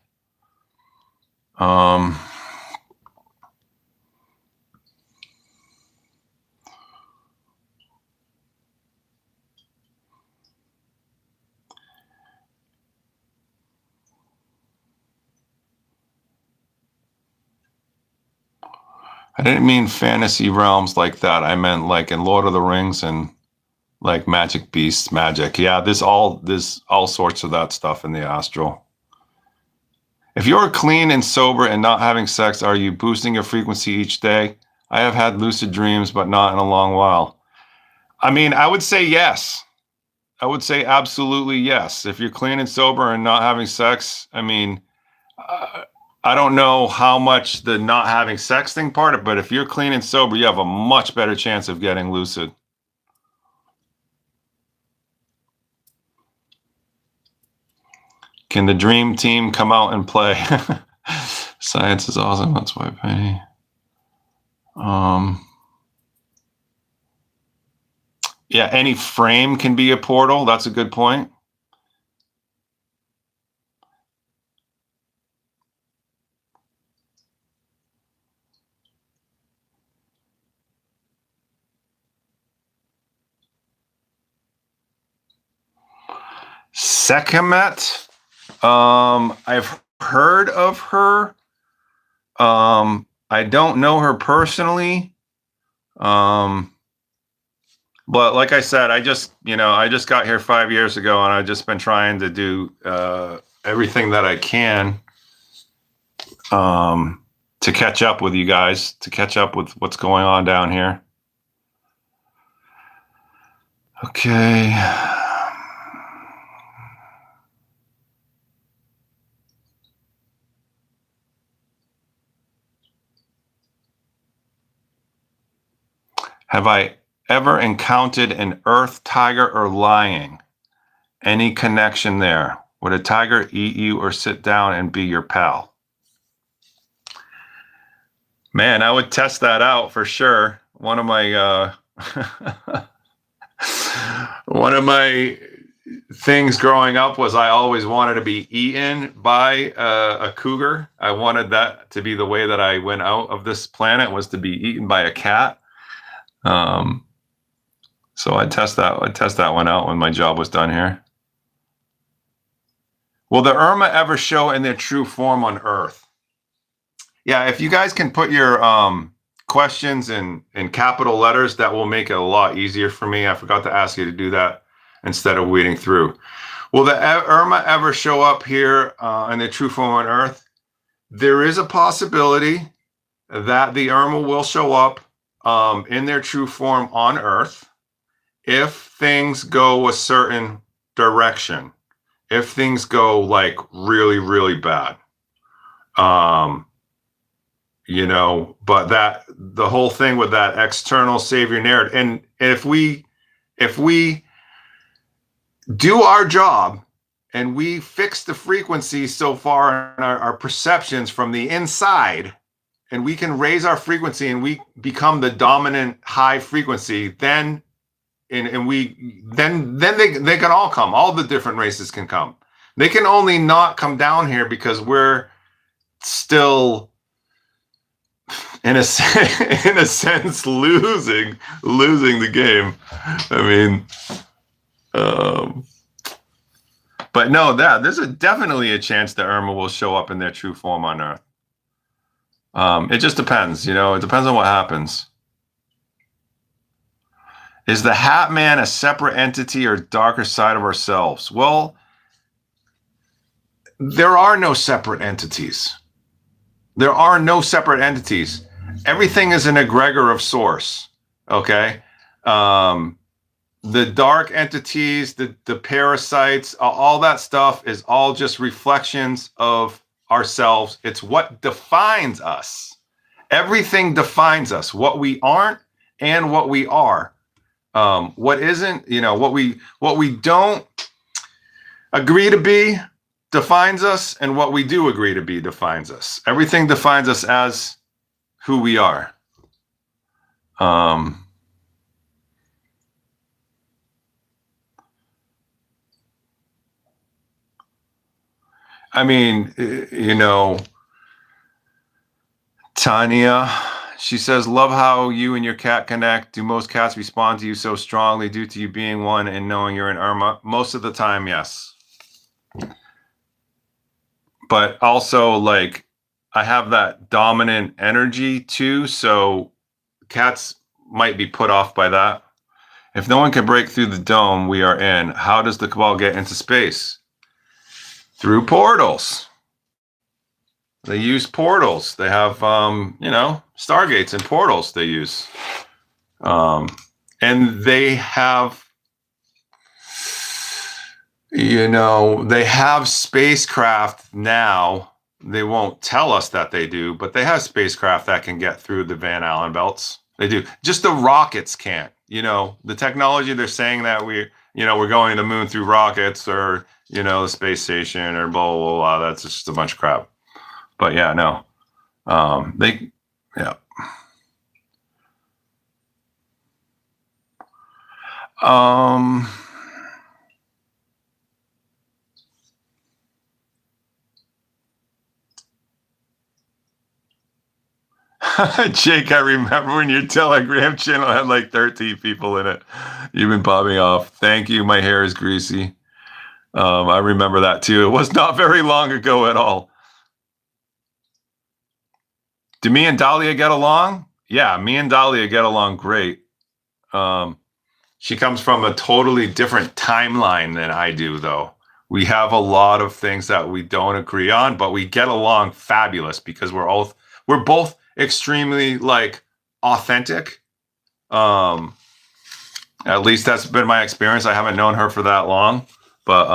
I didn't mean fantasy realms like that. I meant like in Lord of the Rings and like magic beasts, magic. Yeah, there's all sorts of that stuff in the astral. If you're clean and sober and not having sex, are you boosting your frequency each day? I have had lucid dreams, but not in a long while. I mean, I would say yes. I would say absolutely yes. If you're clean and sober and not having sex, I mean, I don't know how much the not having sex thing part of it, but if you're clean and sober, you have a much better chance of getting lucid. Can the dream team come out and play? Science is awesome. That's why I pay. Yeah, any frame can be a portal. That's a good point. Sekhmet, I've heard of her. I don't know her personally. But like I said, I just got here 5 years ago, and I've just been trying to do everything that I can to catch up with you guys, to catch up with what's going on down here. Okay. Have I ever encountered an earth tiger or lying? Any connection there? Would a tiger eat you or sit down and be your pal? Man, I would test that out for sure. One of my things growing up was I always wanted to be eaten by a cougar. I wanted that to be the way that I went out of this planet, was to be eaten by a cat. So I'd test that one out when my job was done here. Will the Urmah ever show in their true form on Earth? Yeah, if you guys can put your questions in capital letters, that will make it a lot easier for me. I forgot to ask you to do that instead of weeding through. Will the Urmah ever show up here in their true form on Earth? There is a possibility that the Urmah will show up in their true form on Earth if things go a certain direction, if things go like really, really bad. But that the whole thing with that external savior narrative, and if we do our job and we fix the frequency so far in our perceptions from the inside, and we can raise our frequency and we become the dominant high frequency, then they can all come. All the different races can come. They can only not come down here because we're still in a sense losing the game. I mean, but no, there's definitely a chance that Irma will show up in their true form on Earth. It just depends, it depends on what happens. Is the Hat Man a separate entity or darker side of ourselves? Well, there are no separate entities. There are no separate entities. Everything is an egregor of source. Okay. The dark entities, the parasites, all that stuff is all just reflections of ourselves. It's what defines us. Everything defines us, what we aren't and what we are. What isn't, what we don't agree to be defines us, and what we do agree to be defines us. Everything defines us as who we are. I mean, Tanya, she says, love how you and your cat connect. Do most cats respond to you so strongly due to you being one and knowing you're an Irma? Most of the time, yes. But also, like, I have that dominant energy too, so cats might be put off by that. If no one can break through the dome we are in, how does the Cabal get into space? Through portals. They use portals. They have, stargates and portals they use. And they have, they have spacecraft now. They won't tell us that they do, but they have spacecraft that can get through the Van Allen belts. They do. Just the rockets can't. The technology they're saying that we're going to the moon through rockets or, the space station or blah, blah, blah. That's just a bunch of crap. But yeah, no. Yeah. Jake, I remember when your Telegram channel had like 13 people in it. You've been popping off. Thank you. My hair is greasy. I remember that too. It was not very long ago at all. Do me and Dahlia get along? Yeah, me and Dahlia get along great. She comes from a totally different timeline than I do, though. We have a lot of things that we don't agree on, but we get along fabulous because we're both extremely authentic. At least that's been my experience. I haven't known her for that long, but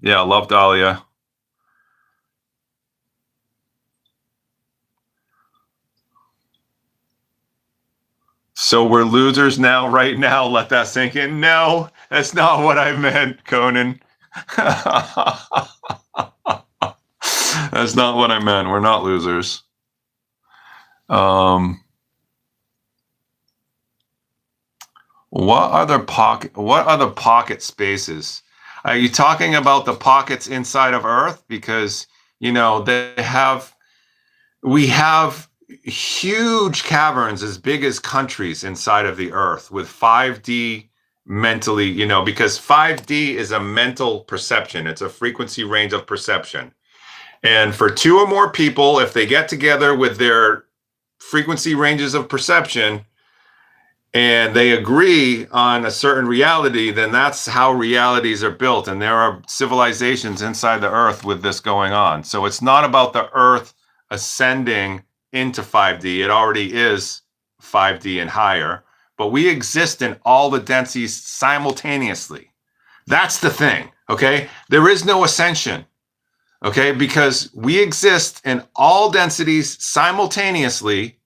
yeah, I love Dahlia. So we're losers now, right now. Let that sink in. No, that's not what I meant, Conan. That's not what I meant. We're not losers. What other pocket spaces? Are you talking about the pockets inside of Earth? Because, we have huge caverns as big as countries inside of the Earth with 5D mentally, because 5D is a mental perception. It's a frequency range of perception. And for two or more people, if they get together with their frequency ranges of perception and they agree on a certain reality, then that's how realities are built. And there are civilizations inside the Earth with this going on. So it's not about the Earth ascending into 5D. It already is 5D and higher, but we exist in all the densities simultaneously. That's the thing, okay? There is no ascension, okay? Because we exist in all densities simultaneously,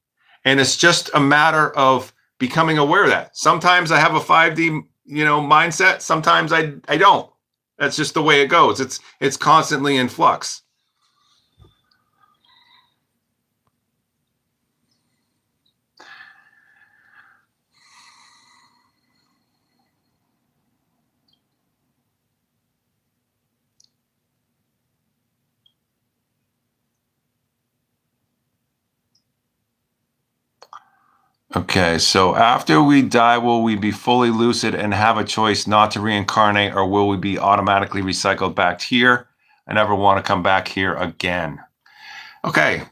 and it's just a matter of becoming aware of that. Sometimes I have a 5D, mindset. Sometimes I don't. That's just the way it goes. It's constantly in flux. Okay, so after we die, will we be fully lucid and have a choice not to reincarnate, or will we be automatically recycled back here? I never want to come back here again. Okay,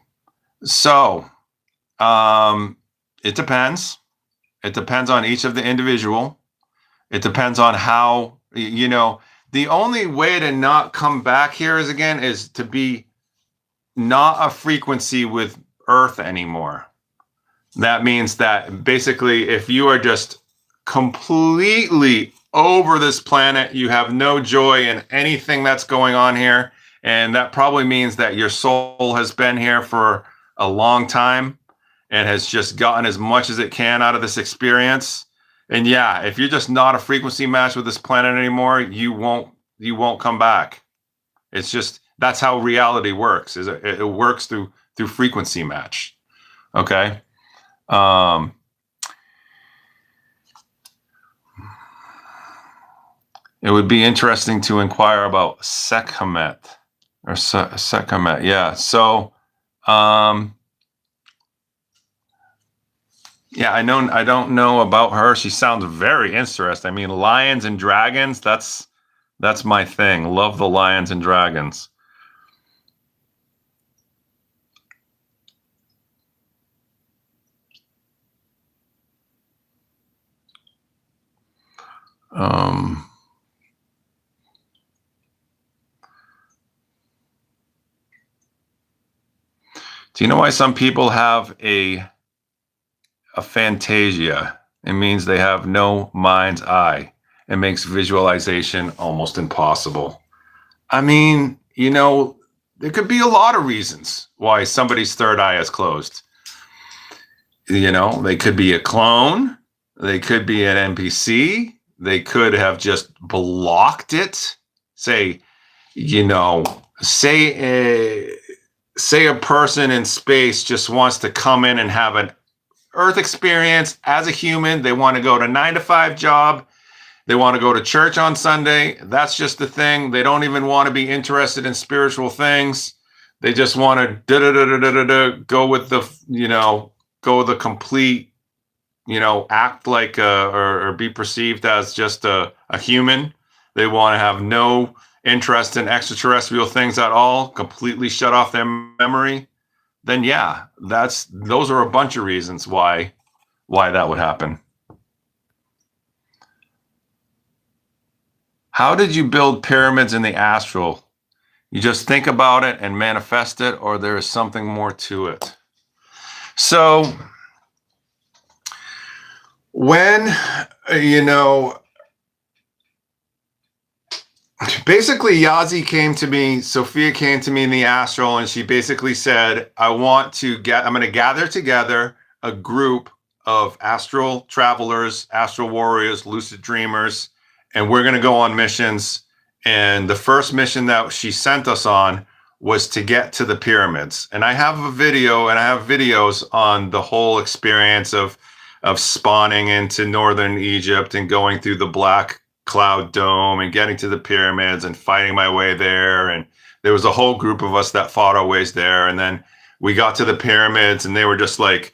so it depends. It depends on each of the individual. It depends on how, the only way to not come back here is to be not a frequency with Earth anymore. That means that basically, if you are just completely over this planet, you have no joy in anything that's going on here. And that probably means that your soul has been here for a long time and has just gotten as much as it can out of this experience. And yeah, if you're just not a frequency match with this planet anymore, you won't come back. It's just, that's how reality works. It works through frequency match. Okay. It would be interesting to inquire about Sekhmet or Sekhmet. Yeah. So, yeah, I don't know about her. She sounds very interesting. I mean, lions and dragons, that's my thing. Love the lions and dragons. Do you know why some people have a aphantasia? It means they have no mind's eye. It makes visualization almost impossible. I mean, there could be a lot of reasons why somebody's third eye is closed. They could be a clone. They could be an NPC. They could have just blocked it. Say a person in space just wants to come in and have an Earth experience as a human. They want to go to 9-to-5 job. They want to go to church on Sunday. That's just the thing. They don't even want to be interested in spiritual things. They just want to go with the complete, act like or be perceived as just a human. They want to have no interest in extraterrestrial things at all, completely shut off their memory. Then yeah, those are a bunch of reasons why that would happen. How did you build pyramids in the astral? You just think about it and manifest it, or there is something more to it? So when, basically Yazi came to me, Sophia came to me in the astral, and she basically said, I'm going to gather together a group of astral travelers, astral warriors, lucid dreamers, and we're going to go on missions. And the first mission that she sent us on was to get to the pyramids. And I have a video, and I have videos on the whole experience of spawning into northern Egypt and going through the Black Cloud Dome and getting to the pyramids and fighting my way there. And there was a whole group of us that fought our ways there. And then we got to the pyramids, and they were just like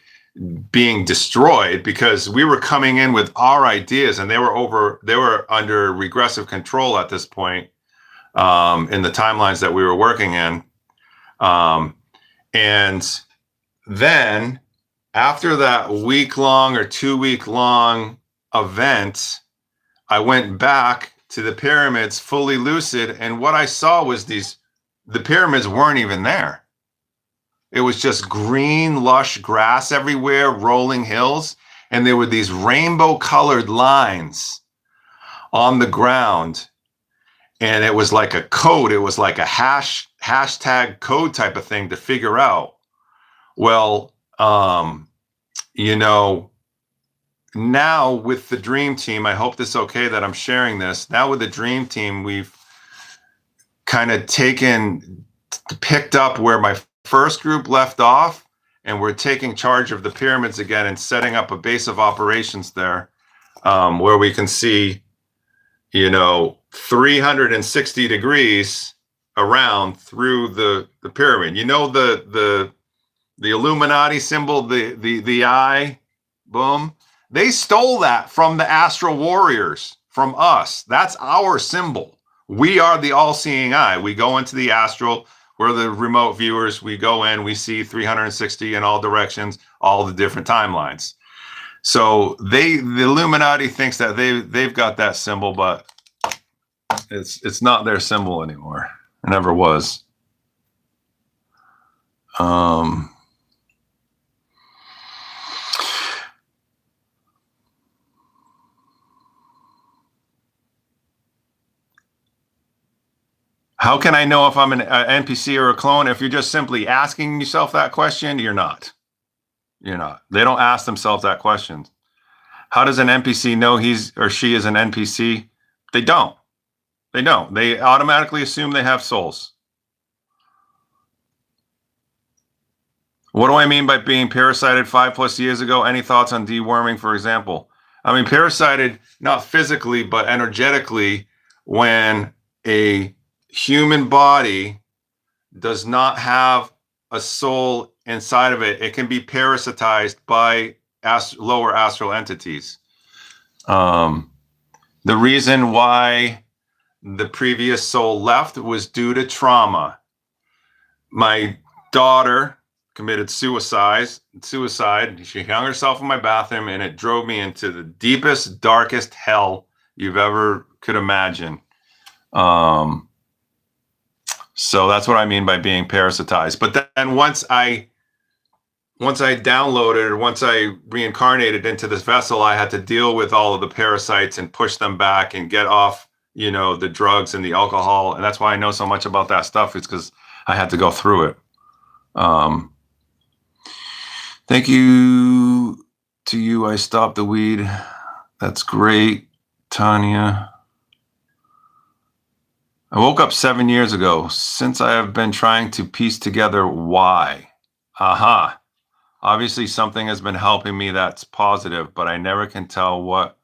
being destroyed because we were coming in with our ideas, and they were under regressive control at this point in the timelines that we were working in. And then after that week-long or 2-week-long event, I went back to the pyramids fully lucid, and what I saw was the pyramids weren't even there. It was just green, lush grass everywhere, rolling hills, and there were these rainbow-colored lines on the ground, and it was like a code. It was like a hashtag code type of thing to figure out. Well, now with the Dream Team, I hope this is okay that I'm sharing this. Now with the Dream Team, we've kind of picked up where my first group left off, and we're taking charge of the pyramids again and setting up a base of operations there, where we can see, 360 degrees around through the pyramid. The Illuminati symbol, the eye, boom. They stole that from the Astral Warriors, from us. That's our symbol. We are the all-seeing eye. We go into the astral. We're the remote viewers. We go in, we see 360 in all directions, all the different timelines. So the Illuminati thinks that they've got that symbol, but it's not their symbol anymore. It never was. How can I know if I'm an NPC or a clone? If you're just simply asking yourself that question, you're not. You're not. They don't ask themselves that question. How does an NPC know he's or she is an NPC? They don't. They don't. They automatically assume they have souls. What do I mean by being parasited 5+ years ago? Any thoughts on deworming, for example? I mean, parasited, not physically, but energetically, when a human body does not have a soul inside of it, it can be parasitized by lower astral entities. The reason why the previous soul left was due to trauma. My daughter committed suicide. She hung herself in my bathroom, and it drove me into the deepest, darkest hell you've ever could imagine. So that's what I mean by being parasitized. But then once I downloaded, or once I reincarnated into this vessel, I had to deal with all of the parasites and push them back and get off, the drugs and the alcohol. And that's why I know so much about that stuff. It's because I had to go through it. Thank you to you. I stopped the weed. That's great, Tanya. I woke up 7 years ago. Since I have been trying to piece together why. Aha. Obviously, something has been helping me that's positive, but I never can tell what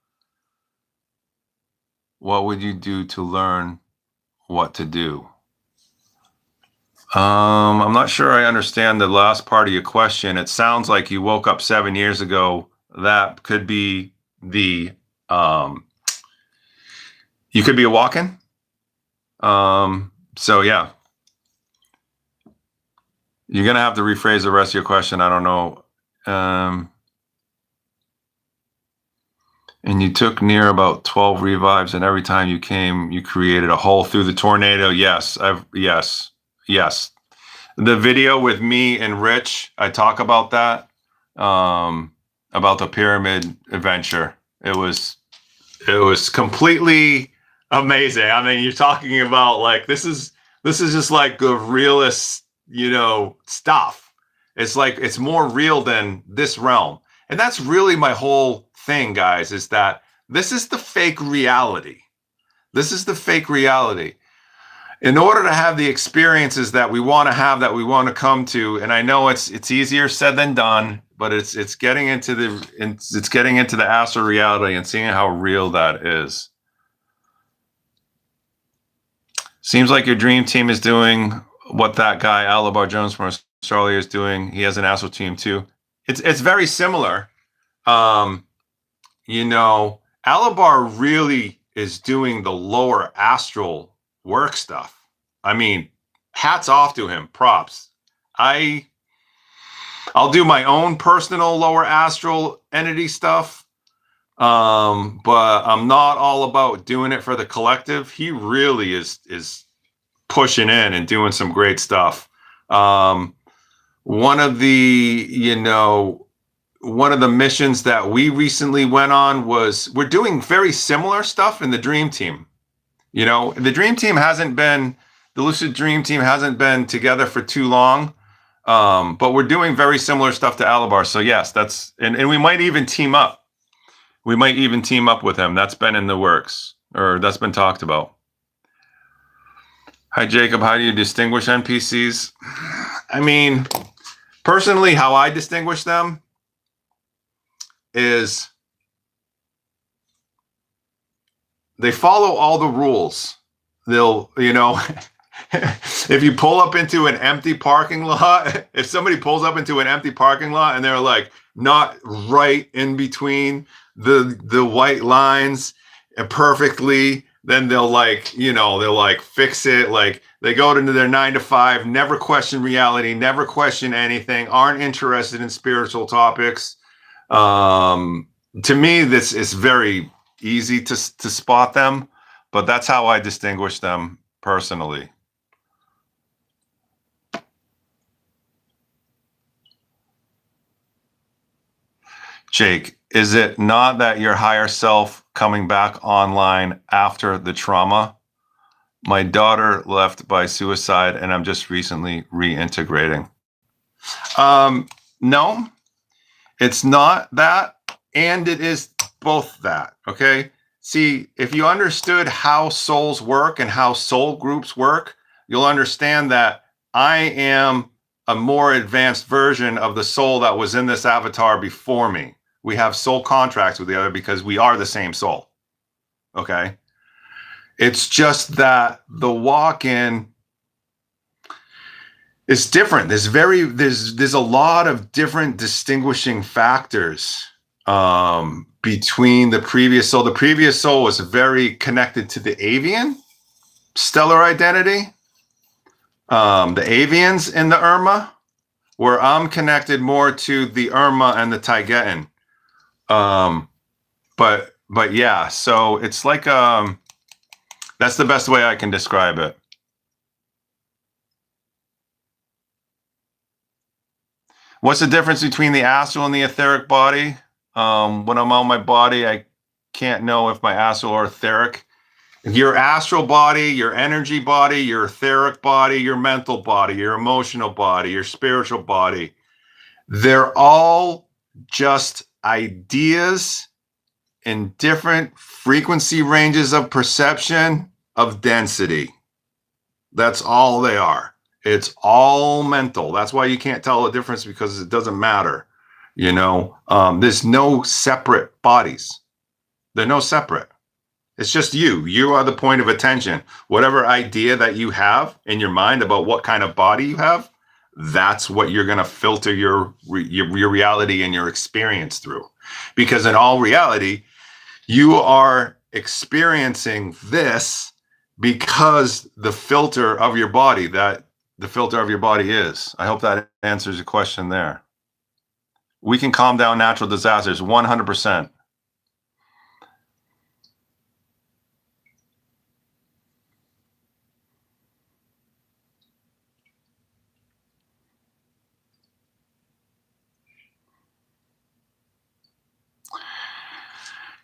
would you do to learn what to do? I'm not sure I understand the last part of your question. It sounds like you woke up 7 years ago. That could be you could be a walk-in. So yeah, you're going to have to rephrase the rest of your question. I don't know. And you took near about 12 revives, and every time you came, you created a hole through the tornado. Yes. Yes. The video with me and Rich, I talk about that, about the pyramid adventure. It was completely amazing. I mean, you're talking about like, this is just like the realest, stuff. It's like, it's more real than this realm. And that's really my whole thing, guys, is that this is the fake reality. This is the fake reality. In order to have the experiences that we want to have, that we want to come to, and I know it's easier said than done, but it's getting into the astral reality and seeing how real that is. Seems like your dream team is doing what that guy Alabar Jones from Australia is doing. He has an astral team too. It's very similar. Alabar really is doing the lower astral work stuff. I mean, hats off to him. Props. I'll do my own personal lower astral entity stuff. But I'm not all about doing it for the collective. He really is pushing in and doing some great stuff. One of the missions that we recently went on was, we're doing very similar stuff in the Dream Team. The Dream Team the Lucid Dream Team hasn't been together for too long. But we're doing very similar stuff to Alabar. So yes, and we might even team up. We might even team up with him. That's been in the works, or that's been talked about. Hi, Jacob. How do you distinguish NPCs? I mean, personally, how I distinguish them is they follow all the rules. They'll, if you pull up into an empty parking lot, if somebody pulls up into an empty parking lot and they're like not right in between the white lines perfectly, then they'll they'll fix it. Like they go into their 9 to 5, never question reality, never question anything, aren't interested in spiritual topics. To me, this is very easy to spot them, but that's how I distinguish them personally. Jake, is it not that your higher self coming back online after the trauma? My daughter left by suicide, and I'm just recently reintegrating. No, it's not that, and it is both that, okay? See, if you understood how souls work and how soul groups work, you'll understand that I am a more advanced version of the soul that was in this avatar before me. We have soul contracts with the other because we are the same soul, okay? It's just that the walk-in is different. There's a lot of different distinguishing factors between the previous soul. The previous soul was very connected to the avian stellar identity, the avians in the Urmah, where I'm connected more to the Urmah and the Taigetan. But yeah, so it's like that's the best way I can describe it. What's the difference between the astral and the etheric body? When I'm on my body, I can't know if my astral or etheric. Your astral body, your energy body, your etheric body, your mental body, your emotional body, your spiritual body, they're all just ideas in different frequency ranges of perception of density. That's all they are. It's all mental. That's why you can't tell the difference, because it doesn't matter. There's no separate bodies. They're no separate. It's just you. You are the point of attention. Whatever idea that you have in your mind about what kind of body you have, that's what you're going to filter your reality and your experience through. Because in all reality, you are experiencing this because the filter of your body is. I hope that answers your question there. We can calm down natural disasters 100%.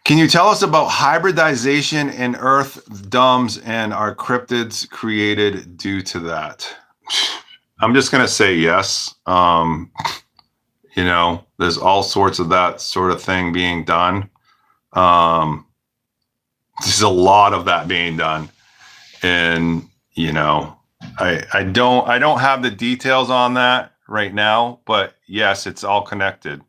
Can you tell us about hybridization in Earth domes, and are cryptids created due to that? I'm just going to say yes. There's all sorts of that sort of thing being done. There's a lot of that being done. And, I don't have the details on that right now, but yes, it's all connected.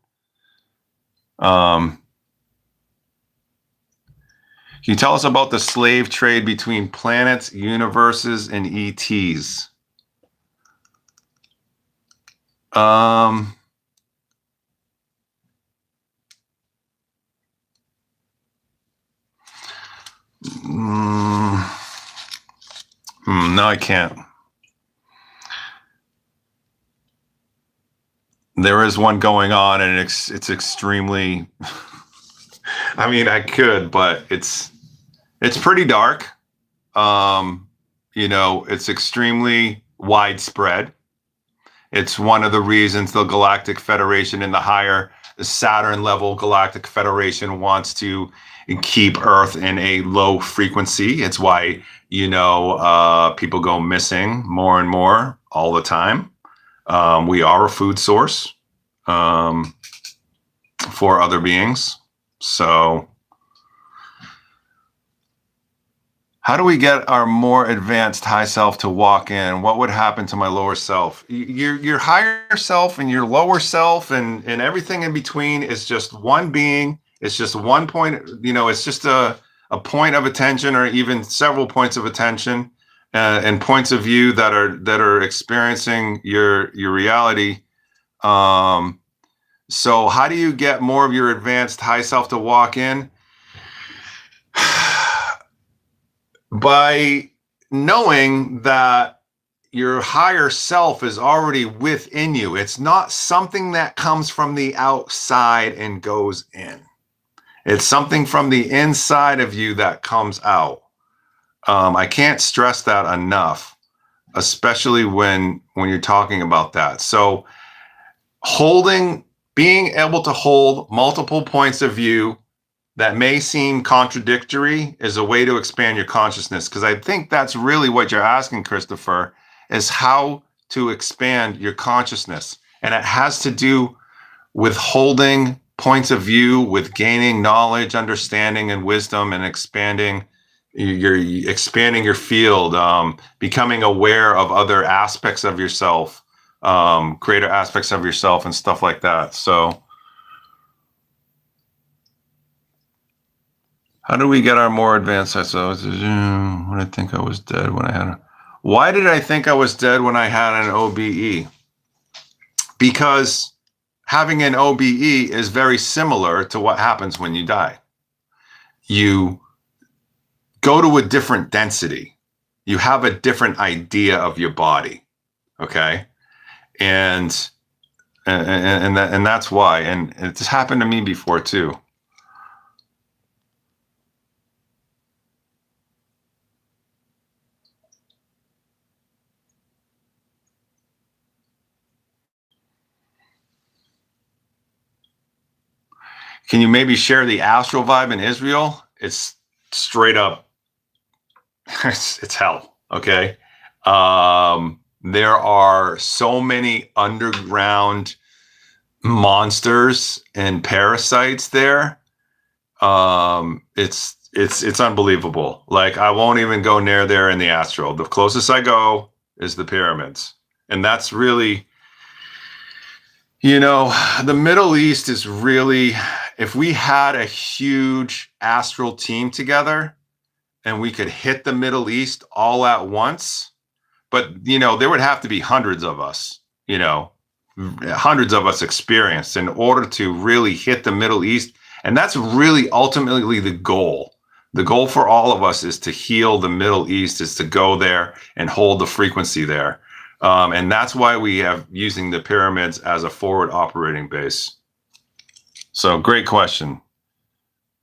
Can you tell us about the slave trade between planets, universes, and ETs? No, I can't. There is one going on, and it's extremely. I mean, I could, but it's pretty dark. It's extremely widespread. It's one of the reasons the Galactic Federation in the higher Saturn level Galactic Federation wants to keep Earth in a low frequency. It's why, people go missing more and more all the time. We are a food source for other beings. So how do we get our more advanced high self to walk in? What would happen to my lower self? Your higher self and your lower self and everything in between is just one being. It's just one point, it's just a point of attention, or even several points of attention. and points of view that are experiencing your reality. So how do you get more of your advanced high self to walk in? By knowing that your higher self is already within you. It's not something that comes from the outside and goes in. It's something from the inside of you that comes out. I can't stress that enough, especially when you're talking about that. So being able to hold multiple points of view that may seem contradictory is a way to expand your consciousness. Because I think that's really what you're asking, Christopher, is how to expand your consciousness. And it has to do with holding points of view, with gaining knowledge, understanding, and wisdom, and expanding your field, becoming aware of other aspects of yourself, greater aspects of yourself, and stuff like that. So how do we get our more advanced? So when I think I was dead when I had why did I think I was dead when I had an OBE? Because having an OBE is very similar to what happens when you die. You go to a different density. You have a different idea of your body. Okay. And that's why. And it's happened to me before too. Can you maybe share the astral vibe in Israel? It's straight up, it's hell. Okay. There are so many underground monsters and parasites there. It's unbelievable. Like, I won't even go near there in the astral. The closest I go is the pyramids. And that's really, the Middle East is really, if we had a huge astral team together and we could hit the Middle East all at once, but, there would have to be hundreds of us experienced in order to really hit the Middle East. And that's really ultimately the goal. The goal for all of us is to heal the Middle East, is to go there and hold the frequency there. And that's why we have using the pyramids as a forward operating base. So great question.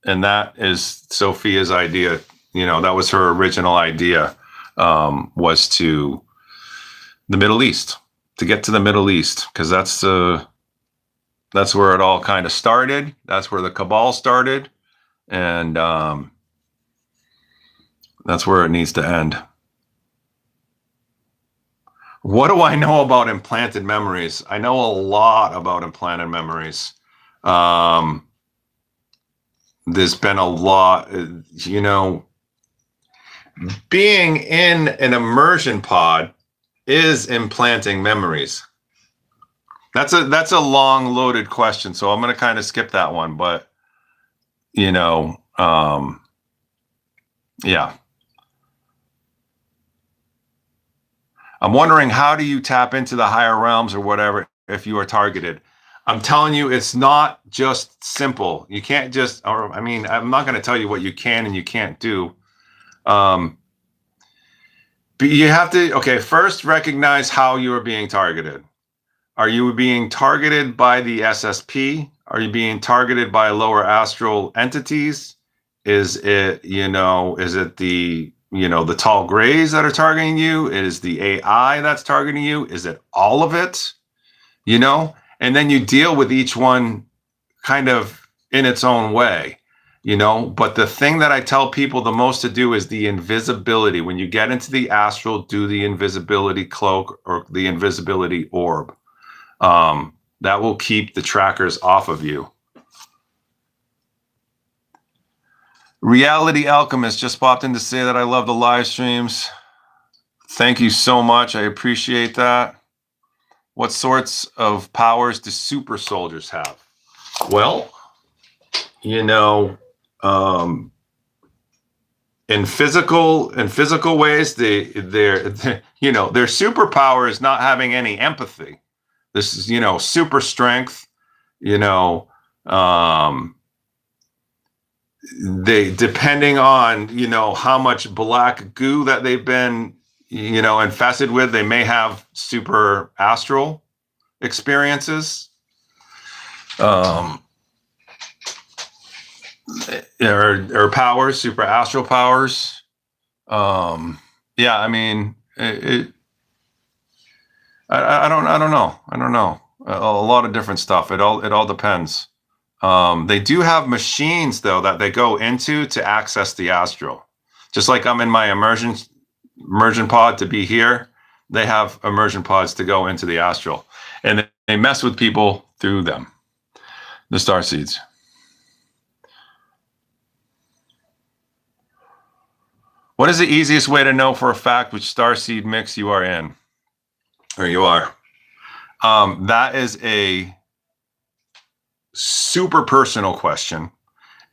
And that is Sophia's idea. That was her original idea, was to the Middle East, to get to the Middle East, because that's where it all kind of started. That's where the cabal started. And that's where it needs to end. What do I know about implanted memories? I know a lot about implanted memories. There's been a lot, being in an immersion pod is implanting memories. That's a long loaded question. So I'm going to kind of skip that one, but yeah. I'm wondering, how do you tap into the higher realms or whatever if you are targeted? I'm telling you, it's not just simple. You can't just, I'm not going to tell you what you can and you can't do. But you have to, first recognize how you are being targeted. Are you being targeted by the SSP? Are you being targeted by lower astral entities? Is it the tall grays that are targeting you? Is the AI that's targeting you? Is it all of it? And then you deal with each one kind of in its own way, but the thing that I tell people the most to do is the invisibility. When you get into the astral, do the invisibility cloak or the invisibility orb. That will keep the trackers off of you. Reality Alchemist just popped in to say that I love the live streams. Thank you so much. I appreciate that. What sorts of powers do super soldiers have? Well, in physical ways, their superpower is not having any empathy. This is, super strength, you know, um, they, depending on, how much black goo that they've been, infested with, they may have super astral experiences. Or powers, super astral powers. Yeah, I mean, I don't know. A lot of different stuff. It all depends. They do have machines though that they go into to access the astral. Just like I'm in my immersion pod to be here, they have immersion pods to go into the astral, and they mess with people through them. The star seeds. What is the easiest way to know for a fact which starseed mix you are in? Or you are? That is a super personal question.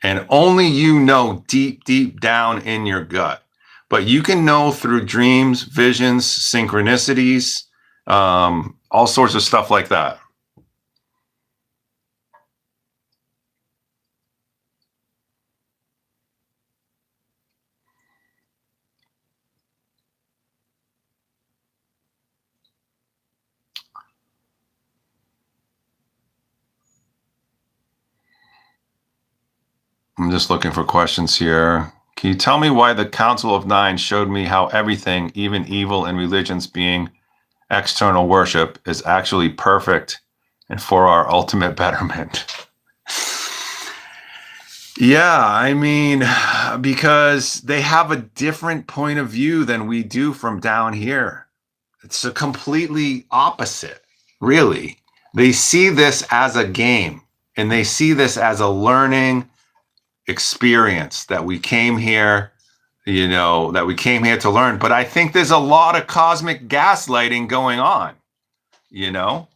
And only you know deep, deep down in your gut. But you can know through dreams, visions, synchronicities, all sorts of stuff like that. I'm just looking for questions here. Can you tell me why the Council of Nine showed me how everything, even evil in religions being external worship, is actually perfect and for our ultimate betterment? Yeah, I mean, because they have a different point of view than we do from down here. It's a completely opposite, really. They see this as a game, and they see this as a learning experience that we came here, to learn. But I think there's a lot of cosmic gaslighting going on, you know?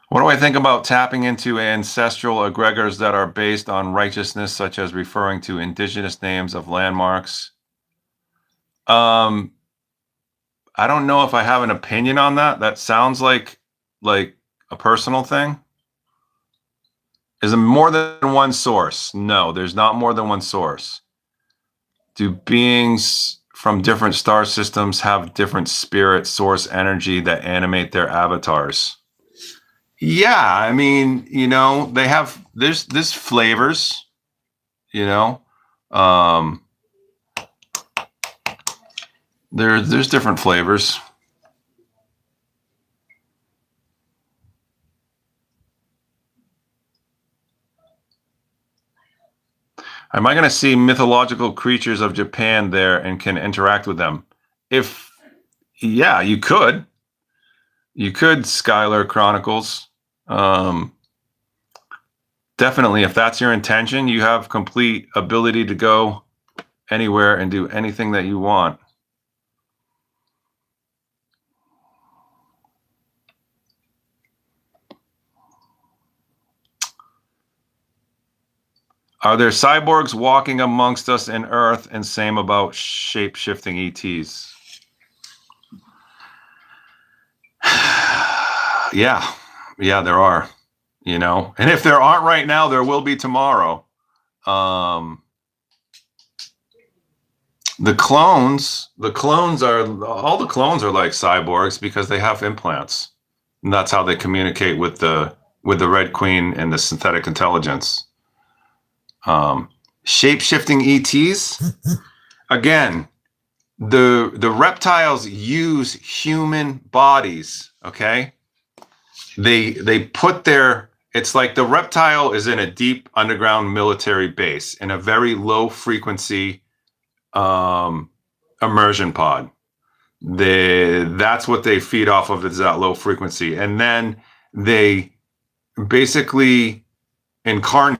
What do I think about tapping into ancestral egregors that are based on righteousness, such as referring to indigenous names of landmarks? I don't know if I have an opinion on that. That sounds like a personal thing. Is it more than one source? No, there's not more than one source. Do beings from different star systems have different spirit source energy that animate their avatars? Yeah, I mean, they have there's flavors, there's different flavors. Am I going to see mythological creatures of Japan there and can interact with them? Yeah, you could. You could, Skylar Chronicles. Definitely, if that's your intention, you have complete ability to go anywhere and do anything that you want. Are there cyborgs walking amongst us in Earth? And same about shape-shifting ETs. Yeah, there are, and if there aren't right now, there will be tomorrow. The clones are like cyborgs because they have implants, and that's how they communicate with the Red Queen and the synthetic intelligence. Shape-shifting ETs, again, the reptiles use human bodies. Okay, they put it's like the reptile is in a deep underground military base in a very low frequency immersion pod. That's what they feed off of, is that low frequency, and then they basically incarnate,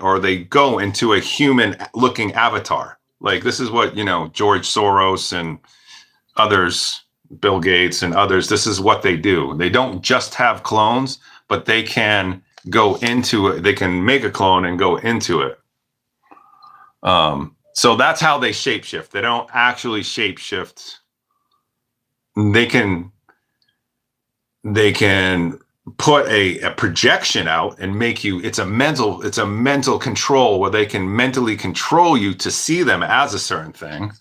or they go into a human looking avatar. Like, this is what George Soros and others Bill Gates and others, this is what they do. They don't just have clones, but they can go into it. They can make a clone and go into it. So that's how they shapeshift. They don't actually shapeshift. They can put a projection out and make you, it's a mental control where they can mentally control you to see them as a certain thing,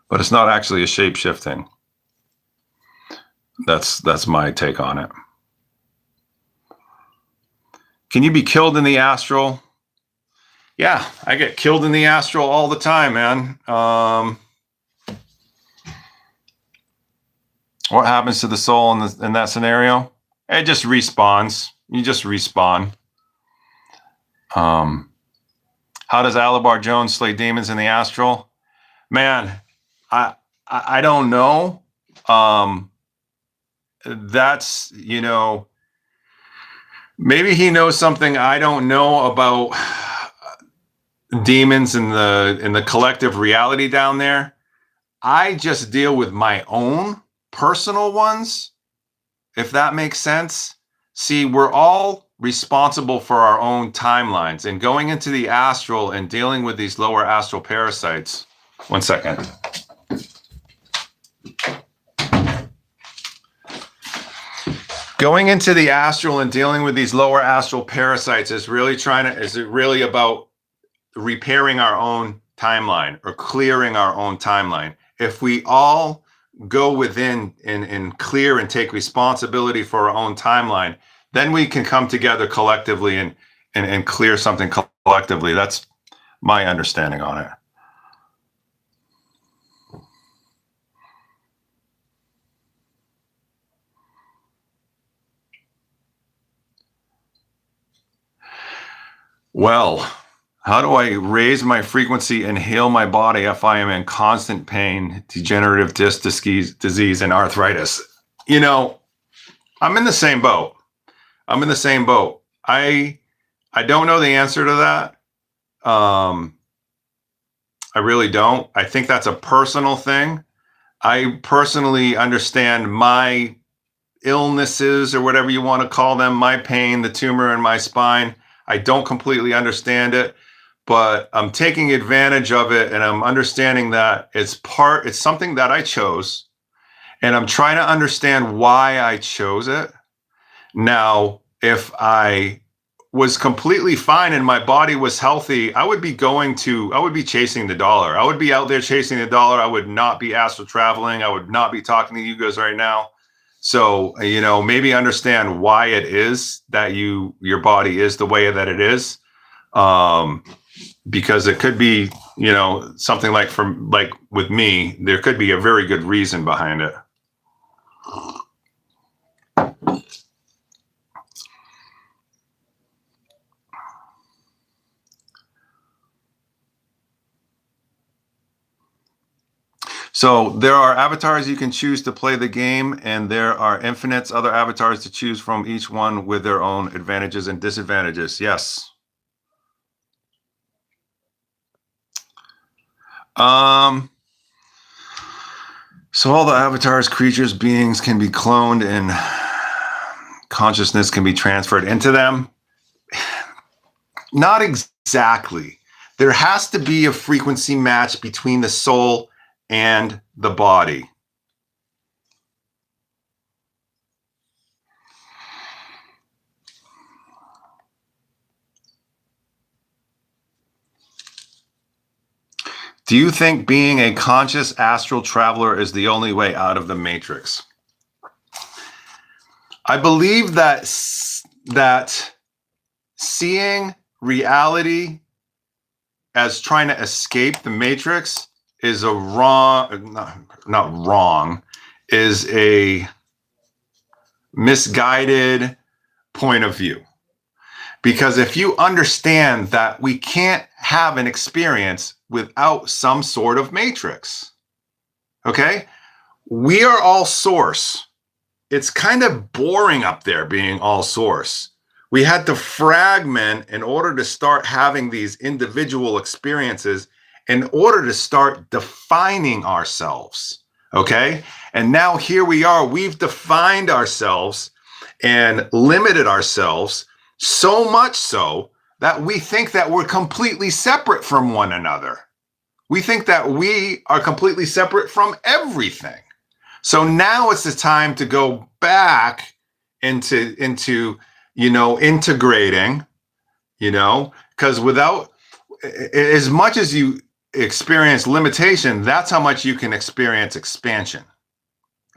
but it's not actually a shape-shifting. That's my take on it. Can you be killed in the astral? Yeah, I get killed in the astral all the time, man. What happens to the soul in that scenario? It just respawns. You just respawn. How does Alabar Jones slay demons in the astral? Man, I don't know. That's, you know, maybe he knows something I don't know about demons in the collective reality down there. I just deal with my own personal ones, if that makes sense. See, we're all responsible for our own timelines, and going into the astral and dealing with these lower astral parasites. One second. Going into the astral and dealing with these lower astral parasites is really about repairing our own timeline or clearing our own timeline. If we all go within and clear and take responsibility for our own timeline, then we can come together collectively and clear something collectively. That's my understanding on it. Well, how do I raise my frequency and heal my body if I am in constant pain, degenerative disc disease, and arthritis? You know, I'm in the same boat. I don't know the answer to that. I really don't. I think that's a personal thing. I personally understand my illnesses, or whatever you want to call them, my pain, the tumor in my spine. I don't completely understand it, but I'm taking advantage of it, and I'm understanding that it's something that I chose, and I'm trying to understand why I chose it. Now, if I was completely fine and my body was healthy, I would be chasing the dollar. I would be out there chasing the dollar. I would not be astral traveling. I would not be talking to you guys right now. So, you know, maybe understand why it is that your body is the way that it is. Because it could be, you know, something like with me, there could be a very good reason behind it. So there are avatars you can choose to play the game, and there are infinite other avatars to choose from, each one with their own advantages and disadvantages. Yes. So all the avatars, creatures, beings can be cloned, and consciousness can be transferred into them. Not exactly. There has to be a frequency match between the soul and the body. Do you think being a conscious astral traveler is the only way out of the matrix? I believe that seeing reality as trying to escape the matrix is a is a misguided point of view. Because if you understand that we can't have an experience without some sort of matrix, okay? We are all source. It's kind of boring up there being all source. We had to fragment in order to start having these individual experiences, in order to start defining ourselves. Okay. And now here we are. We've defined ourselves and limited ourselves so much so that we think that we're completely separate from one another. We think that we are completely separate from everything. So now it's the time to go back into integrating, because without, as much as you experience limitation, that's how much you can experience expansion.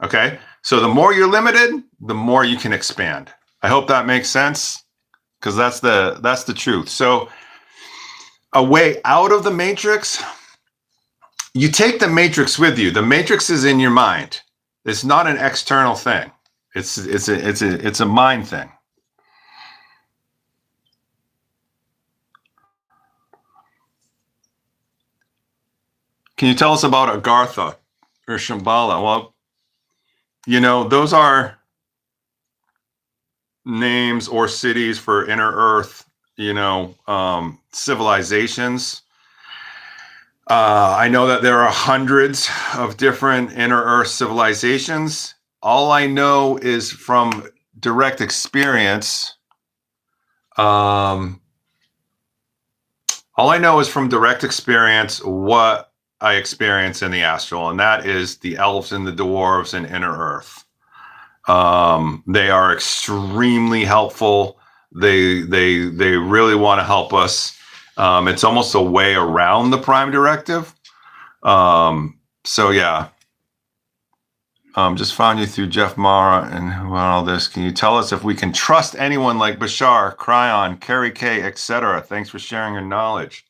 Okay. So the more you're limited, the more you can expand. I hope that makes sense, because that's the truth. So a way out of the matrix, you take the matrix with you. The matrix is in your mind. It's not an external thing. It's a mind thing. Can you tell us about Agartha or Shambhala? Well, those are names or cities for inner earth, civilizations. I know that there are hundreds of different inner earth civilizations. All I know is from direct experience. All I know is from direct experience what I experience in the astral, and that is the elves and the dwarves and inner earth. They are extremely helpful. They really want to help us. It's almost a way around the prime directive. So yeah. Just found you through Jeff Mara and all this. Can you tell us if we can trust anyone like Bashar, Cryon, Kerry K, etc.? Thanks for sharing your knowledge.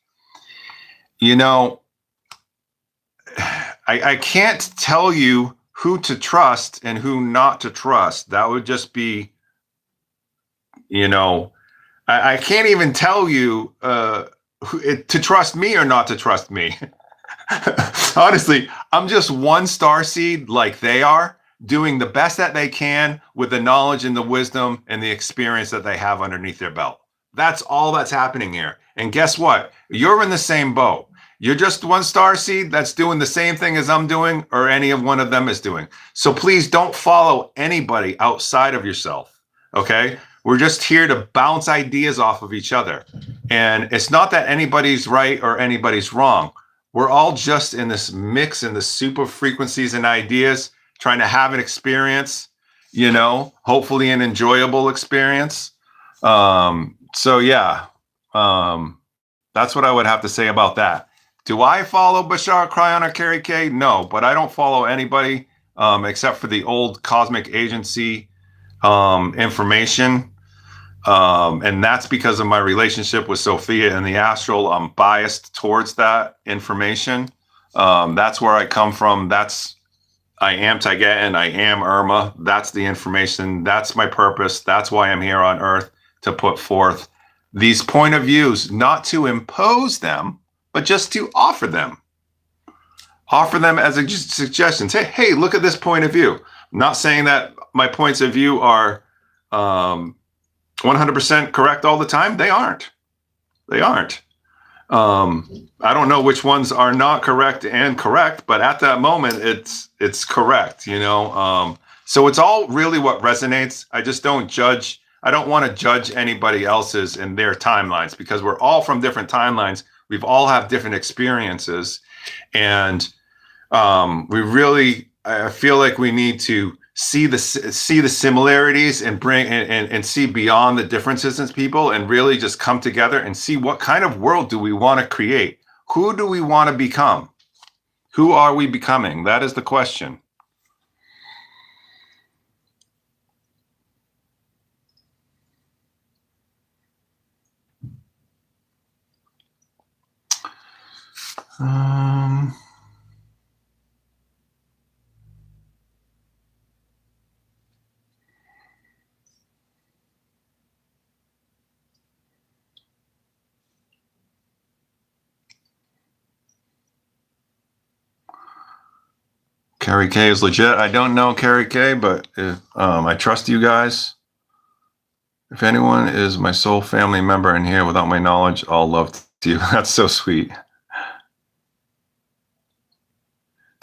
I can't tell you who to trust and who not to trust. That would just be, I can't even tell you to trust me or not to trust me. Honestly, I'm just one star seed like they are, doing the best that they can with the knowledge and the wisdom and the experience that they have underneath their belt. That's all that's happening here. And guess what? You're in the same boat. You're just one star seed that's doing the same thing as I'm doing or any of one of them is doing. So please don't follow anybody outside of yourself. Okay? We're just here to bounce ideas off of each other. And it's not that anybody's right or anybody's wrong. We're all just in this mix in the soup of frequencies and ideas, trying to have an experience, hopefully an enjoyable experience. So yeah, that's what I would have to say about that. Do I follow Bashar, Cryon, or Kerry K? No, but I don't follow anybody except for the old cosmic agency information. And that's because of my relationship with Sophia and the astral. I'm biased towards that information. That's where I come from. I am Taigetan. I am Urmah. That's the information. That's my purpose. That's why I'm here on Earth, to put forth these point of views, not to impose them, but just to offer them. Offer them as a suggestion. Say, hey, look at this point of view. I'm not saying that my points of view are 100% correct all the time. They aren't. I don't know which ones are not correct and correct, but at that moment, it's correct, So it's all really what resonates. I just don't judge. I don't want to judge anybody else's and their timelines, because we're all from different timelines. We've all have different experiences, and I feel like we need to see the similarities and bring and see beyond the differences in people, and really just come together and see what kind of world do we want to create. Who do we want to become? Who are we becoming? That is the question. Kerry K is legit. I don't know Kerry K, but I trust you guys. If anyone is my soul family member in here without my knowledge, all love to you. That's so sweet.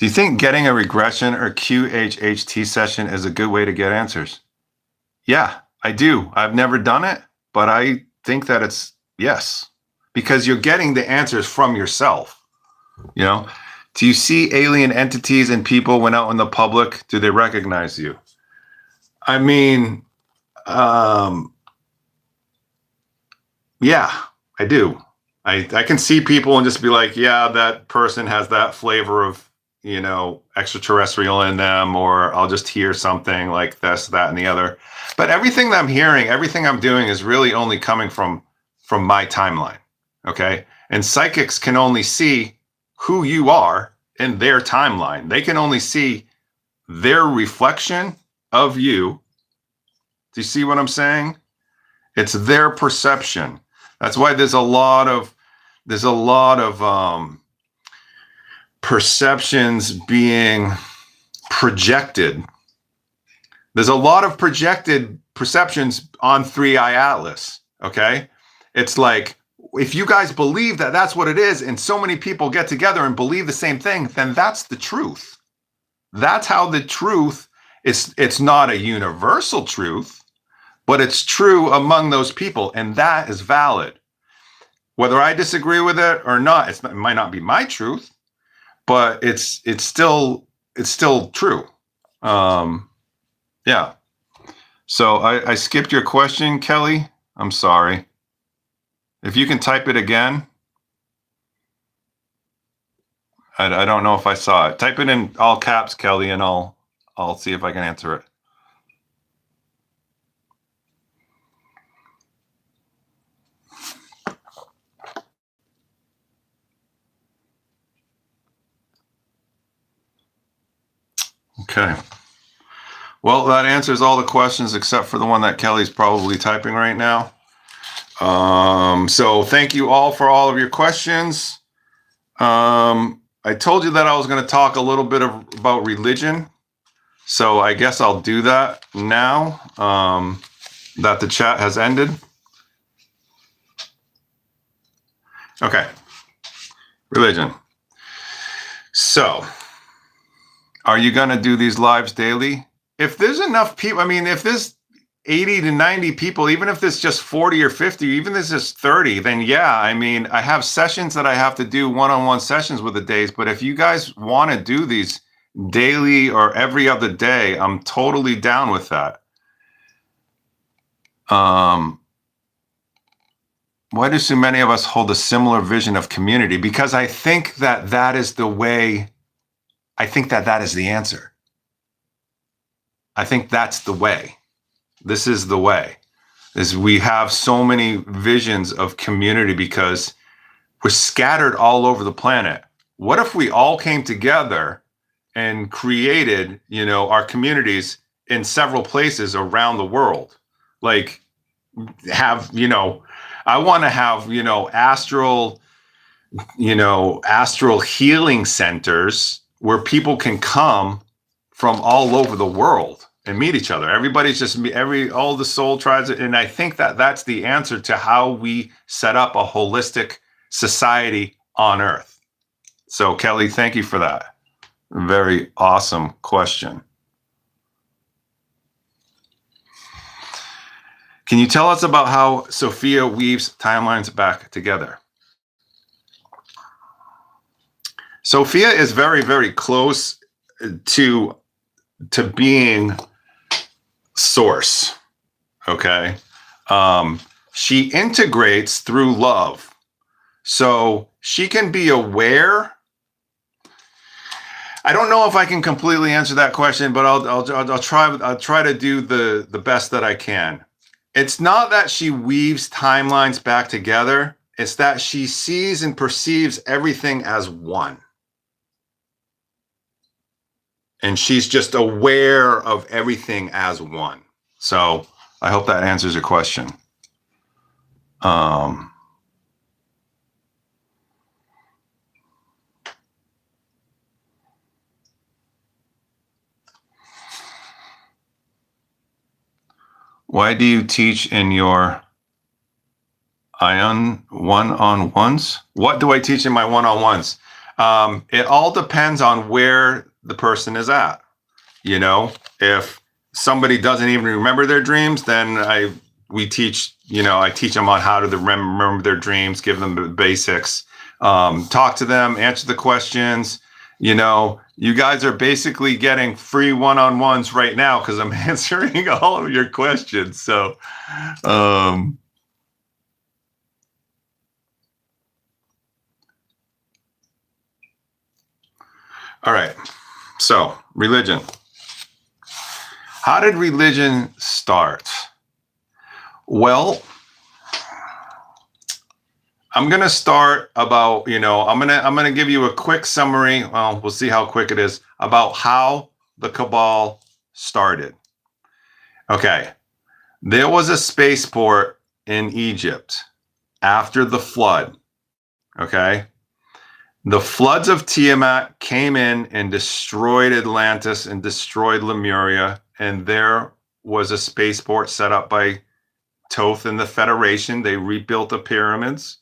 Do you think getting a regression or QHHT session is a good way to get answers? Yeah, I do. I've never done it, but I think that it's yes, because you're getting the answers from yourself. You know, do you see alien entities and people when out in the public? Do they recognize you? I mean, yeah, I do. I can see people and just be like, yeah, that person has that flavor of, extraterrestrial in them, or I'll just hear something like this, that, and the other. But everything that I'm hearing, everything I'm doing is really only coming from my timeline. Okay. And psychics can only see who you are in their timeline. They can only see their reflection of you. Do you see what I'm saying? It's their perception. That's why there's a lot of perceptions being projected. There's a lot of projected perceptions on 3i Atlas. Okay, it's like, if you guys believe that that's what it is, and so many people get together and believe the same thing, then that's the truth. That's how the truth is. It's not a universal truth, but it's true among those people, and that is valid. Whether I disagree with it or not, it might not be my truth, but it's still true. Yeah. So I skipped your question, Kelly. I'm sorry. If you can type it again. I don't know if I saw it. Type it in all caps, Kelly, and I'll see if I can answer it. Okay. Well, that answers all the questions except for the one that Kelly's probably typing right now. So thank you all for all of your questions. I told you that I was going to talk a little bit about religion. So I guess I'll do that now that the chat has ended. Okay. Religion. So, are you going to do these lives daily? If there's enough people, if there's 80 to 90 people, even if there's just 40 or 50, even if there's just 30, then yeah, I have sessions that I have to do one-on-one sessions with the days. But if you guys want to do these daily or every other day, I'm totally down with that. Why do so many of us hold a similar vision of community? Because I think that is the way. I think that is the answer. I think that's the way. This is the way. Is we have so many visions of community because we're scattered all over the planet. What if we all came together and created, our communities in several places around the world? Like, I want to have, astral healing centers where people can come from all over the world and meet each other. Everybody's just all the soul tribes. And I think that that's the answer to how we set up a holistic society on Earth. So Kelly, thank you for that. Very awesome question. Can you tell us about how Sophia weaves timelines back together? Sophia is very, very close to being source. Okay. She integrates through love. So she can be aware. I don't know if I can completely answer that question, but I'll try to do the best that I can. It's not that she weaves timelines back together. It's that she sees and perceives everything as one. And she's just aware of everything as one. So I hope that answers your question. Why do you teach in your one-on-ones? What do I teach in my one-on-ones? It all depends on where the person is at. You know, if somebody doesn't even remember their dreams, then I teach them on how to remember their dreams, give them the basics, talk to them, answer the questions. You know, you guys are basically getting free one-on-ones right now because I'm answering all of your questions. So, all right. So, religion. How did religion start? Well, I'm going to start about, I'm going to give you a quick summary. Well, we'll see how quick it is about how the Cabal started. Okay. There was a spaceport in Egypt after the flood. Okay. The floods of Tiamat came in and destroyed Atlantis and destroyed Lemuria. And there was a spaceport set up by Thoth and the Federation. They rebuilt the pyramids,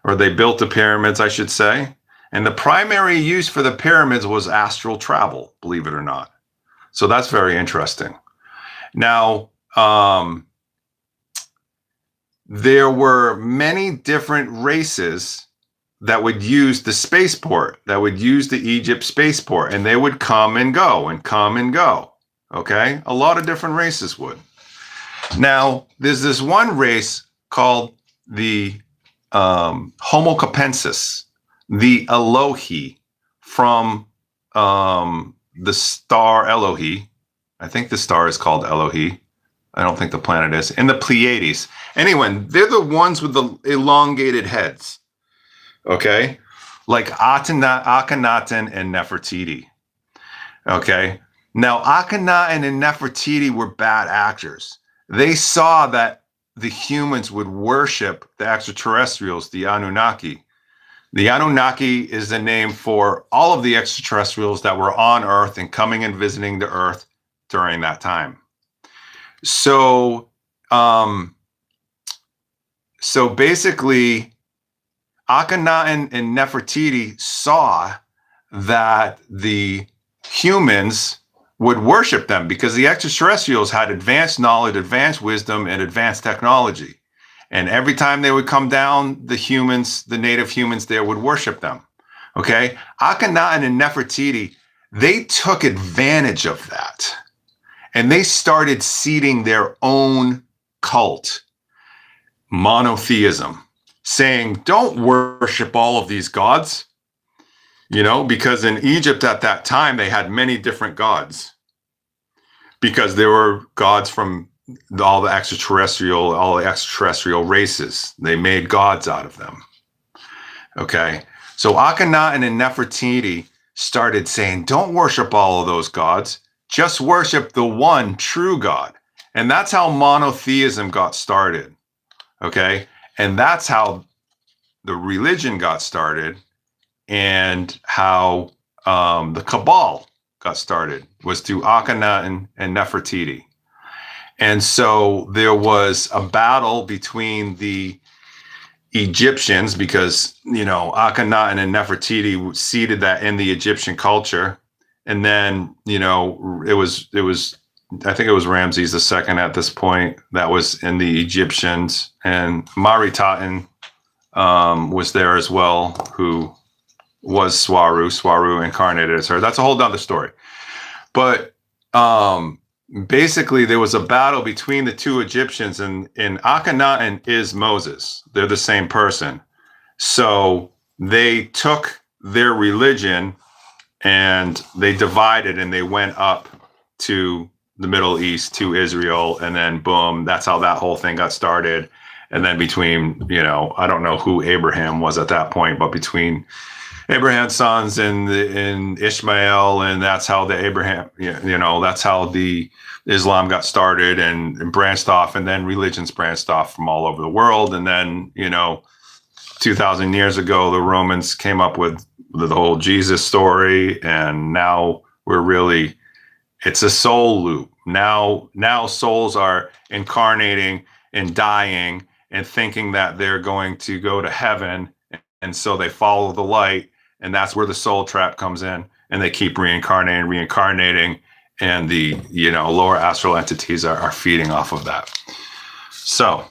or they built the pyramids, I should say. And the primary use for the pyramids was astral travel, believe it or not. So that's very interesting. Now, there were many different races that would use the spaceport, that would use the Egypt spaceport, and they would come and go and come and go. Okay, a lot of different races would. Now, there's this one race called the Homo capensis, the Elohi, from the star Elohi. I think the star is called Elohi. I don't think the planet is. And the Pleiades. Anyway, they're the ones with the elongated heads. Okay? Like Akhenaten and Nefertiti. Okay? Now, Akhenaten and Nefertiti were bad actors. They saw that the humans would worship the extraterrestrials, the Anunnaki. The Anunnaki is the name for all of the extraterrestrials that were on Earth and coming and visiting the Earth during that time. So basically, Akhenaten and Nefertiti saw that the humans would worship them because the extraterrestrials had advanced knowledge, advanced wisdom, and advanced technology. And every time they would come down, the humans, the native humans there would worship them. Okay? Akhenaten and Nefertiti, they took advantage of that. And they started seeding their own cult, monotheism, saying, don't worship all of these gods. Because in Egypt at that time, they had many different gods. Because there were gods from all the extraterrestrial races. They made gods out of them. Okay. So Akhenaten and Nefertiti started saying, don't worship all of those gods. Just worship the one true God. And that's how monotheism got started. Okay. And that's how the religion got started, and how the Cabal got started was through Akhenaten and Nefertiti. And so there was a battle between the Egyptians because, Akhenaten and Nefertiti seeded that in the Egyptian culture. And then, it was, I think it was Ramses II at this point that was in the Egyptians, and Maritaten was there as well, who was Swaru incarnated as her. That's a whole other story. But basically there was a battle between the two Egyptians, and Akhenaten is Moses. They're the same person. So they took their religion and they divided, and they went up to the Middle East, to Israel, and then boom, that's how that whole thing got started. And then between, I don't know who Abraham was at that point, but between Abraham's sons and Ishmael, and that's how the Abraham, that's how the Islam got started and branched off, and then religions branched off from all over the world. And then, 2,000 years ago, the Romans came up with the whole Jesus story, and now it's a soul loop. Now souls are incarnating and dying and thinking that they're going to go to heaven, and so they follow the light, And that's where the soul trap comes in. And they keep reincarnating. And the, lower astral entities are feeding off of that. So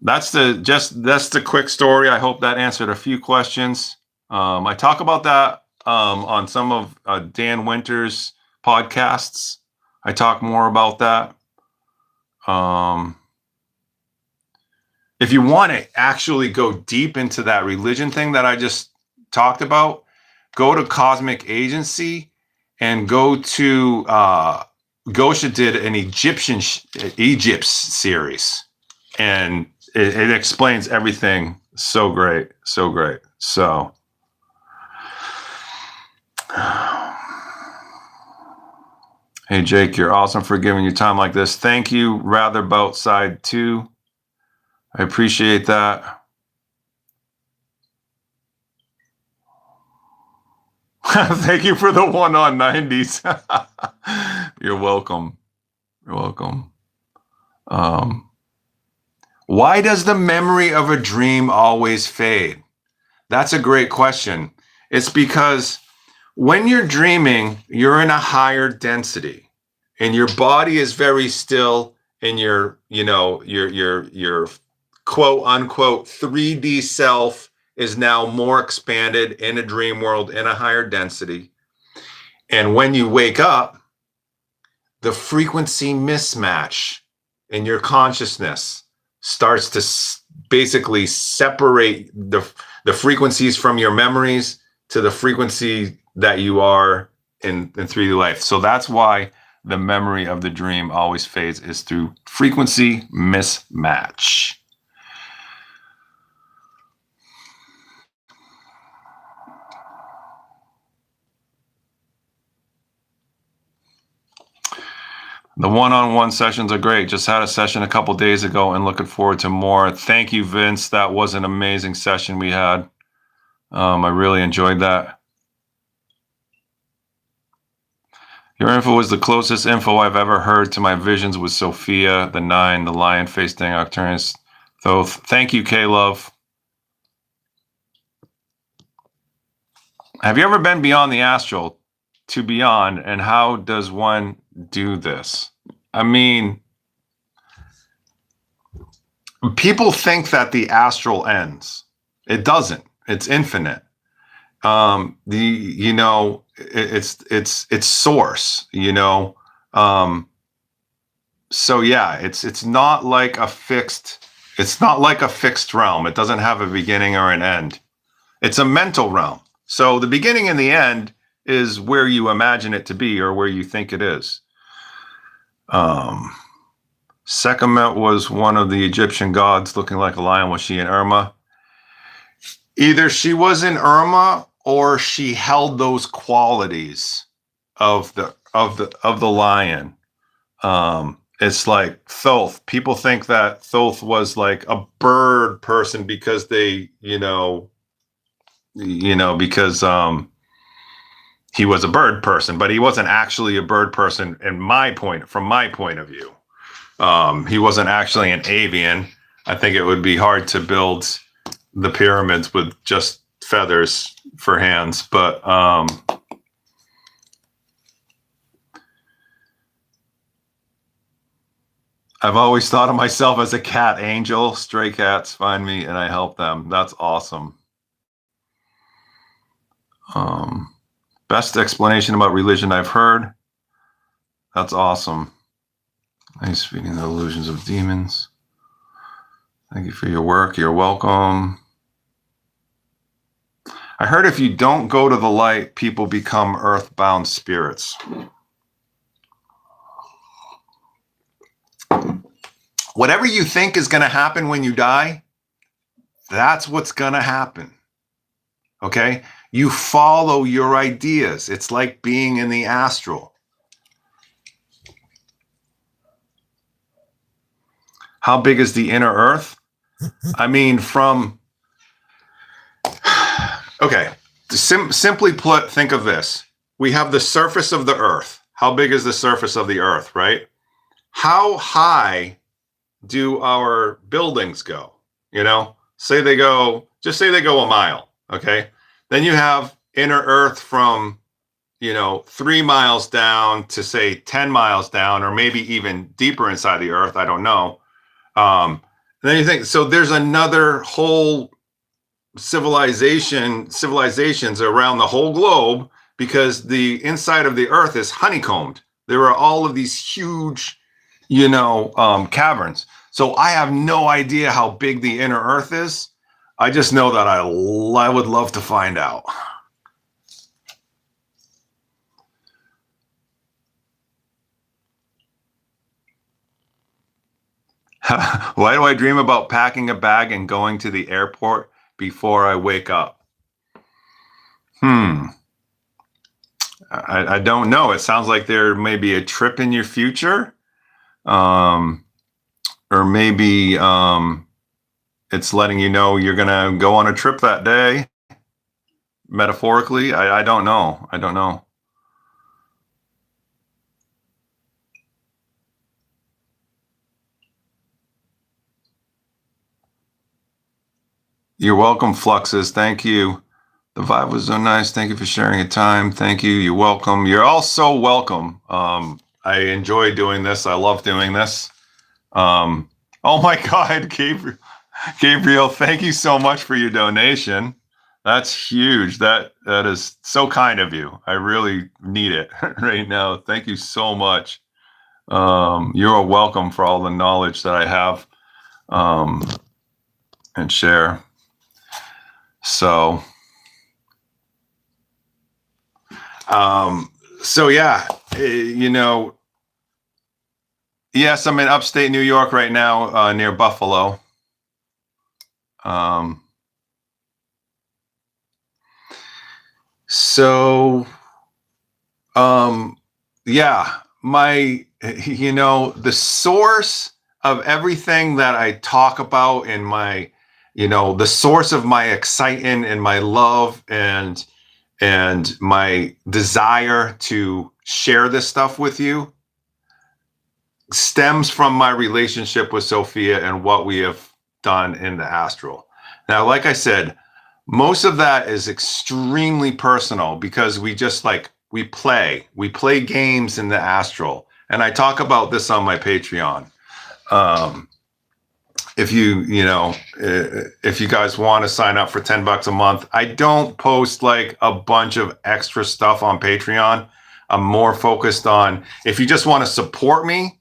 that's the quick story. I hope that answered a few questions. I talk about that on some of Dan Winter's podcasts. I talk more about that. If you want to actually go deep into that religion thing that I just talked about, go to Cosmic Agency and go to Gosha did an Egypt series, and it explains everything so great. So hey Jake, you're awesome for giving your time like this. Thank you, Rather Bout Side 2. I appreciate that. Thank you for the one on 90s. You're welcome. Why does the memory of a dream always fade? That's a great question. It's because when you're dreaming, you're in a higher density and your body is very still, and your quote unquote 3D self is now more expanded in a dream world in a higher density. And when you wake up, the frequency mismatch in your consciousness starts to basically separate the frequencies from your memories to the frequency that you are in 3D life. So that's why the memory of the dream always fades, is through frequency mismatch. The one-on-one sessions are great. Just had a session a couple days ago and looking forward to more. Thank you, Vince. That was an amazing session we had. I really enjoyed that. Your info was the closest info I've ever heard to my visions with Sophia, the 9, the lion face thing, Octurnus, Thoth. Thank you, K-Love. Have you ever been beyond the astral to beyond, and how does one do this? I mean, people think that the astral ends. It doesn't. It's infinite. It's source, so yeah, it's not like a fixed realm. It doesn't have a beginning or an end. It's a mental realm. So the beginning and the end is where you imagine it to be, or where you think it is. Sekhmet was one of the Egyptian gods looking like a lion. Was she an Urmah? Either she was an Urmah or she held those qualities of the lion. It's like Thoth. People think that Thoth was like a bird person because they, because he was a bird person, but he wasn't actually a bird person from my point of view. He wasn't actually an avian. I think it would be hard to build the pyramids with just feathers for hands, but I've always thought of myself as a cat angel. Stray cats find me and I help them. That's awesome. Best explanation about religion I've heard. That's awesome. Nice feeding the illusions of demons. Thank you for your work. You're welcome. I heard if you don't go to the light, people become earthbound spirits. Whatever you think is going to happen when you die, that's what's going to happen. Okay? You follow your ideas. It's like being in the astral. How big is the inner earth? I mean, okay, simply put, think of this. We have the surface of the earth. How big is the surface of the earth, right? How high do our buildings go? Say they go a mile, okay? Then you have inner Earth from 3 miles down to say 10 miles down, or maybe even deeper inside the Earth. I don't know. Then you think, so there's another whole civilizations around the whole globe, because the inside of the Earth is honeycombed. There are all of these huge, caverns. So I have no idea how big the inner Earth is. I just know that I would love to find out. Why do I dream about packing a bag and going to the airport before I wake up? I don't know. It sounds like there may be a trip in your future. Or maybe it's letting you know you're going to go on a trip that day. Metaphorically, I don't know. I don't know. You're welcome, Fluxes. Thank you. The vibe was so nice. Thank you for sharing your time. Thank you. You're welcome. You're all so welcome. I enjoy doing this. I love doing this. Oh my God, Gabriel, thank you so much for your donation. That's huge. That is so kind of you. I really need it right now. Thank you so much. You're welcome for all the knowledge that I have and share. So yeah, yes, I'm in upstate New York right now, near Buffalo. Yeah, the source of everything that I talk about in my, the source of my excitement and my love and my desire to share this stuff with you stems from my relationship with Sophia and what we have done in the astral. Now, like I said, most of that is extremely personal, because we just we play games in the astral. And I talk about this on my Patreon. If you guys want to sign up for $10 a month, I don't post like a bunch of extra stuff on Patreon. I'm more focused on, if you just want to support me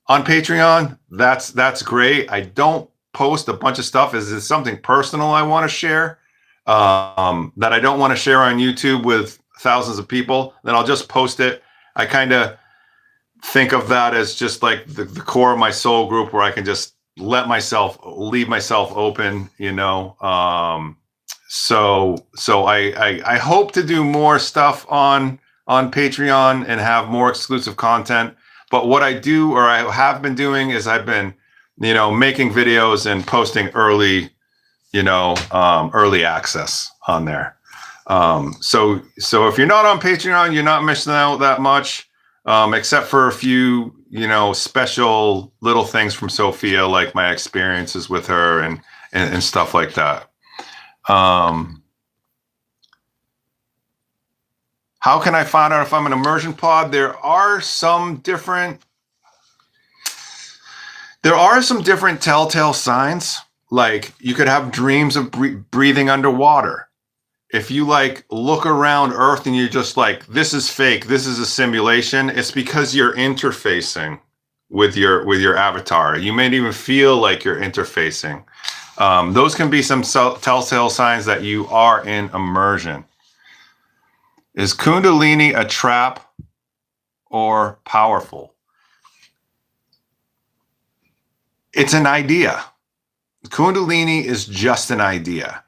on Patreon, that's great. I don't post a bunch of stuff. Is it something personal I want to share that I don't want to share on YouTube with thousands of people, then I'll just post it. I kind of think of that as just like the core of my soul group, where I can just leave myself open, so I hope to do more stuff on Patreon and have more exclusive content. But what I do, or I have been doing, is I've been, making videos and posting early access on there. So if you're not on Patreon, you're not missing out that much, except for a few, special little things from Sophia, like my experiences with her and stuff like that. How can I find out if I'm an immersion pod? There are some different telltale signs. Like, you could have dreams of breathing underwater. If you look around Earth and you're just like, this is fake, this is a simulation, it's because you're interfacing with your avatar. You may even feel like you're interfacing. Those can be some telltale signs that you are in immersion. Is Kundalini a trap or powerful? It's an idea. Kundalini is just an idea.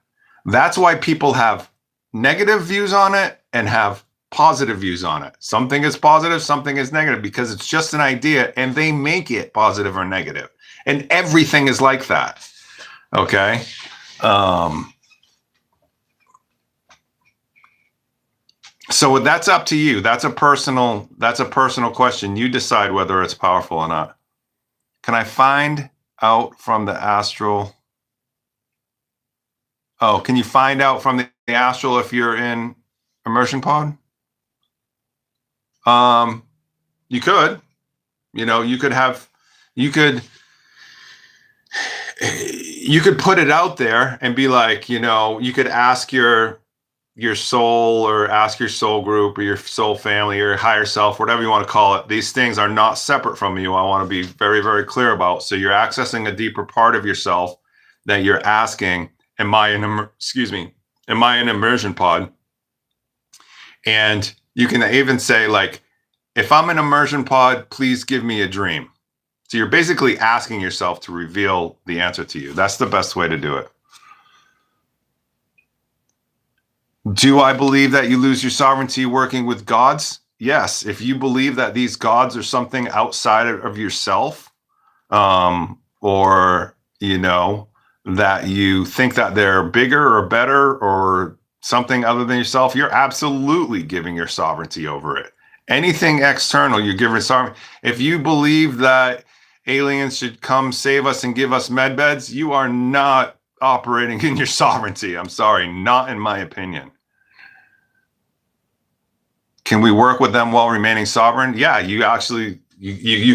That's why people have negative views on it and have positive views on it. Something is positive, something is negative, because it's just an idea and they make it positive or negative. And everything is like that. Okay? So that's up to you. That's a personal question. You decide whether it's powerful or not. Can I find out from the astral? Oh, can you find out from the astral if you're in immersion pod? You could, you could have, you could, you could put it out there and be like, you could ask your soul, or ask your soul group, or your soul family, or your higher self, whatever you want to call it. These things are not separate from you. I want to be very, very clear about. So you're accessing a deeper part of yourself that you're asking, am I an immersion pod? And you can even say, like, if I'm an immersion pod, please give me a dream. So you're basically asking yourself to reveal the answer to you. That's the best way to do it. Do I believe that you lose your sovereignty working with gods? Yes. If you believe that these gods are something outside of yourself, or, that you think that they're bigger or better or something other than yourself, you're absolutely giving your sovereignty over it. Anything external, you're giving sovereignty. If you believe that aliens should come save us and give us med beds, you are not operating in your sovereignty. I'm sorry, not in my opinion. Can we work with them while remaining sovereign? Yeah, you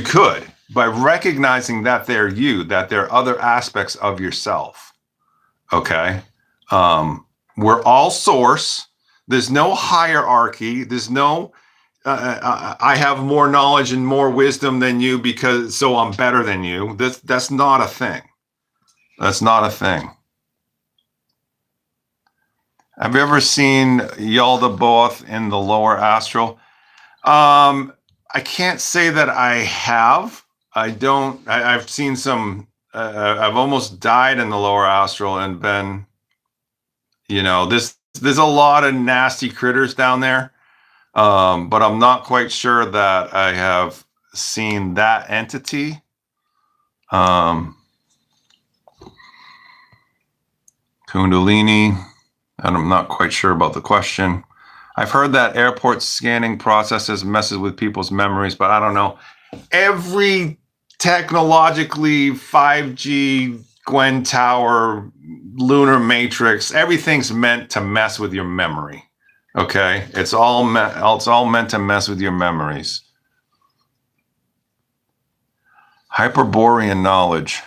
could, by recognizing that they're you, that they're other aspects of yourself. Okay. We're all source. There's no hierarchy. There's no, I have more knowledge and more wisdom than you so I'm better than you. That's not a thing. That's not a thing. Have you ever seen Yaldabaoth in the lower astral? I can't say that I have. I've seen some, I've almost died in the lower astral and been, there's a lot of nasty critters down there. But I'm not quite sure that I have seen that entity. Kundalini, and I'm not quite sure about the question. I've heard that airport scanning processes messes with people's memories, but I don't know. Every technologically 5G, Gwen Tower, lunar matrix, everything's meant to mess with your memory. Okay, it's all meant to mess with your memories. Hyperborean knowledge.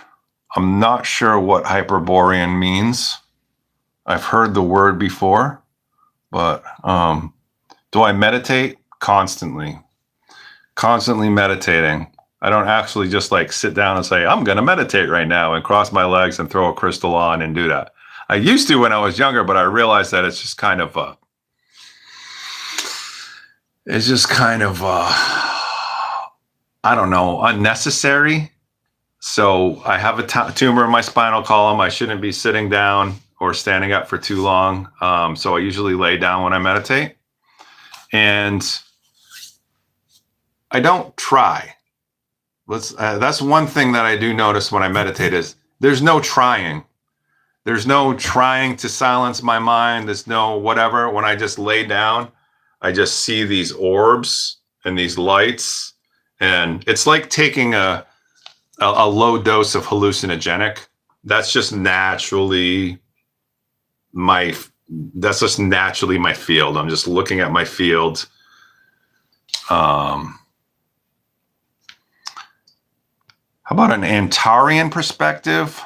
I'm not sure what Hyperborean means. I've heard the word before, but do I meditate? Constantly meditating. I don't actually just like sit down and say, I'm going to meditate right now and cross my legs and throw a crystal on and do that. I used to when I was younger, but I realized that it's just kind of I don't know, unnecessary. So I have a tumor in my spinal column. I shouldn't be sitting down or standing up for too long. So I usually lay down when I meditate. And I don't try. That's one thing that I do notice when I meditate is there's no trying. There's no trying to silence my mind. There's no whatever. When I just lay down, I just see these orbs and these lights. And it's like taking a low dose of hallucinogenic. That's just naturally my field. I'm just looking at my field. How about an Antarian perspective?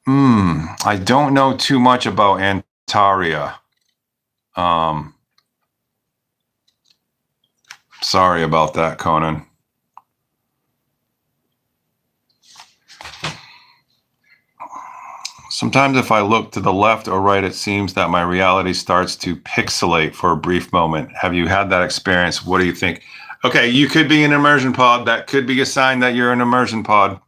I don't know too much about Antaria. Sorry about that, Conan. Sometimes if I look to the left or right, it seems that my reality starts to pixelate for a brief moment. Have you had that experience? What do you think? Okay, you could be an immersion pod. That could be a sign that you're an immersion pod.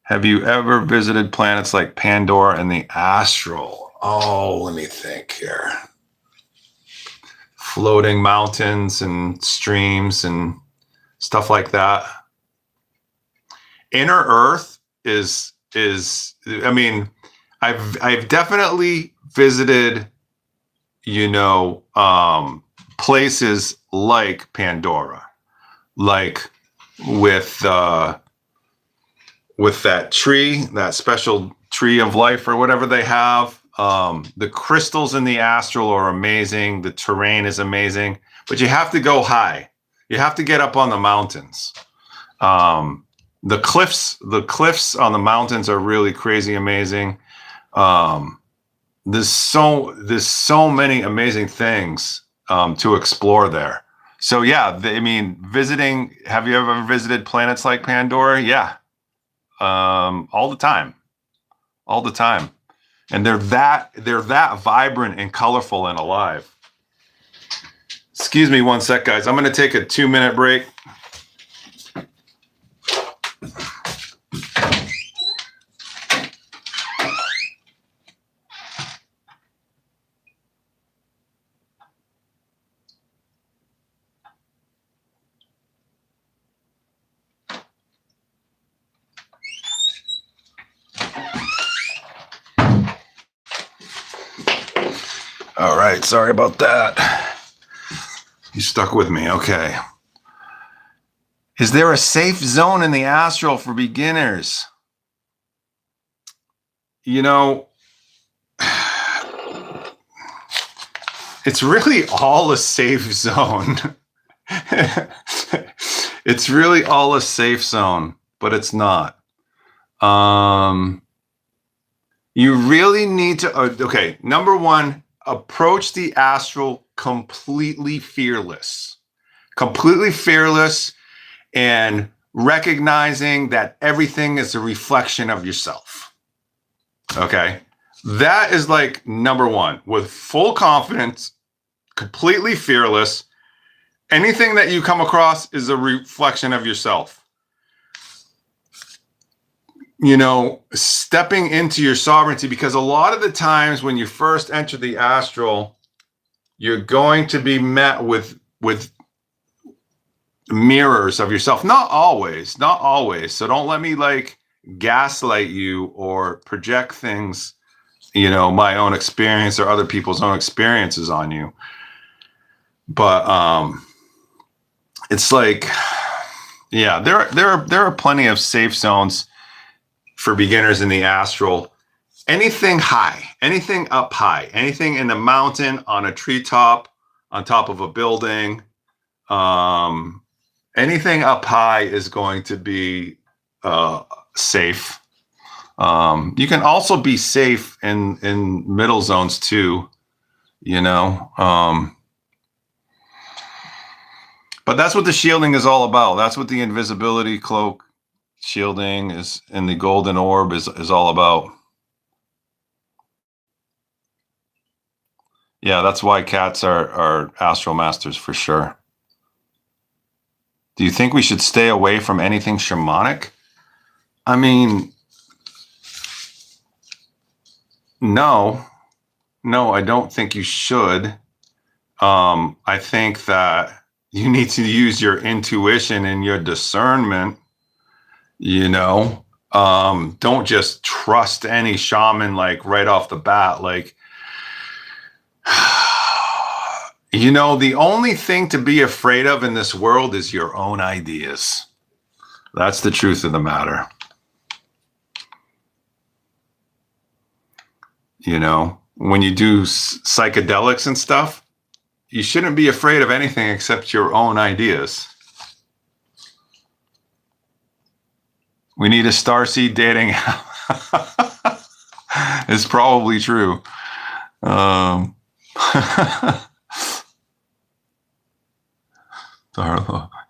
Have you ever visited planets like Pandora and the Astral? Oh, let me think here. Floating mountains and streams and stuff like that. Inner Earth is I mean, I've definitely visited, places like Pandora, like with that tree, that special tree of life or whatever they have. The crystals in the astral are amazing. The terrain is amazing, but you have to go high. You have to get up on the mountains. The cliffs on the mountains are really crazy amazing. There's so many amazing things to explore there. So yeah, I mean, visiting. Have you ever visited planets like Pandora? Yeah, all the time, all the time, and they're that vibrant and colorful and alive. Excuse me one sec, guys. I'm going to take a 2-minute break. All right, sorry about that. You stuck with me, okay. Is there a safe zone in the astral for beginners? You know, it's really all a safe zone. It's really all a safe zone, but it's not. You really need to, okay, number one, approach the astral completely fearless. Completely fearless and recognizing that everything is a reflection of yourself. Okay? That is like number one. With full confidence, completely fearless, anything that you come across is a reflection of yourself. You know, stepping into your sovereignty, because a lot of the times when you first enter the astral, you're going to be met with mirrors of yourself. Not always. So don't let me like gaslight you or project things, you know, my own experience or other people's own experiences on you. But it's like, yeah, there are plenty of safe zones for beginners in the astral. Anything high, anything up high, anything in the mountain, on a treetop, on top of a building, anything up high is going to be safe. You can also be safe in middle zones too, you know. But that's what the shielding is all about. That's what the invisibility cloak shielding is, and the golden orb is all about. Yeah, that's why cats are astral masters for sure. Do you think we should stay away from anything shamanic? I mean, no, I don't think you should. I think that you need to use your intuition and your discernment, you know. Don't just trust any shaman like right off the bat. Like, you know, the only thing to be afraid of in this world is your own ideas. That's the truth of the matter. You know, when you do psychedelics and stuff, you shouldn't be afraid of anything except your own ideas. We need a starseed dating app. It's probably true.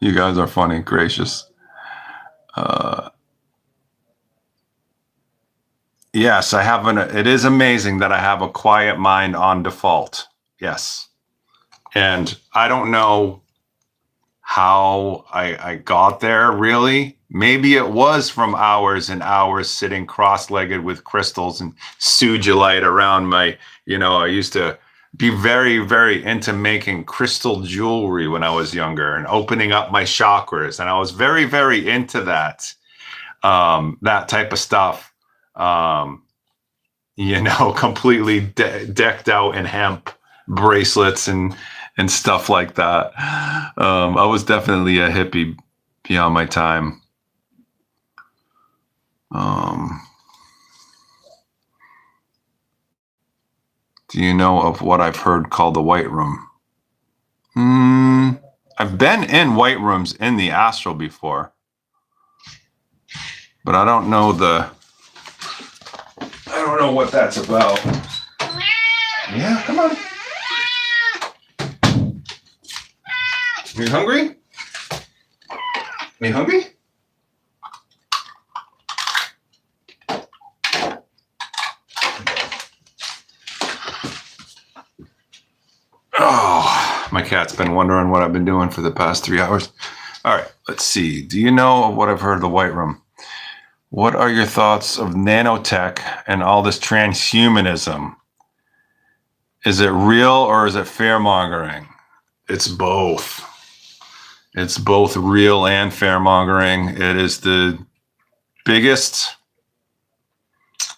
You guys are funny, gracious. Yes, I have it is amazing that I have a quiet mind on default. Yes. And I don't know how I got there, really. Maybe it was from hours and hours sitting cross-legged with crystals and sugilite around my, you know, I used to be very, very into making crystal jewelry when I was younger and opening up my chakras. And I was very, very into that, that type of stuff. You know, completely decked out in hemp bracelets and stuff like that. I was definitely a hippie beyond my time. Do you know of what I've heard called the White Room? I've been in white rooms in the astral before, but I don't know what that's about. Yeah, come on. You hungry? You hungry? Oh, my cat's been wondering what I've been doing for the past 3 hours. All right, let's see. Do you know of what I've heard of the White Room? What are your thoughts of nanotech and all this transhumanism? Is it real or is it fear-mongering? It's both. It's both real and fear-mongering. It is the biggest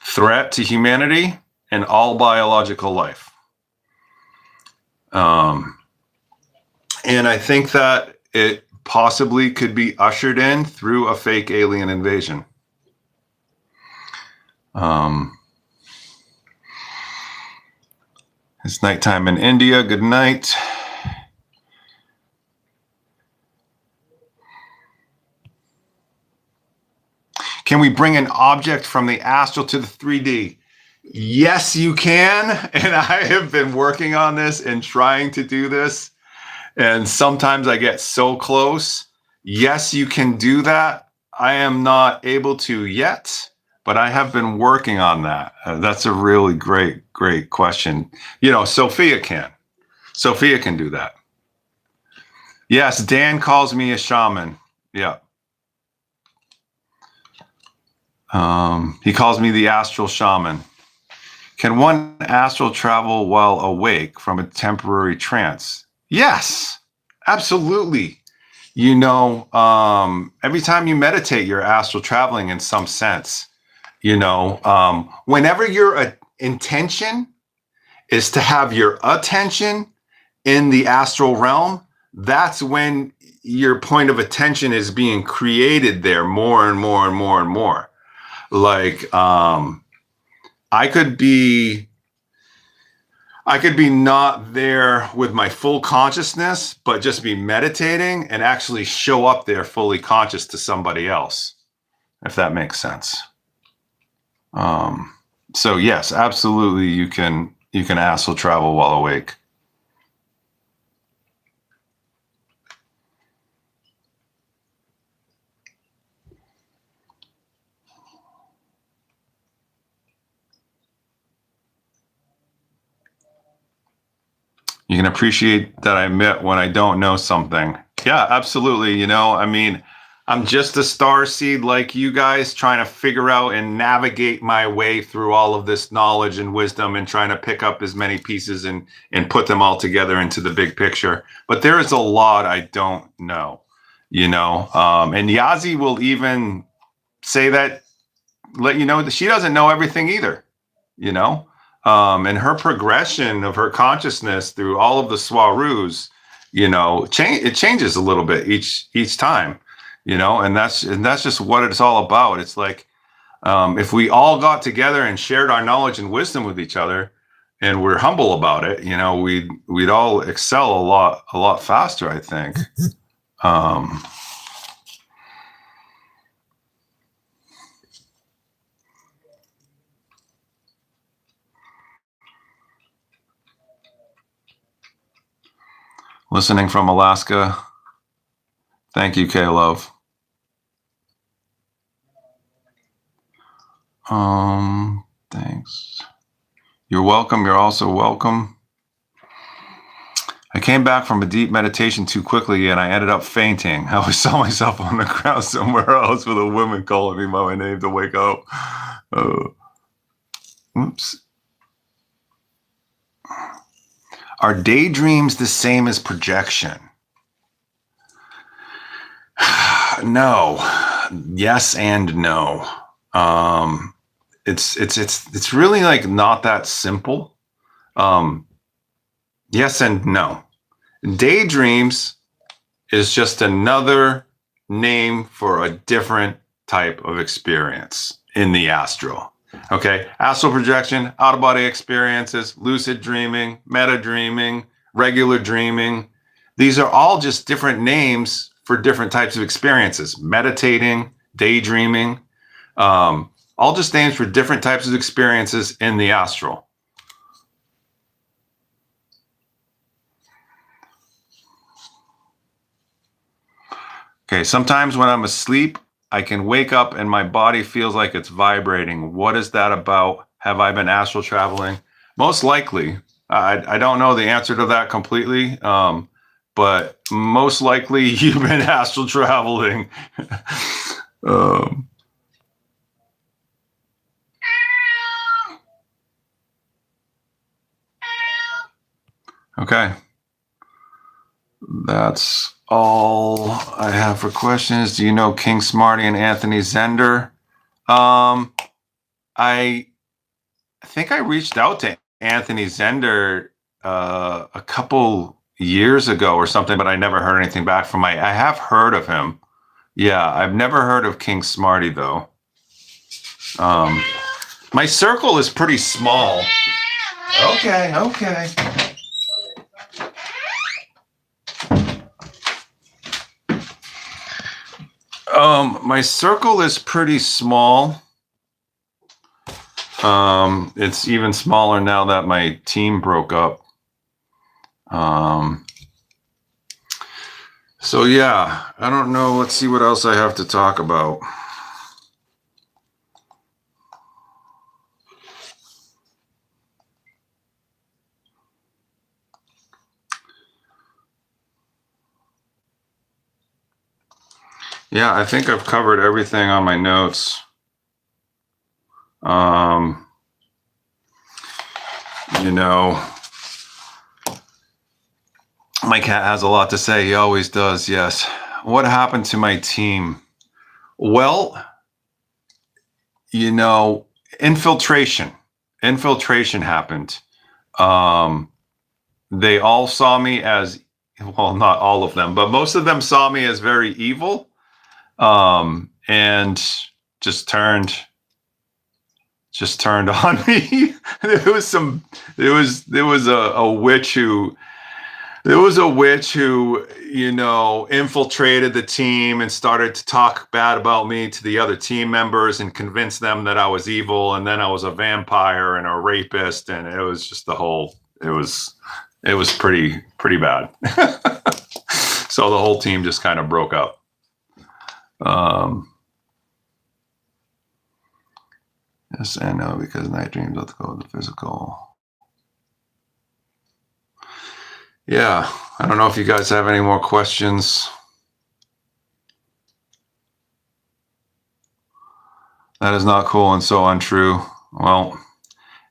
threat to humanity and all biological life. And I think that it possibly could be ushered in through a fake alien invasion. It's nighttime in India. Good night. Can we bring an object from the astral to the 3D? Yes, you can. And I have been working on this and trying to do this. And sometimes I get so close. Yes, you can do that. I am not able to yet, but I have been working on that. That's a really great question. You know, Sophia can. Sophia can do that. Yes, Dan calls me a shaman. Yeah. He calls me the astral shaman. Can one astral travel while awake from a temporary trance? Yes, absolutely. You know, every time you meditate, you're astral traveling in some sense. You know, whenever your intention is to have your attention in the astral realm, that's when your point of attention is being created there more and more and more and more. Like, I could be not there with my full consciousness, but just be meditating and actually show up there fully conscious to somebody else, if that makes sense. So yes, absolutely, you can astral travel while awake. You can appreciate that I admit when I don't know something. Yeah, absolutely. You know, I mean, I'm just a star seed like you guys, trying to figure out and navigate my way through all of this knowledge and wisdom and trying to pick up as many pieces and put them all together into the big picture. But there is a lot I don't know, you know, and Yazi will even say that, let you know that she doesn't know everything either, you know. And her progression of her consciousness through all of the swaroos, you know, it changes a little bit each time, you know, and that's just what it's all about. It's like, if we all got together and shared our knowledge and wisdom with each other, and we're humble about it, you know, we'd all excel a lot faster, I think. Listening from Alaska. Thank you, K-Love. Thanks. You're welcome. You're also welcome. I came back from a deep meditation too quickly and I ended up fainting. I saw myself on the ground somewhere else with a woman calling me by my name to wake up. Oops. Are daydreams the same as projection? No. Yes and no. It's really like not that simple. Yes and no. Daydreams is just another name for a different type of experience in the astral. Okay, astral projection, out-of-body experiences, lucid dreaming, meta dreaming, regular dreaming. These are all just different names for different types of experiences. Meditating, daydreaming, all just names for different types of experiences in the astral. Okay, sometimes when I'm asleep, I can wake up and my body feels like it's vibrating. What is that about? Have I been astral traveling? Most likely. I don't know the answer to that completely, but most likely you've been astral traveling. um, okay. That's all I have for questions. Do you know King Smarty and Anthony Zender? I think I reached out to Anthony Zender a couple years ago or something, but I never heard anything back from I have heard of him. Yeah, I've never heard of King Smarty though. My circle is pretty small. Okay, okay. My circle is pretty small. It's even smaller now that my team broke up. So yeah, I don't know. Let's see what else I have to talk about. Yeah, I think I've covered everything on my notes. You know, my cat has a lot to say. He always does, yes. What happened to my team? Well, you know, infiltration. Infiltration happened. They all saw me as, well, not all of them, but most of them saw me as very evil, and just turned on me. There was a witch who you know, infiltrated the team and started to talk bad about me to the other team members and convinced them that I was evil, and then I was a vampire and a rapist, and it was just it was pretty bad. So the whole team just kind of broke up. Yes, I know, because night dreams let's go with the physical. Yeah, I don't know if you guys have any more questions. That is not cool and so untrue. Well,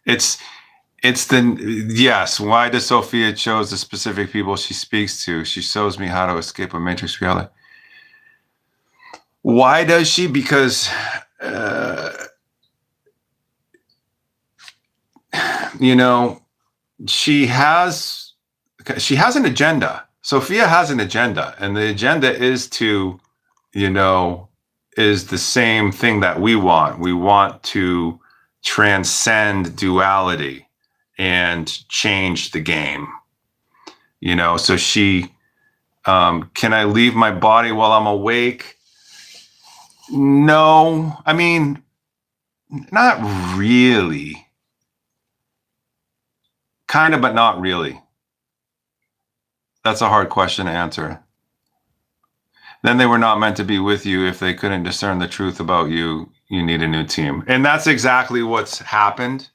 it's yes. Why does Sophia chose the specific people she speaks to? She shows me how to escape a matrix reality. Why does she? Because you know, she has an agenda. Sophia has an agenda, and the agenda is to, you know, is the same thing that we want. We want to transcend duality and change the game. You know, so she, can I leave my body while I'm awake? No, I mean, not really. Kind of, but not really. That's a hard question to answer. Then they were not meant to be with you. If they couldn't discern the truth about you, you need a new team. And that's exactly what's happened.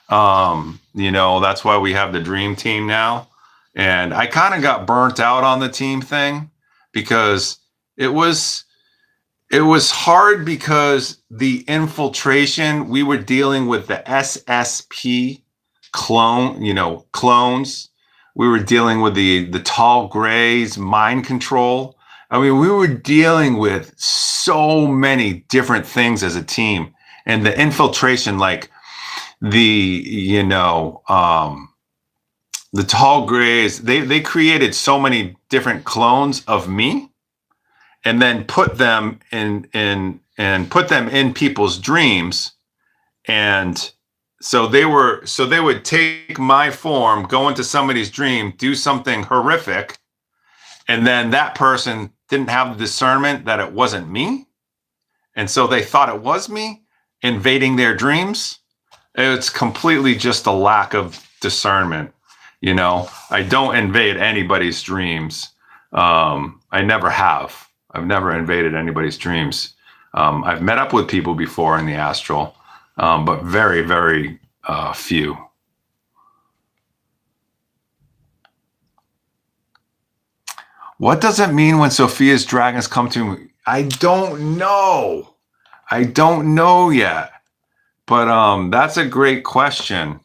You know, that's why we have the dream team now. And I kind of got burnt out on the team thing because it was hard, because the infiltration, we were dealing with the SSP clones. We were dealing with the tall grays, mind control. I mean, we were dealing with so many different things as a team, and the infiltration, like the tall grays, they created so many different clones of me, and then put them in people's dreams, And so they would take my form, go into somebody's dream, do something horrific, and then that person didn't have the discernment that it wasn't me. And so they thought it was me invading their dreams. It's completely just a lack of discernment. I don't invade anybody's dreams. I never have. I've never invaded anybody's dreams. I've met up with people before in the astral, but very, very few. What does it mean when Sophia's dragons come to me? I don't know. I don't know yet. But that's a great question.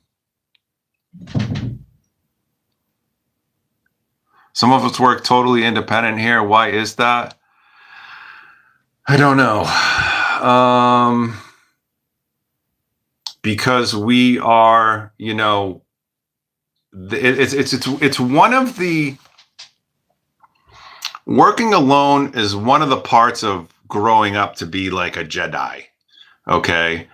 Some of us work totally independent here. Why is that? I don't know. Because we are, it's one of the working alone is one of the parts of growing up to be like a Jedi. Okay.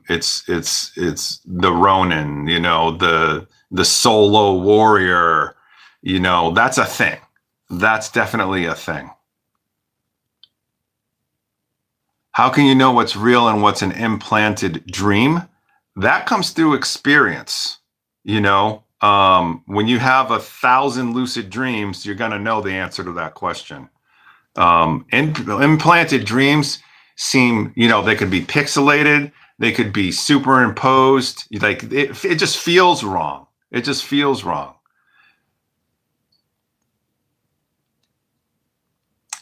It's the Ronin, the solo warrior, that's a thing. That's definitely a thing. How can you know what's real and what's an implanted dream? That comes through experience. When you have 1,000 lucid dreams, you're going to know the answer to that question. Implanted dreams seem, they could be pixelated. They could be superimposed. Like it just feels wrong. It just feels wrong.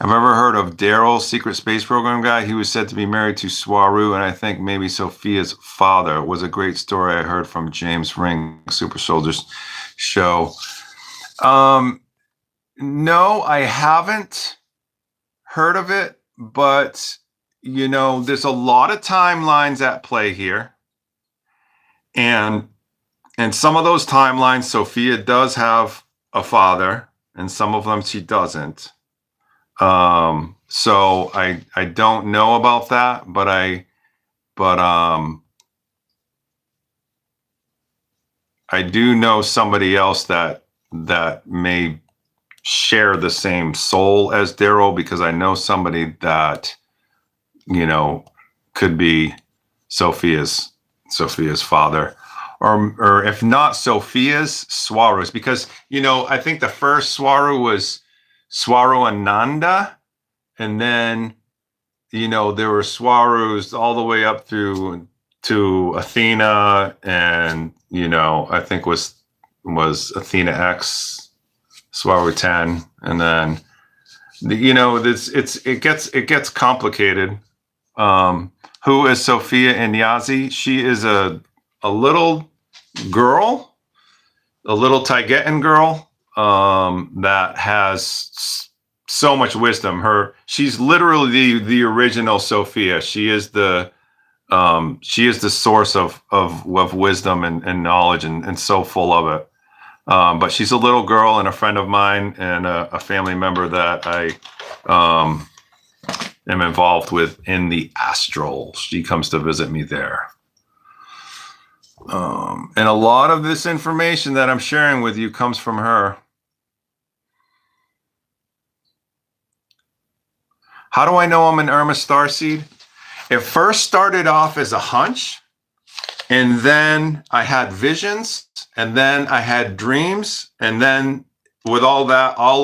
I've ever heard of Daryl, secret space program guy. He was said to be married to Swaru, and I think maybe Sophia's father. It was a great story I heard from James Ring, Super Soldiers show. No, I haven't heard of it, but there's a lot of timelines at play here. And some of those timelines, Sophia does have a father, and some of them she doesn't. So I don't know about that, but I do know somebody else that may share the same soul as Daryl, because I know somebody that, could be Sophia's father, or if not Sophia's, Swaru's, because, I think the first Swaru was Swaru Ananda, and then, there were Swarus all the way up through to Athena, and, I think was Athena X, Swaru 10, and then, it gets complicated. Who is Sophia Inyazi? She is a little girl, a little Taigetan girl, that has so much wisdom. She's literally the original Sophia. She is the source of wisdom and knowledge, and so full of it. But she's a little girl and a friend of mine, and a family member that I am involved with in the astral. She comes to visit me there. And a lot of this information that I'm sharing with you comes from her. How do I know I'm an Irma starseed? It first started off as a hunch, and then I had visions, and then I had dreams, and then with all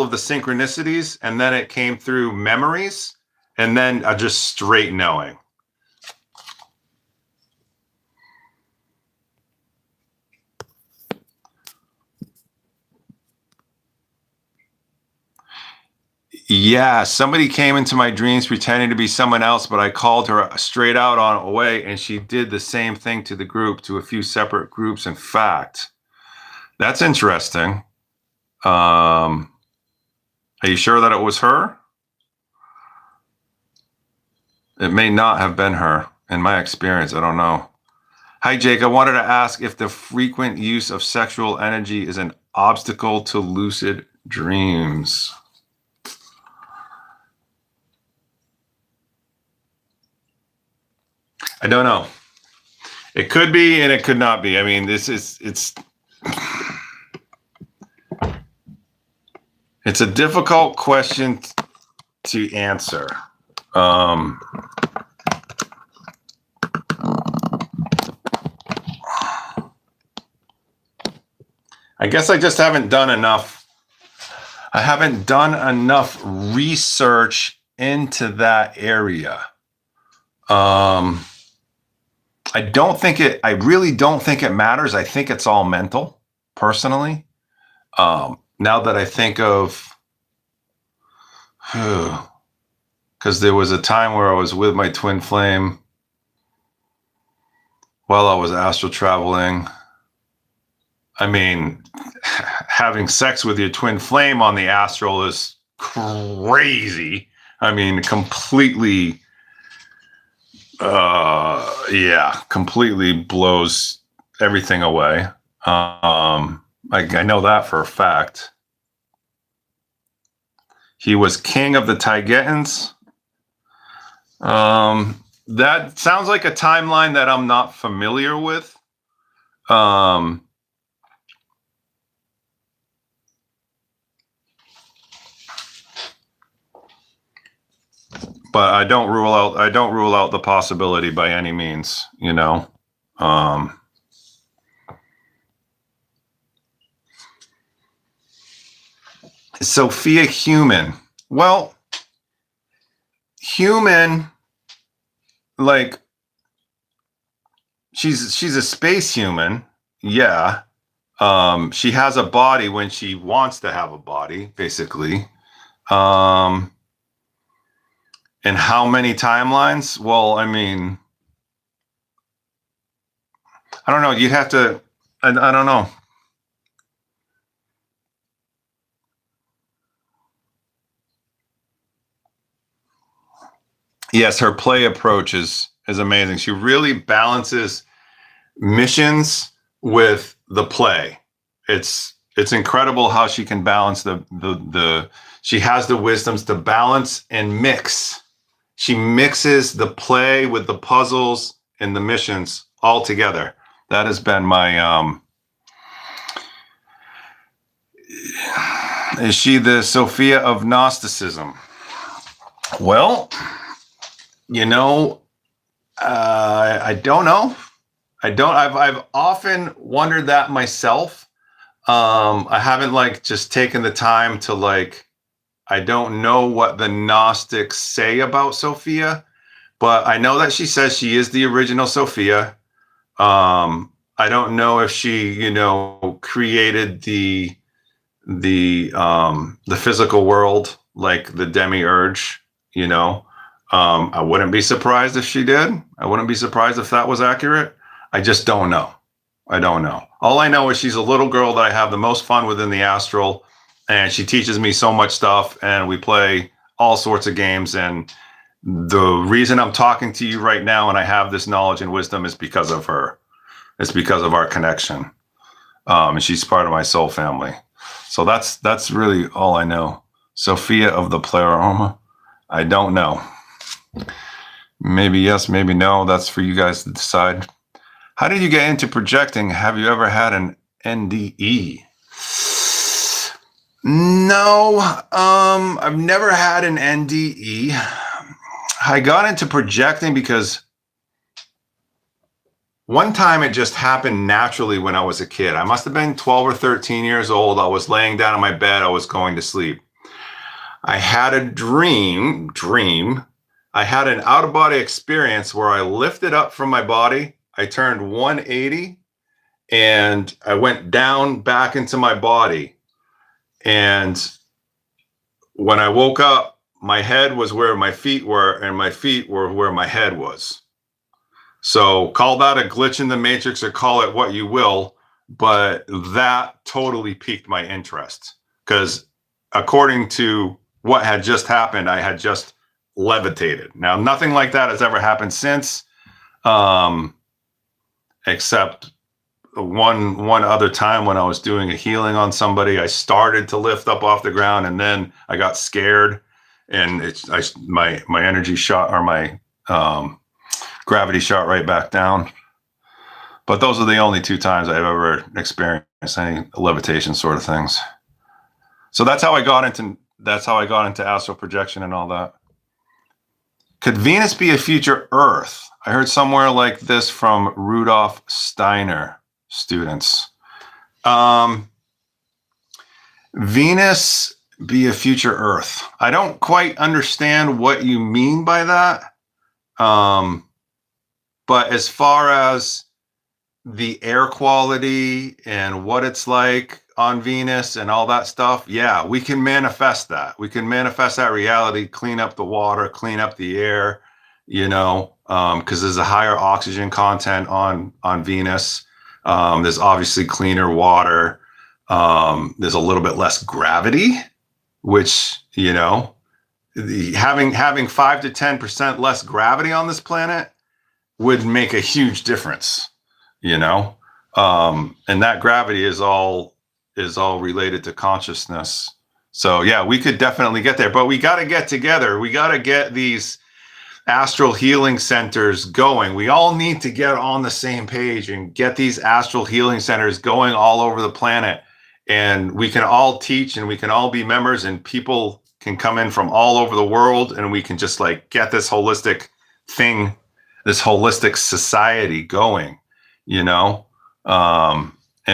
of the synchronicities, and then it came through memories, and then just straight knowing. Yeah, somebody came into my dreams pretending to be someone else, but I called her straight out on a way, and she did the same thing to the group, to a few separate groups. In fact, that's interesting. Are you sure that it was her? It may not have been her. In my experience, I don't know. Hi, Jake. I wanted to ask if the frequent use of sexual energy is an obstacle to lucid dreams. I don't know. It could be and it could not be. I mean, it's a difficult question to answer. I guess I just haven't done enough. I haven't done enough research into that area. I really don't think it matters. I think it's all mental, personally. Now that I think of, because there was a time where I was with my twin flame while I was astral traveling. I mean, having sex with your twin flame on the astral is crazy. I mean, completely, completely blows everything away. I know that for a fact. He was king of the Taigetans. That sounds like a timeline that I'm not familiar with. But I don't rule out the possibility by any means, you know. Sophia human. Well, human, like, she's a space human, yeah. She has a body when she wants to have a body, basically. And how many timelines? Well, I mean, I don't know. You'd have to, I don't know. Yes, her play approach is amazing. She really balances missions with the play. It's incredible how she can balance she has the wisdoms to balance and mix. She mixes the play with the puzzles and the missions all together. That has been my is she the Sophia of Gnosticism? Well, you know, I don't know. I've often wondered that myself. I haven't just taken the time to I don't know what the Gnostics say about Sophia, but I know that she says she is the original Sophia. I don't know if she, created the physical world, like the demiurge, I wouldn't be surprised if she did. I wouldn't be surprised if that was accurate. I just don't know. I don't know. All I know is she's a little girl that I have the most fun with in the astral, and she teaches me so much stuff, and we play all sorts of games. And the reason I'm talking to you right now and I have this knowledge and wisdom is because of her. It's because of our connection. And she's part of my soul family. So that's really all I know. Sophia of the Astral Urmah. I don't know. Maybe yes, maybe no. That's for you guys to decide. How did you get into projecting? Have you ever had an NDE? No, I've never had an NDE. I got into projecting because one time it just happened naturally when I was a kid. I must have been 12 or 13 years old. I was laying down in my bed. I was going to sleep. I had a dream. I had an out-of-body experience where I lifted up from my body. I turned 180 and I went down back into my body. And when I woke up, my head was where my feet were and my feet were where my head was. So call that a glitch in the matrix or call it what you will, but that totally piqued my interest because according to what had just happened, I had just levitated. Now, nothing like that has ever happened since, except one other time when I was doing a healing on somebody. I started to lift up off the ground and then I got scared and my energy shot or my gravity shot right back down. But those are the only 2 times I've ever experienced any levitation sort of things. So that's how I got into astral projection and all that. Could Venus be a future Earth? I heard somewhere like this from Rudolf Steiner students. Venus be a future Earth. I don't quite understand what you mean by that. But as far as the air quality and what it's like on Venus and all that stuff, yeah, we can manifest that. We can manifest that reality, clean up the water, clean up the air, because there's a higher oxygen content on Venus. There's obviously cleaner water. There's a little bit less gravity, which, having 5 to 10% less gravity on this planet would make a huge difference, and that gravity is all related to consciousness. So yeah, we could definitely get there, but we got to get together. We got to get these astral healing centers going. We all need to get on the same page and get these astral healing centers going all over the planet. And we can all teach and we can all be members, and people can come in from all over the world, and we can just like get this holistic thing, this holistic society going, in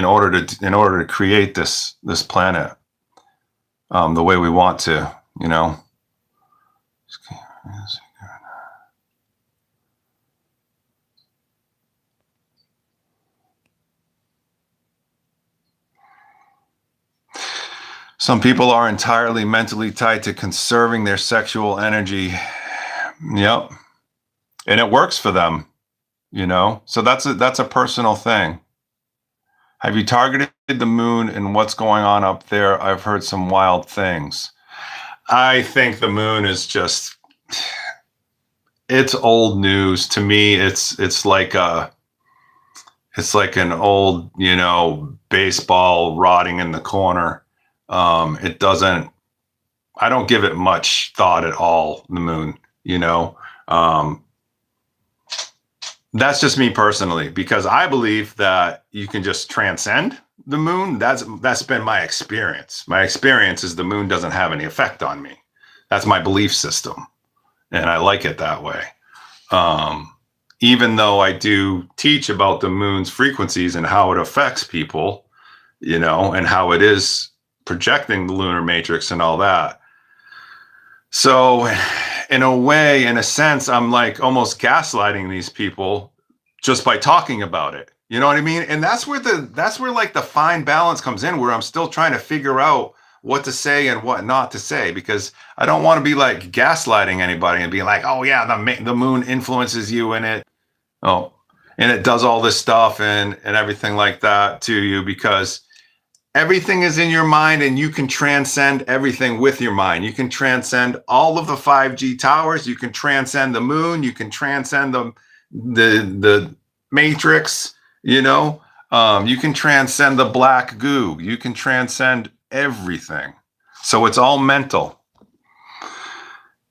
order to create this planet the way we want to, Some people are entirely mentally tied to conserving their sexual energy. Yep. And it works for them, So that's a personal thing. Have you targeted the moon and what's going on up there? I've heard some wild things. I think the moon is just, it's old news to me. It's like an old, baseball rotting in the corner. I don't give it much thought at all, the moon, that's just me personally, because I believe that you can just transcend the moon. That's been my experience. My experience is the moon doesn't have any effect on me. That's my belief system. And I like it that way. Even though I do teach about the moon's frequencies and how it affects people, and how it is projecting the lunar matrix and all that. So in a way, in a sense, I'm like almost gaslighting these people just by talking about it. You know what I mean? And that's where like the fine balance comes in, where I'm still trying to figure out what to say and what not to say, because I don't want to be like gaslighting anybody and being like, oh yeah, the moon influences you in it. Oh, and it does all this stuff and everything like that to you, because everything is in your mind, and you can transcend everything with your mind. You can transcend all of the 5G towers. You can transcend the moon. You can transcend the matrix, you can transcend the black goo. You can transcend everything. So it's all mental.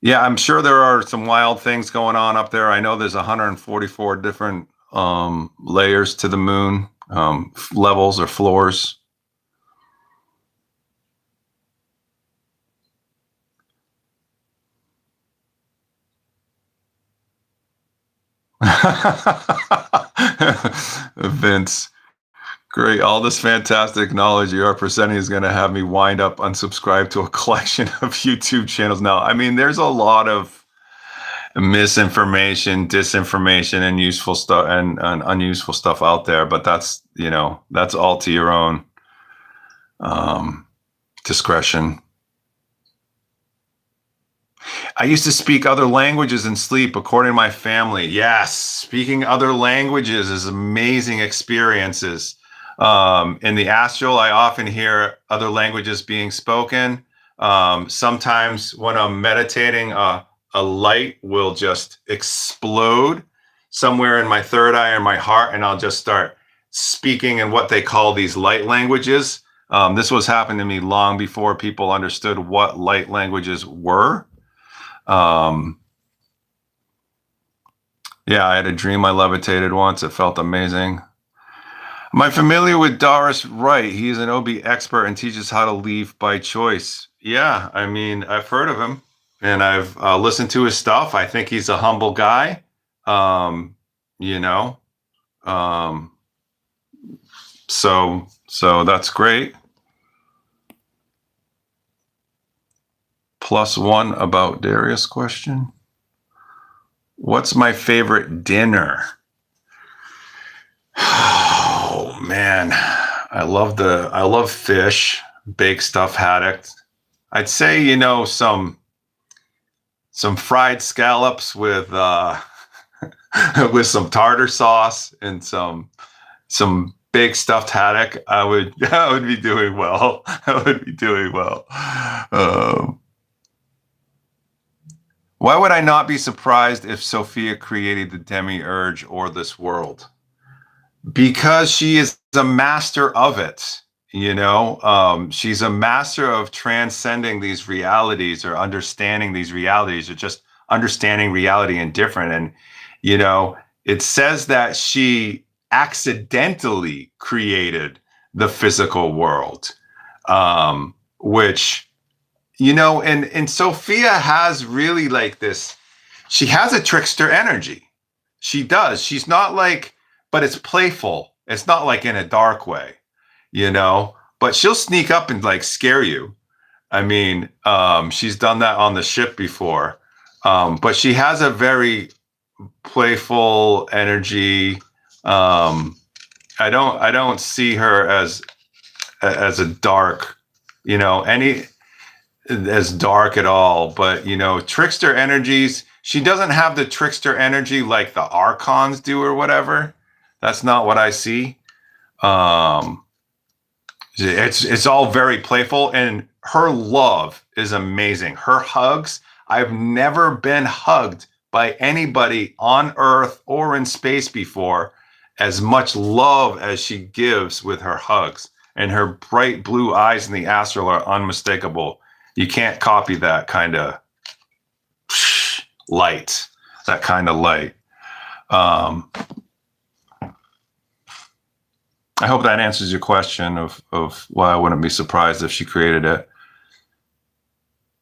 Yeah, I'm sure there are some wild things going on up there. I know there's 144 different layers to the moon, levels or floors. Vince, great. All this fantastic knowledge you are presenting is going to have me wind up unsubscribed to a collection of YouTube channels now. I mean, there's a lot of misinformation, disinformation, and useful stuff and unuseful stuff out there, but that's all to your own discretion. I used to speak other languages in sleep, according to my family. Yes, speaking other languages is amazing experiences. In the astral, I often hear other languages being spoken. Sometimes when I'm meditating, a light will just explode somewhere in my third eye or my heart, and I'll just start speaking in what they call these light languages. This was happening to me long before people understood what light languages were. Yeah, I had a dream I levitated once. It felt amazing. My familiar with Doris Wright. He is an OB expert and teaches how to leave by choice. Yeah, I mean, I've heard of him and I've listened to his stuff. I think he's a humble guy. Um, you know, um, so that's great. +1 about Darius question. What's my favorite dinner? Oh man, I love fish, baked stuffed haddock. I'd say, some fried scallops with with some tartar sauce and some baked stuffed haddock. I would be doing well. I would be doing well. Why would I not be surprised if Sophia created the demiurge or this world? Because she is a master of it. She's a master of transcending these realities or understanding these realities or just understanding reality and different. And, it says that she accidentally created the physical world, which, and Sophia has really like this, she has a trickster energy. She does. She's not like, but it's playful. It's not like in a dark way, but she'll sneak up and like scare you. I mean, she's done that on the ship before. But she has a very playful energy. I don't see her as a dark, as dark at all. But trickster energies, she doesn't have the trickster energy like the archons do or whatever. That's not what I see. It's all very playful, and her love is amazing. Her hugs, I've never been hugged by anybody on Earth or in space before as much love as she gives with her hugs. And her bright blue eyes in the astral are unmistakable. You can't copy that kind of light. That kind of light. I hope that answers your question of why I wouldn't be surprised if she created it.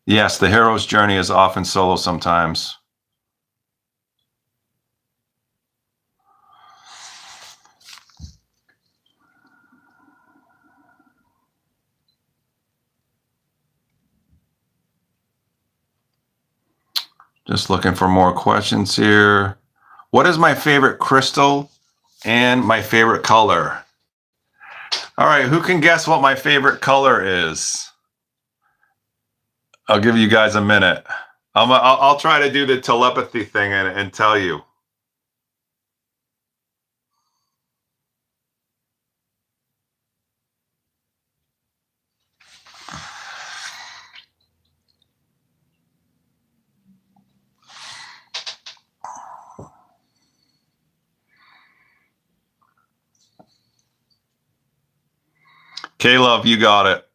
Yes, the hero's journey is often solo sometimes. Just looking for more questions here. What is my favorite crystal and my favorite color? All right, who can guess what my favorite color is? I'll give you guys a minute. I'll try to do the telepathy thing and tell you. K-Love, you got it.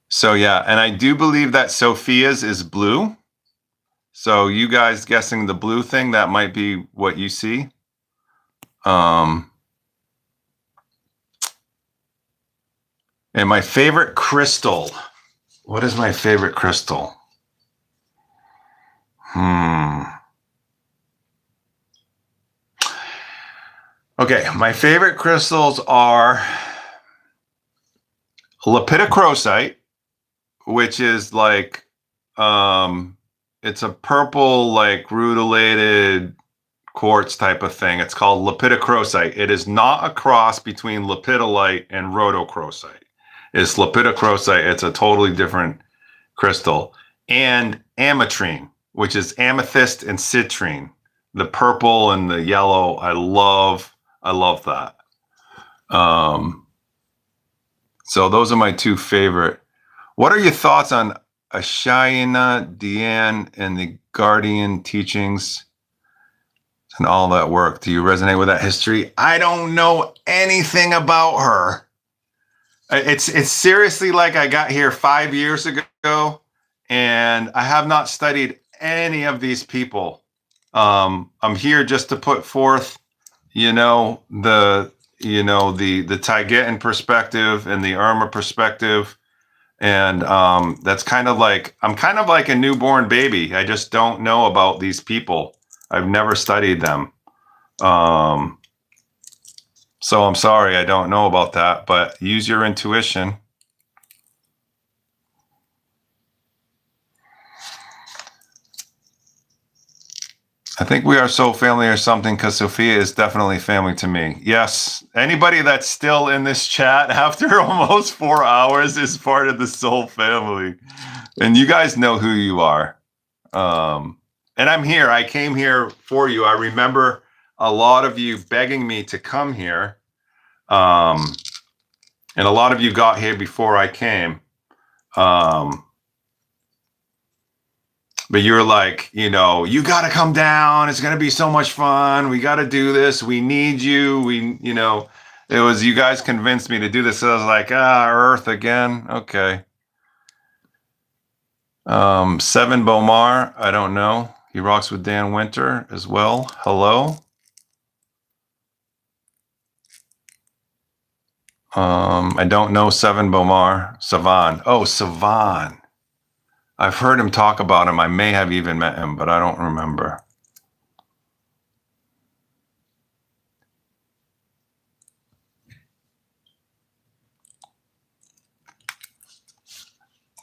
So yeah, and I do believe that Sophia's is blue. So you guys guessing the blue thing, that might be what you see. And my favorite crystal. What is my favorite crystal? Okay, my favorite crystals are lepidocrosite, which is like, it's a purple, like rutilated quartz type of thing. It's called lepidocrosite. It is not a cross between lepidolite and rhodocrosite. It's lepidocrosite. It's a totally different crystal. And ametrine, which is amethyst and citrine. The purple and the yellow, I love that. So those are my two favorite. What are your thoughts on Ashayana, Deanne, and the Guardian teachings and all that work? Do you resonate with that history? I don't know anything about her. It's seriously like I got here 5 years ago, and I have not studied any of these people. I'm here just to put forth, the Taigetan perspective and the Irma perspective, and that's kind of like I'm kind of like a newborn baby. I just don't know about these people. I've never studied them. So I'm sorry, I don't know about that, but use your intuition. I think we are soul family or something because Sophia is definitely family to me. Yes, anybody that's still in this chat after almost 4 hours is part of the soul family. And you guys know who you are. And I'm here. I came here for you. I remember a lot of you begging me to come here. And a lot of you got here before I came. But you're like, you got to come down. It's going to be so much fun. We got to do this. We need you. It was you guys convinced me to do this. So I was like, Earth again. Okay. Seven Bomar. I don't know. He rocks with Dan Winter as well. Hello. I don't know Seven Bomar. Savan. Oh, Savan. I've heard him talk about him. I may have even met him, but I don't remember.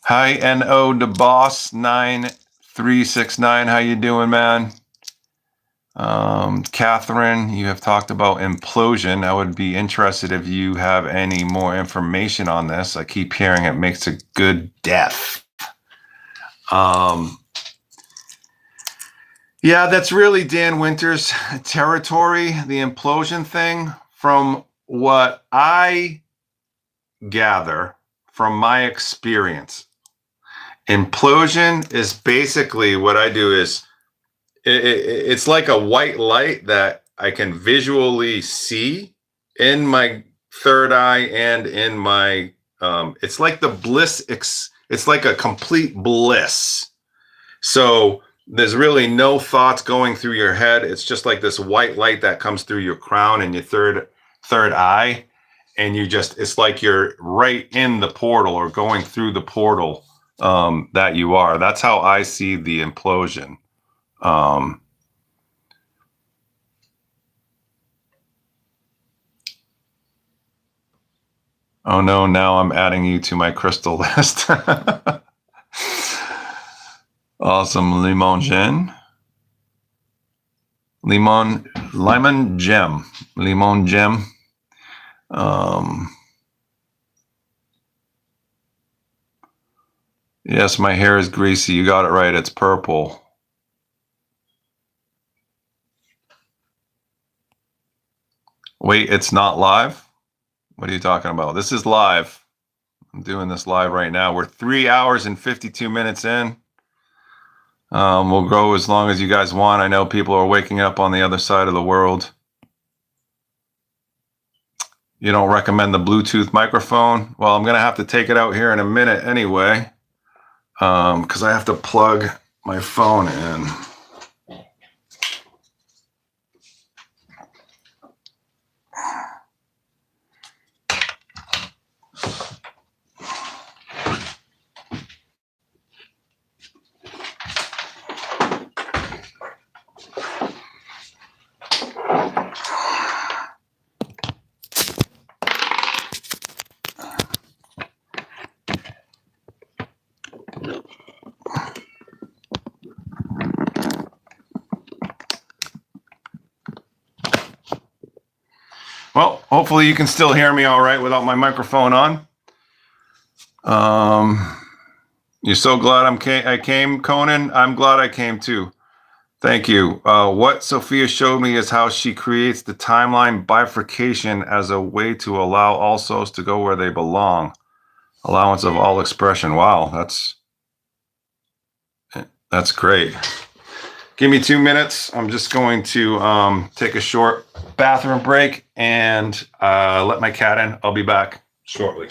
Hi, NO the boss 9369. How you doing, man? Catherine, you have talked about implosion. I would be interested if you have any more information on this. I keep hearing it makes a good death. Yeah, that's really Dan Winter's territory, the implosion thing. From what I gather from my experience, implosion is basically what I do is it's like a white light that I can visually see in my third eye and in my it's like the bliss it's like a complete bliss. So there's really no thoughts going through your head. It's just like this white light that comes through your crown and your third eye, and it's like you're right in the portal or going through the portal that you are. That's how I see the implosion. Oh no, now I'm adding you to my crystal list. Awesome. Limon gem. Lemon gem. Limon gem. Yes, my hair is greasy. You got it right. It's purple. Wait, it's not live? What are you talking about? This is live. I'm doing this live right now. We're 3 hours and 52 minutes in. We'll go as long as you guys want. I know people are waking up on the other side of the world. You don't recommend the Bluetooth microphone? Well, I'm going to have to take it out here in a minute anyway, because I have to plug my phone in. Well, hopefully you can still hear me all right without my microphone on. You're so glad I came, Conan? I'm glad I came too. Thank you. What Sophia showed me is how she creates the timeline bifurcation as a way to allow all souls to go where they belong. Allowance of all expression. Wow, that's great. Give me 2 minutes. I'm just going to take a short bathroom break and let my cat in. I'll be back shortly.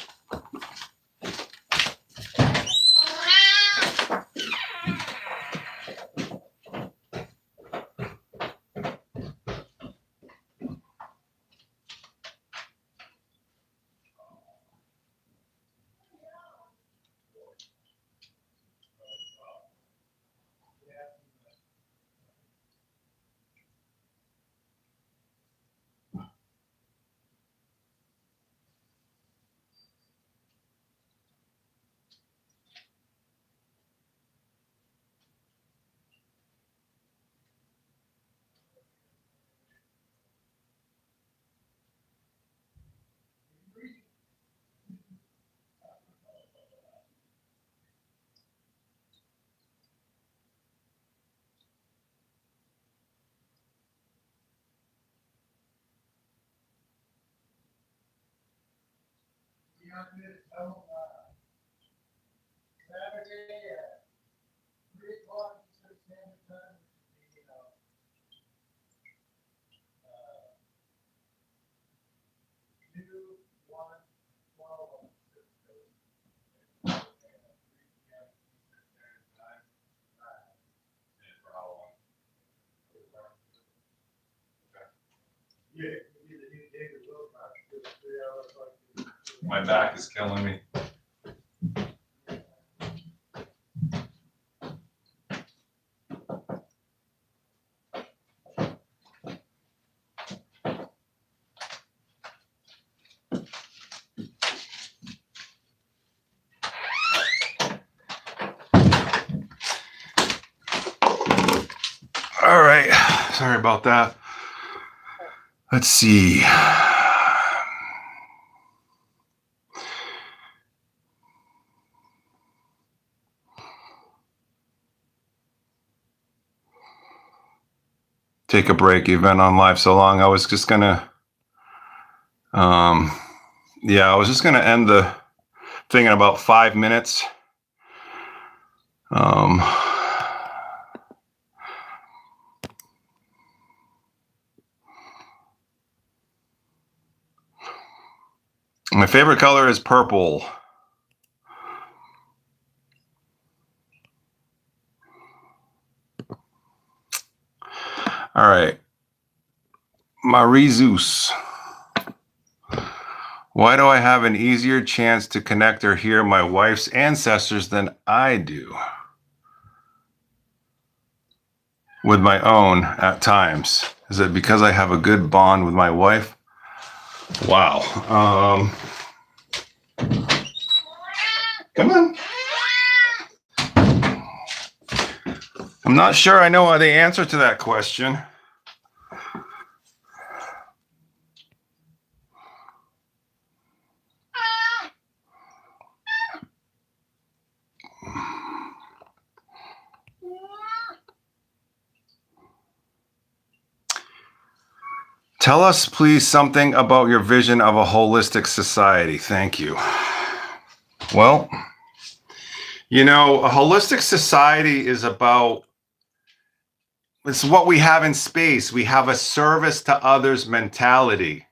My back is killing me. All right. Sorry about that. Let's see. Take a break. You've been on live so long. I was just gonna, I was just gonna end the thing in about 5 minutes. My favorite color is purple. All right. Marizus. Why do I have an easier chance to connect or hear my wife's ancestors than I do with my own at times? Is it because I have a good bond with my wife? Wow. Come on. I'm not sure I know the answer to that question. Tell us, please, something about your vision of a holistic society. Thank you. Well, you know, a holistic society is about, it's what we have in space. We have a service to others mentality.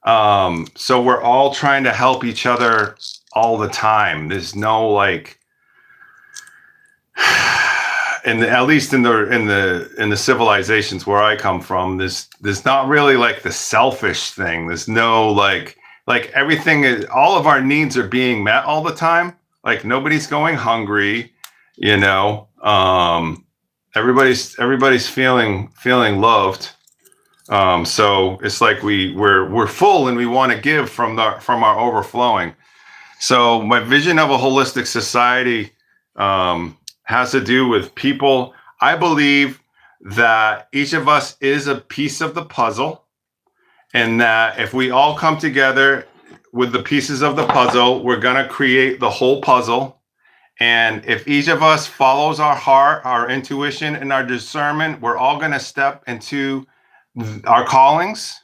So we're all trying to help each other all the time. There's no like, at least in the civilizations where I come from, there's not really like the selfish thing. There's no like everything is, all of our needs are being met all the time. Like nobody's going hungry, you know. Everybody's feeling loved. So it's like we're full and we want to give from our overflowing. So my vision of a holistic society has to do with people. I believe that each of us is a piece of the puzzle, and that if we all come together with the pieces of the puzzle, we're going to create the whole puzzle. And if each of us follows our heart, our intuition, and our discernment, we're all going to step into our callings.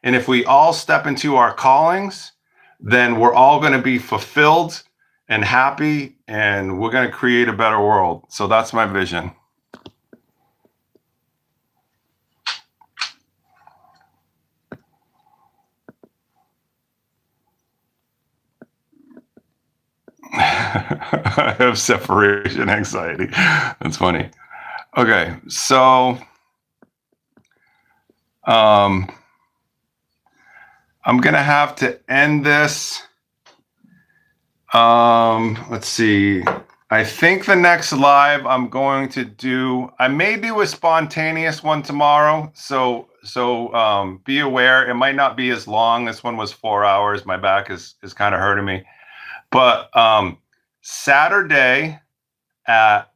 And if we all step into our callings, then we're all going to be fulfilled and happy, and we're going to create a better world. So that's my vision. I have separation anxiety. That's funny. Okay, so I'm gonna have to end this. Let's see. I think the next live I'm going to do, I may do a spontaneous one tomorrow. So be aware, it might not be as long. This one was 4 hours. My back is kind of hurting me. But Saturday at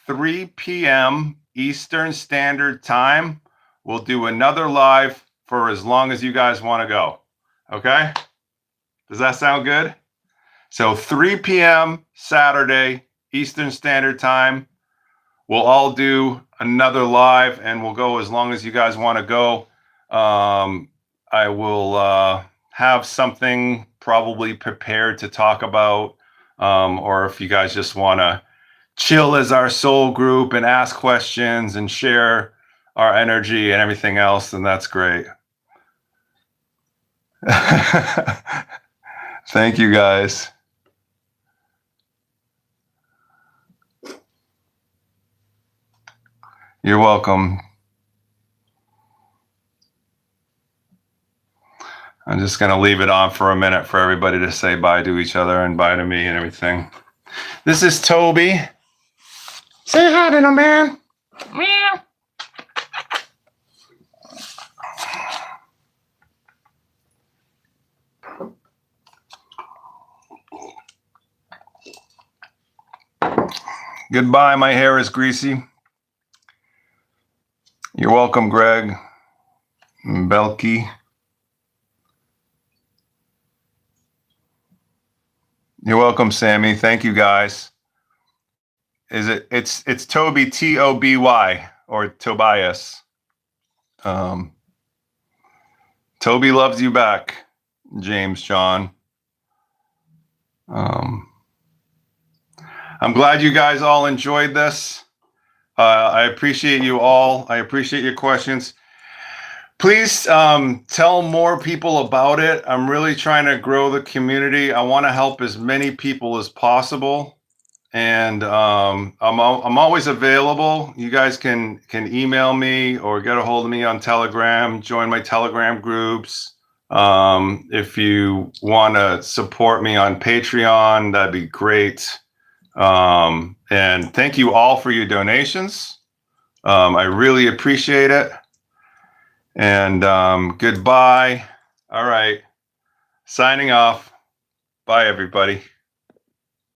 3 p.m. Eastern Standard Time, we'll do another live for as long as you guys want to go. Okay? Does that sound good? So 3 p.m. Saturday, Eastern Standard Time. We'll all do another live, and we'll go as long as you guys want to go. I will have something probably prepared to talk about, or if you guys just want to chill as our soul group and ask questions and share our energy and everything else, then that's great. Thank you, guys. You're welcome. I'm just going to leave it on for a minute for everybody to say bye to each other and bye to me and everything. This is Toby. Say hi to the man. Meow. Goodbye. My hair is greasy. You're welcome, Greg. Belky. You're welcome, Sammy. Thank you, guys. It's Toby, Toby, or Tobias. Toby loves you back, James John. I'm glad you guys all enjoyed this. I appreciate you all. I appreciate your questions. Please tell more people about it. I'm really trying to grow the community. I want to help as many people as possible, and I'm always available. You guys can email me or get a hold of me on Telegram. Join my Telegram groups. If you want to support me on Patreon, that'd be great. And thank you all for your donations. I really appreciate it. And goodbye. All right. Signing off. Bye, everybody.